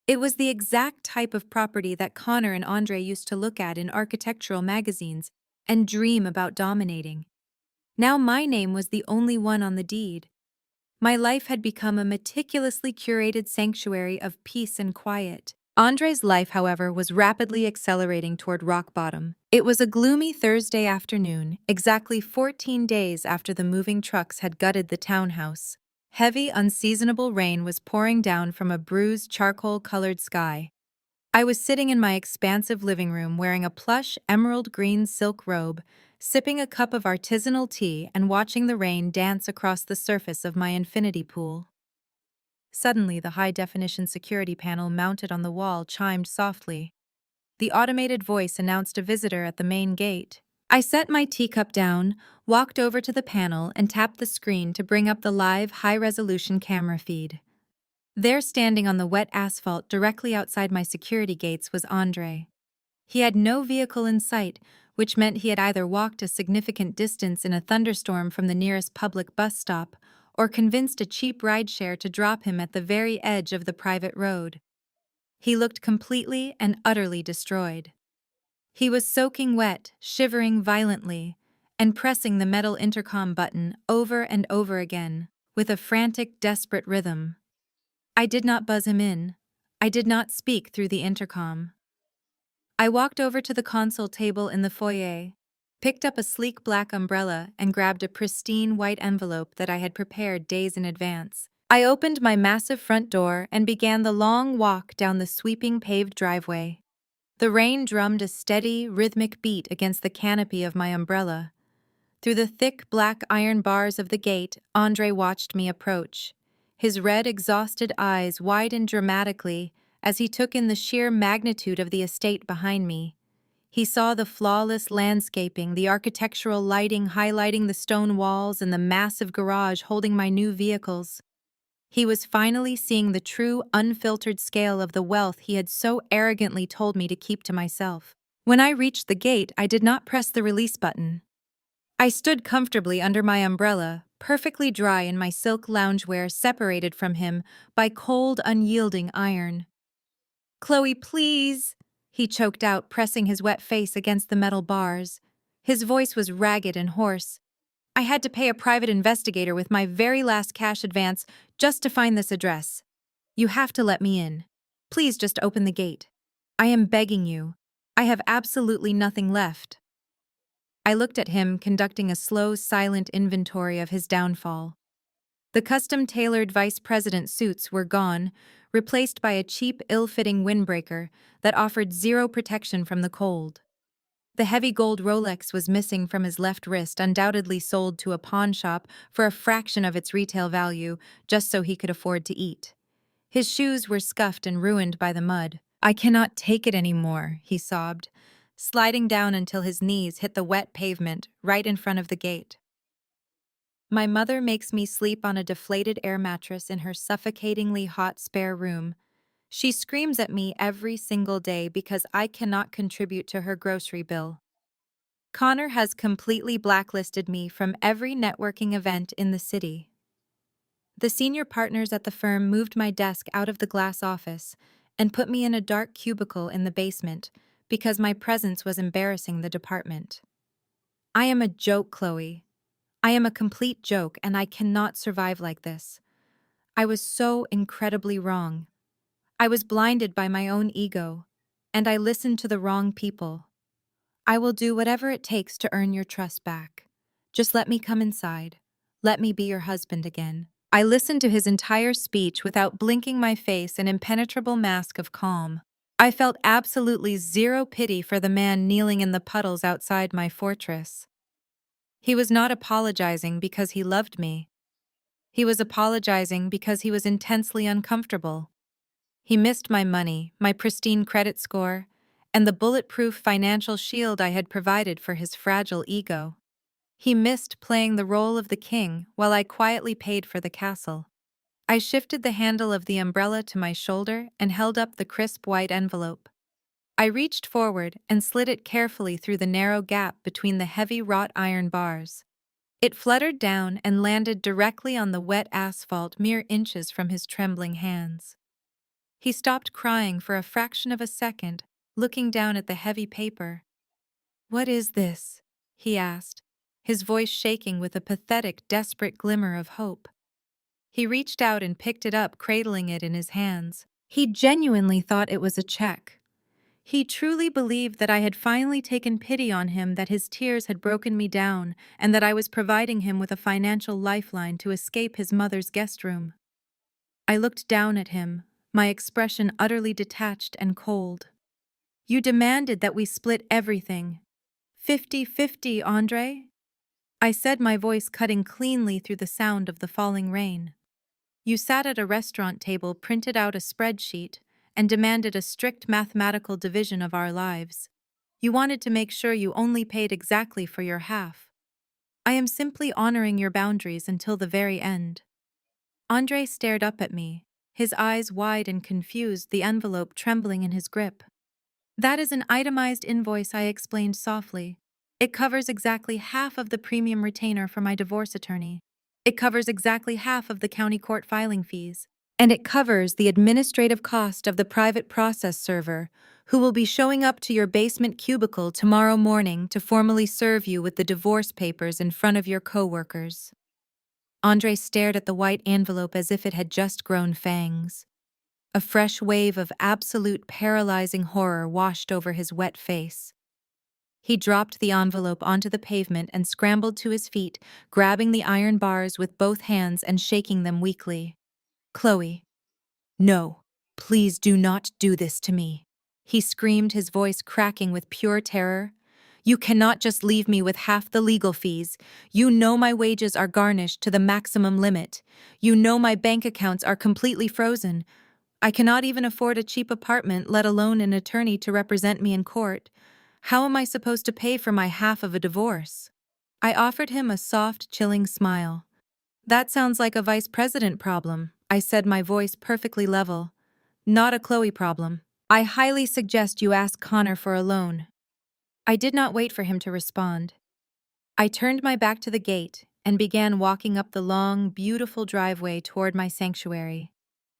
It was the exact type of property that Connor and Andre used to look at in architectural magazines and dream about dominating. Now my name was the only one on the deed. My life had become a meticulously curated sanctuary of peace and quiet. Andre's life, however, was rapidly accelerating toward rock bottom. It was a gloomy Thursday afternoon, exactly 14 days after the moving trucks had gutted the townhouse. Heavy, unseasonable rain was pouring down from a bruised, charcoal-colored sky. I was sitting in my expansive living room wearing a plush, emerald-green silk robe, sipping a cup of artisanal tea and watching the rain dance across the surface of my infinity pool. Suddenly, the high-definition security panel mounted on the wall chimed softly. The automated voice announced a visitor at the main gate. I set my teacup down, walked over to the panel, and tapped the screen to bring up the live, high-resolution camera feed. There, standing on the wet asphalt directly outside my security gates, was Andre. He had no vehicle in sight, which meant he had either walked a significant distance in a thunderstorm from the nearest public bus stop or convinced a cheap rideshare to drop him at the very edge of the private road. He looked completely and utterly destroyed. He was soaking wet, shivering violently, and pressing the metal intercom button over and over again, with a frantic, desperate rhythm. I did not buzz him in. I did not speak through the intercom. I walked over to the console table in the foyer, picked up a sleek black umbrella, and grabbed a pristine white envelope that I had prepared days in advance. I opened my massive front door and began the long walk down the sweeping paved driveway. The rain drummed a steady, rhythmic beat against the canopy of my umbrella. Through the thick black iron bars of the gate, Andre watched me approach. His red, exhausted eyes widened dramatically as he took in the sheer magnitude of the estate behind me. He saw the flawless landscaping, the architectural lighting highlighting the stone walls, and the massive garage holding my new vehicles. He was finally seeing the true, unfiltered scale of the wealth he had so arrogantly told me to keep to myself. When I reached the gate, I did not press the release button. I stood comfortably under my umbrella, perfectly dry in my silk loungewear, separated from him by cold, unyielding iron. "Chloe, please," he choked out, pressing his wet face against the metal bars. His voice was ragged and hoarse. "I had to pay a private investigator with my very last cash advance just to find this address. You have to let me in. Please just open the gate. I am begging you. I have absolutely nothing left." I looked at him, conducting a slow, silent inventory of his downfall. The custom-tailored vice president suits were gone, replaced by a cheap, ill-fitting windbreaker that offered zero protection from the cold. The heavy gold Rolex was missing from his left wrist, undoubtedly sold to a pawn shop for a fraction of its retail value, just so he could afford to eat. His shoes were scuffed and ruined by the mud. "I cannot take it anymore," he sobbed, sliding down until his knees hit the wet pavement right in front of the gate. My mother makes me sleep on a deflated air mattress in her suffocatingly hot spare room. She screams at me every single day because I cannot contribute to her grocery bill. Connor has completely blacklisted me from every networking event in the city. The senior partners at the firm moved my desk out of the glass office and put me in a dark cubicle in the basement because my presence was embarrassing the department. I am a joke, Chloe. I am a complete joke, and I cannot survive like this. I was so incredibly wrong. I was blinded by my own ego, and I listened to the wrong people. I will do whatever it takes to earn your trust back. Just let me come inside. Let me be your husband again. I listened to his entire speech without blinking, my face an impenetrable mask of calm. I felt absolutely zero pity for the man kneeling in the puddles outside my fortress. He was not apologizing because he loved me. He was apologizing because he was intensely uncomfortable. He missed my money, my pristine credit score, and the bulletproof financial shield I had provided for his fragile ego. He missed playing the role of the king while I quietly paid for the castle. I shifted the handle of the umbrella to my shoulder and held up the crisp white envelope. I reached forward and slid it carefully through the narrow gap between the heavy wrought iron bars. It fluttered down and landed directly on the wet asphalt mere inches from his trembling hands. He stopped crying for a fraction of a second, looking down at the heavy paper. "What is this?" he asked, his voice shaking with a pathetic, desperate glimmer of hope. He reached out and picked it up, cradling it in his hands. He genuinely thought it was a check. He truly believed that I had finally taken pity on him, that his tears had broken me down, and that I was providing him with a financial lifeline to escape his mother's guest room. I looked down at him, my expression utterly detached and cold. "You demanded that we split everything. 50-50, Andre?" I said, my voice cutting cleanly through the sound of the falling rain. "You sat at a restaurant table, printed out a spreadsheet, and demanded a strict mathematical division of our lives. You wanted to make sure you only paid exactly for your half. I am simply honoring your boundaries until the very end." Andre stared up at me, his eyes wide and confused, the envelope trembling in his grip. "That is an itemized invoice," I explained softly. "It covers exactly half of the premium retainer for my divorce attorney. It covers exactly half of the county court filing fees. And it covers the administrative cost of the private process server, who will be showing up to your basement cubicle tomorrow morning to formally serve you with the divorce papers in front of your coworkers." Andre stared at the white envelope as if it had just grown fangs. A fresh wave of absolute paralyzing horror washed over his wet face. He dropped the envelope onto the pavement and scrambled to his feet, grabbing the iron bars with both hands and shaking them weakly. "Chloe, no, please do not do this to me," he screamed, his voice cracking with pure terror. "You cannot just leave me with half the legal fees. You know my wages are garnished to the maximum limit. You know my bank accounts are completely frozen. I cannot even afford a cheap apartment, let alone an attorney to represent me in court. How am I supposed to pay for my half of a divorce?" I offered him a soft, chilling smile. "That sounds like a vice president problem," I said, my voice perfectly level. "Not a Chloe problem. I highly suggest you ask Connor for a loan." I did not wait for him to respond. I turned my back to the gate and began walking up the long, beautiful driveway toward my sanctuary.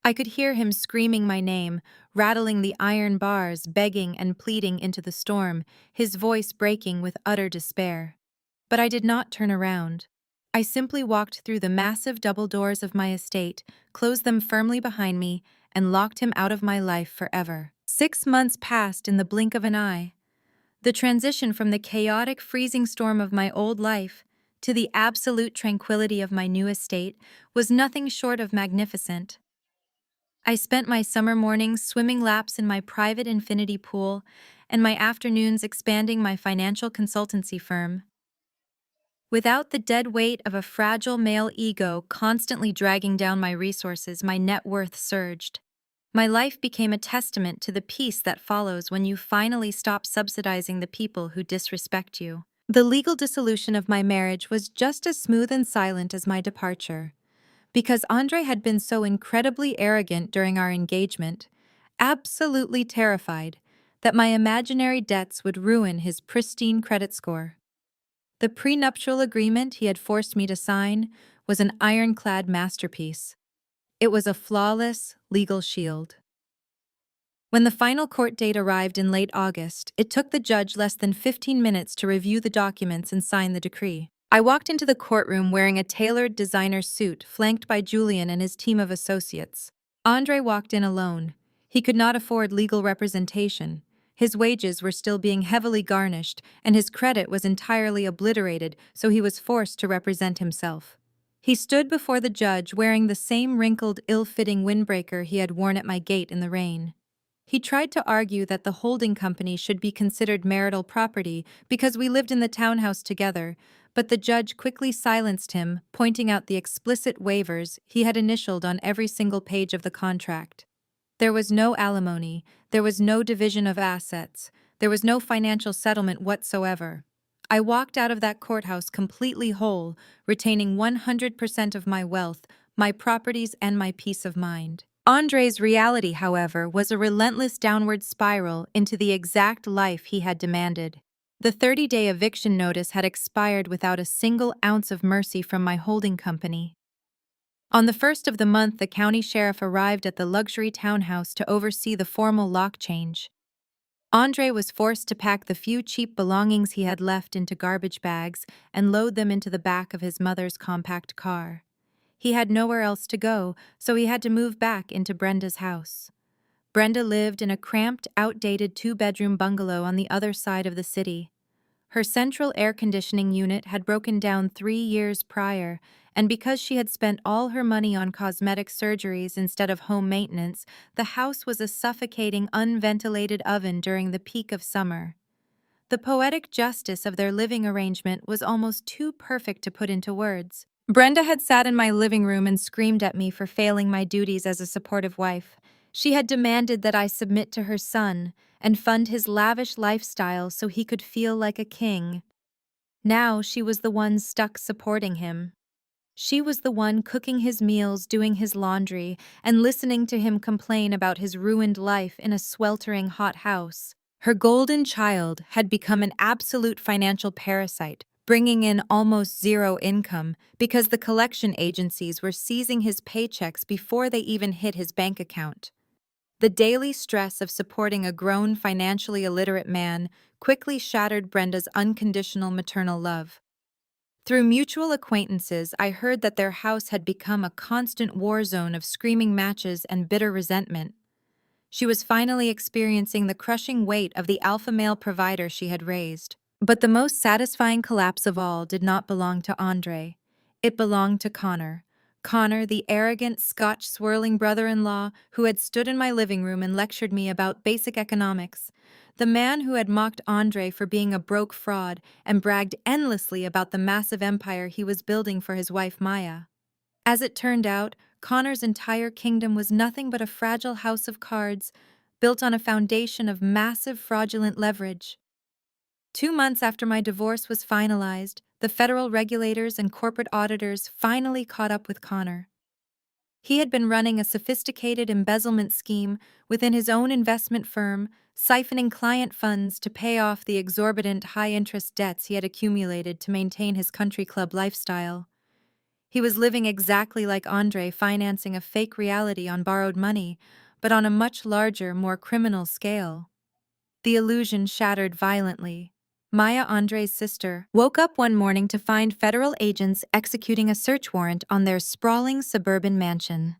I could hear him screaming my name, rattling the iron bars, begging and pleading into the storm, his voice breaking with utter despair. But I did not turn around. I simply walked through the massive double doors of my estate, closed them firmly behind me, and locked him out of my life forever. 6 months passed in the blink of an eye. The transition from the chaotic, freezing storm of my old life to the absolute tranquility of my new estate was nothing short of magnificent. I spent my summer mornings swimming laps in my private infinity pool and my afternoons expanding my financial consultancy firm. Without the dead weight of a fragile male ego constantly dragging down my resources, my net worth surged. My life became a testament to the peace that follows when you finally stop subsidizing the people who disrespect you. The legal dissolution of my marriage was just as smooth and silent as my departure. Because Andre had been so incredibly arrogant during our engagement, absolutely terrified that my imaginary debts would ruin his pristine credit score. The prenuptial agreement he had forced me to sign was an ironclad masterpiece. It was a flawless legal shield. When the final court date arrived in late August, it took the judge less than 15 minutes to review the documents and sign the decree. I walked into the courtroom wearing a tailored designer suit, flanked by Julian and his team of associates. Andre walked in alone. He could not afford legal representation. His wages were still being heavily garnished, and his credit was entirely obliterated, so he was forced to represent himself. He stood before the judge wearing the same wrinkled, ill-fitting windbreaker he had worn at my gate in the rain. He tried to argue that the holding company should be considered marital property because we lived in the townhouse together, but the judge quickly silenced him, pointing out the explicit waivers he had initialed on every single page of the contract. There was no alimony, there was no division of assets, there was no financial settlement whatsoever. I walked out of that courthouse completely whole, retaining 100% of my wealth, my properties, and my peace of mind. Andre's reality, however, was a relentless downward spiral into the exact life he had demanded. The 30-day eviction notice had expired without a single ounce of mercy from my holding company. On the first of the month, the county sheriff arrived at the luxury townhouse to oversee the formal lock change. Andre was forced to pack the few cheap belongings he had left into garbage bags and load them into the back of his mother's compact car. He had nowhere else to go, so he had to move back into Brenda's house. Brenda lived in a cramped, outdated two-bedroom bungalow on the other side of the city. Her central air conditioning unit had broken down 3 years prior, and because she had spent all her money on cosmetic surgeries instead of home maintenance, the house was a suffocating, unventilated oven during the peak of summer. The poetic justice of their living arrangement was almost too perfect to put into words. Brenda had sat in my living room and screamed at me for failing my duties as a supportive wife. She had demanded that I submit to her son and fund his lavish lifestyle so he could feel like a king. Now she was the one stuck supporting him. She was the one cooking his meals, doing his laundry, and listening to him complain about his ruined life in a sweltering hot house. Her golden child had become an absolute financial parasite, bringing in almost zero income because the collection agencies were seizing his paychecks before they even hit his bank account. The daily stress of supporting a grown, financially illiterate man quickly shattered Brenda's unconditional maternal love. Through mutual acquaintances, I heard that their house had become a constant war zone of screaming matches and bitter resentment. She was finally experiencing the crushing weight of the alpha male provider she had raised. But the most satisfying collapse of all did not belong to Andre. It belonged to Connor. Connor, the arrogant, Scotch-swirling brother-in-law who had stood in my living room and lectured me about basic economics. The man who had mocked Andre for being a broke fraud and bragged endlessly about the massive empire he was building for his wife Maya. As it turned out, Connor's entire kingdom was nothing but a fragile house of cards, built on a foundation of massive fraudulent leverage. 2 months after my divorce was finalized, the federal regulators and corporate auditors finally caught up with Connor. He had been running a sophisticated embezzlement scheme within his own investment firm, siphoning client funds to pay off the exorbitant high-interest debts he had accumulated to maintain his country club lifestyle. He was living exactly like Andre, financing a fake reality on borrowed money, but on a much larger, more criminal scale. The illusion shattered violently. Maya, Andre's sister, woke up one morning to find federal agents executing a search warrant on their sprawling suburban mansion.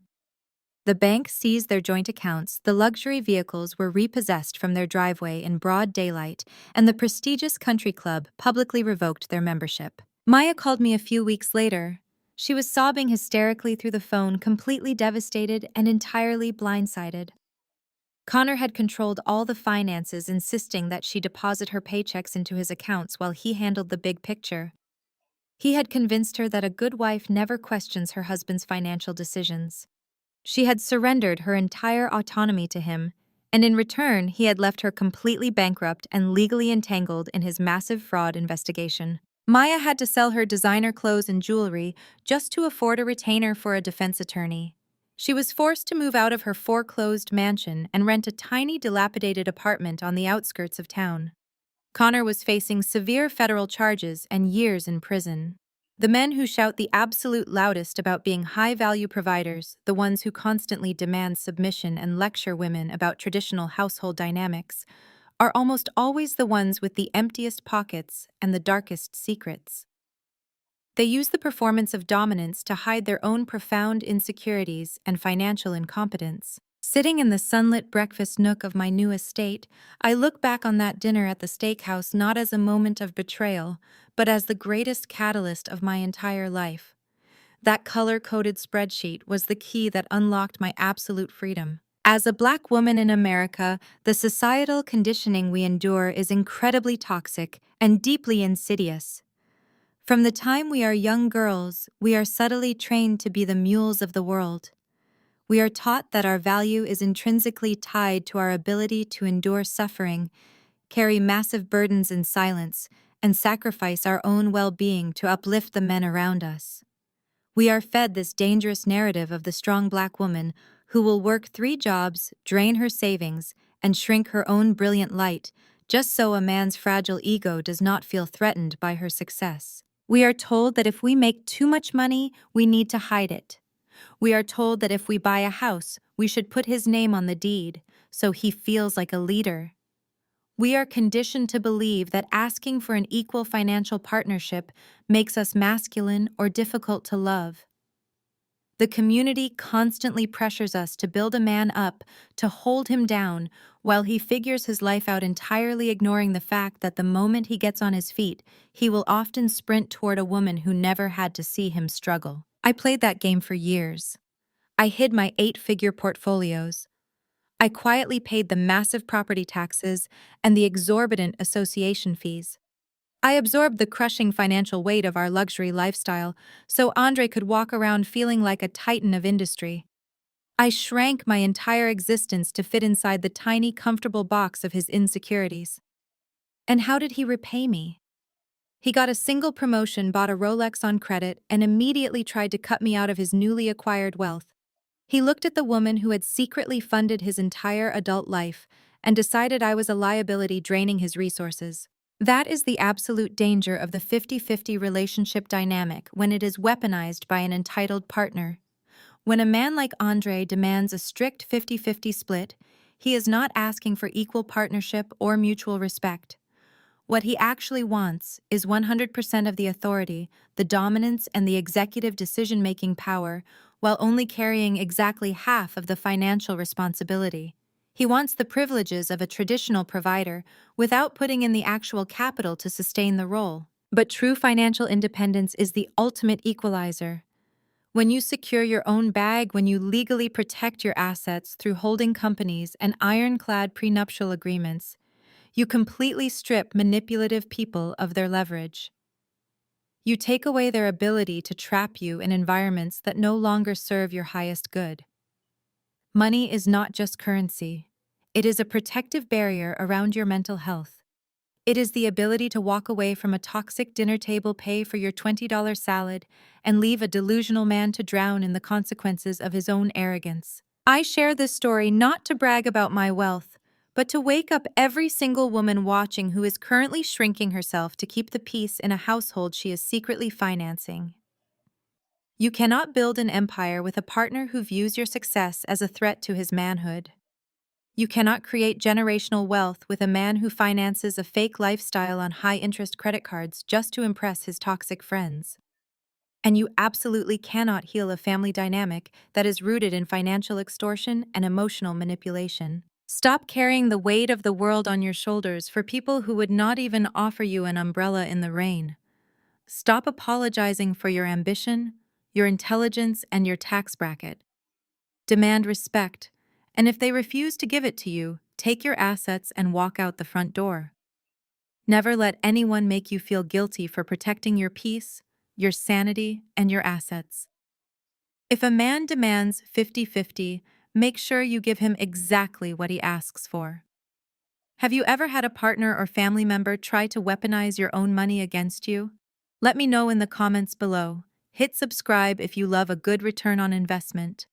The bank seized their joint accounts, the luxury vehicles were repossessed from their driveway in broad daylight, and the prestigious country club publicly revoked their membership. Maya called me a few weeks later. She was sobbing hysterically through the phone, completely devastated and entirely blindsided. Connor had controlled all the finances, insisting that she deposit her paychecks into his accounts while he handled the big picture. He had convinced her that a good wife never questions her husband's financial decisions. She had surrendered her entire autonomy to him, and in return, he had left her completely bankrupt and legally entangled in his massive fraud investigation. Maya had to sell her designer clothes and jewelry just to afford a retainer for a defense attorney. She was forced to move out of her foreclosed mansion and rent a tiny, dilapidated apartment on the outskirts of town. Connor was facing severe federal charges and years in prison. The men who shout the absolute loudest about being high-value providers, the ones who constantly demand submission and lecture women about traditional household dynamics, are almost always the ones with the emptiest pockets and the darkest secrets. They use the performance of dominance to hide their own profound insecurities and financial incompetence. Sitting in the sunlit breakfast nook of my new estate, I look back on that dinner at the steakhouse not as a moment of betrayal, but as the greatest catalyst of my entire life. That color-coded spreadsheet was the key that unlocked my absolute freedom. As a Black woman in America, the societal conditioning we endure is incredibly toxic and deeply insidious. From the time we are young girls, we are subtly trained to be the mules of the world. We are taught that our value is intrinsically tied to our ability to endure suffering, carry massive burdens in silence, and sacrifice our own well-being to uplift the men around us. We are fed this dangerous narrative of the strong black woman who will work 3 jobs, drain her savings, and shrink her own brilliant light just so a man's fragile ego does not feel threatened by her success. We are told that if we make too much money, we need to hide it. We are told that if we buy a house, we should put his name on the deed, so he feels like a leader. We are conditioned to believe that asking for an equal financial partnership makes us masculine or difficult to love. The community constantly pressures us to build a man up, to hold him down, while he figures his life out entirely ignoring the fact that the moment he gets on his feet, he will often sprint toward a woman who never had to see him struggle. I played that game for years. I hid my 8-figure portfolios. I quietly paid the massive property taxes and the exorbitant association fees. I absorbed the crushing financial weight of our luxury lifestyle so Andre could walk around feeling like a titan of industry. I shrank my entire existence to fit inside the tiny, comfortable box of his insecurities. And how did he repay me? He got a single promotion, bought a Rolex on credit, and immediately tried to cut me out of his newly acquired wealth. He looked at the woman who had secretly funded his entire adult life and decided I was a liability draining his resources. That is the absolute danger of the 50-50 relationship dynamic when it is weaponized by an entitled partner. When a man like Andre demands a strict 50-50 split, he is not asking for equal partnership or mutual respect. What he actually wants is 100% of the authority, the dominance, and the executive decision-making power, while only carrying exactly half of the financial responsibility. He wants the privileges of a traditional provider without putting in the actual capital to sustain the role. But true financial independence is the ultimate equalizer. When you secure your own bag, when you legally protect your assets through holding companies and ironclad prenuptial agreements, you completely strip manipulative people of their leverage. You take away their ability to trap you in environments that no longer serve your highest good. Money is not just currency. It is a protective barrier around your mental health. It is the ability to walk away from a toxic dinner table, pay for your $20 salad, and leave a delusional man to drown in the consequences of his own arrogance. I share this story not to brag about my wealth, but to wake up every single woman watching who is currently shrinking herself to keep the peace in a household she is secretly financing. You cannot build an empire with a partner who views your success as a threat to his manhood. You cannot create generational wealth with a man who finances a fake lifestyle on high-interest credit cards just to impress his toxic friends. And you absolutely cannot heal a family dynamic that is rooted in financial extortion and emotional manipulation. Stop carrying the weight of the world on your shoulders for people who would not even offer you an umbrella in the rain. Stop apologizing for your ambition, your intelligence, and your tax bracket. Demand respect, and if they refuse to give it to you, take your assets and walk out the front door. Never let anyone make you feel guilty for protecting your peace, your sanity, and your assets. If a man demands 50-50, make sure you give him exactly what he asks for. Have you ever had a partner or family member try to weaponize your own money against you? Let me know in the comments below. Hit subscribe if you love a good return on investment.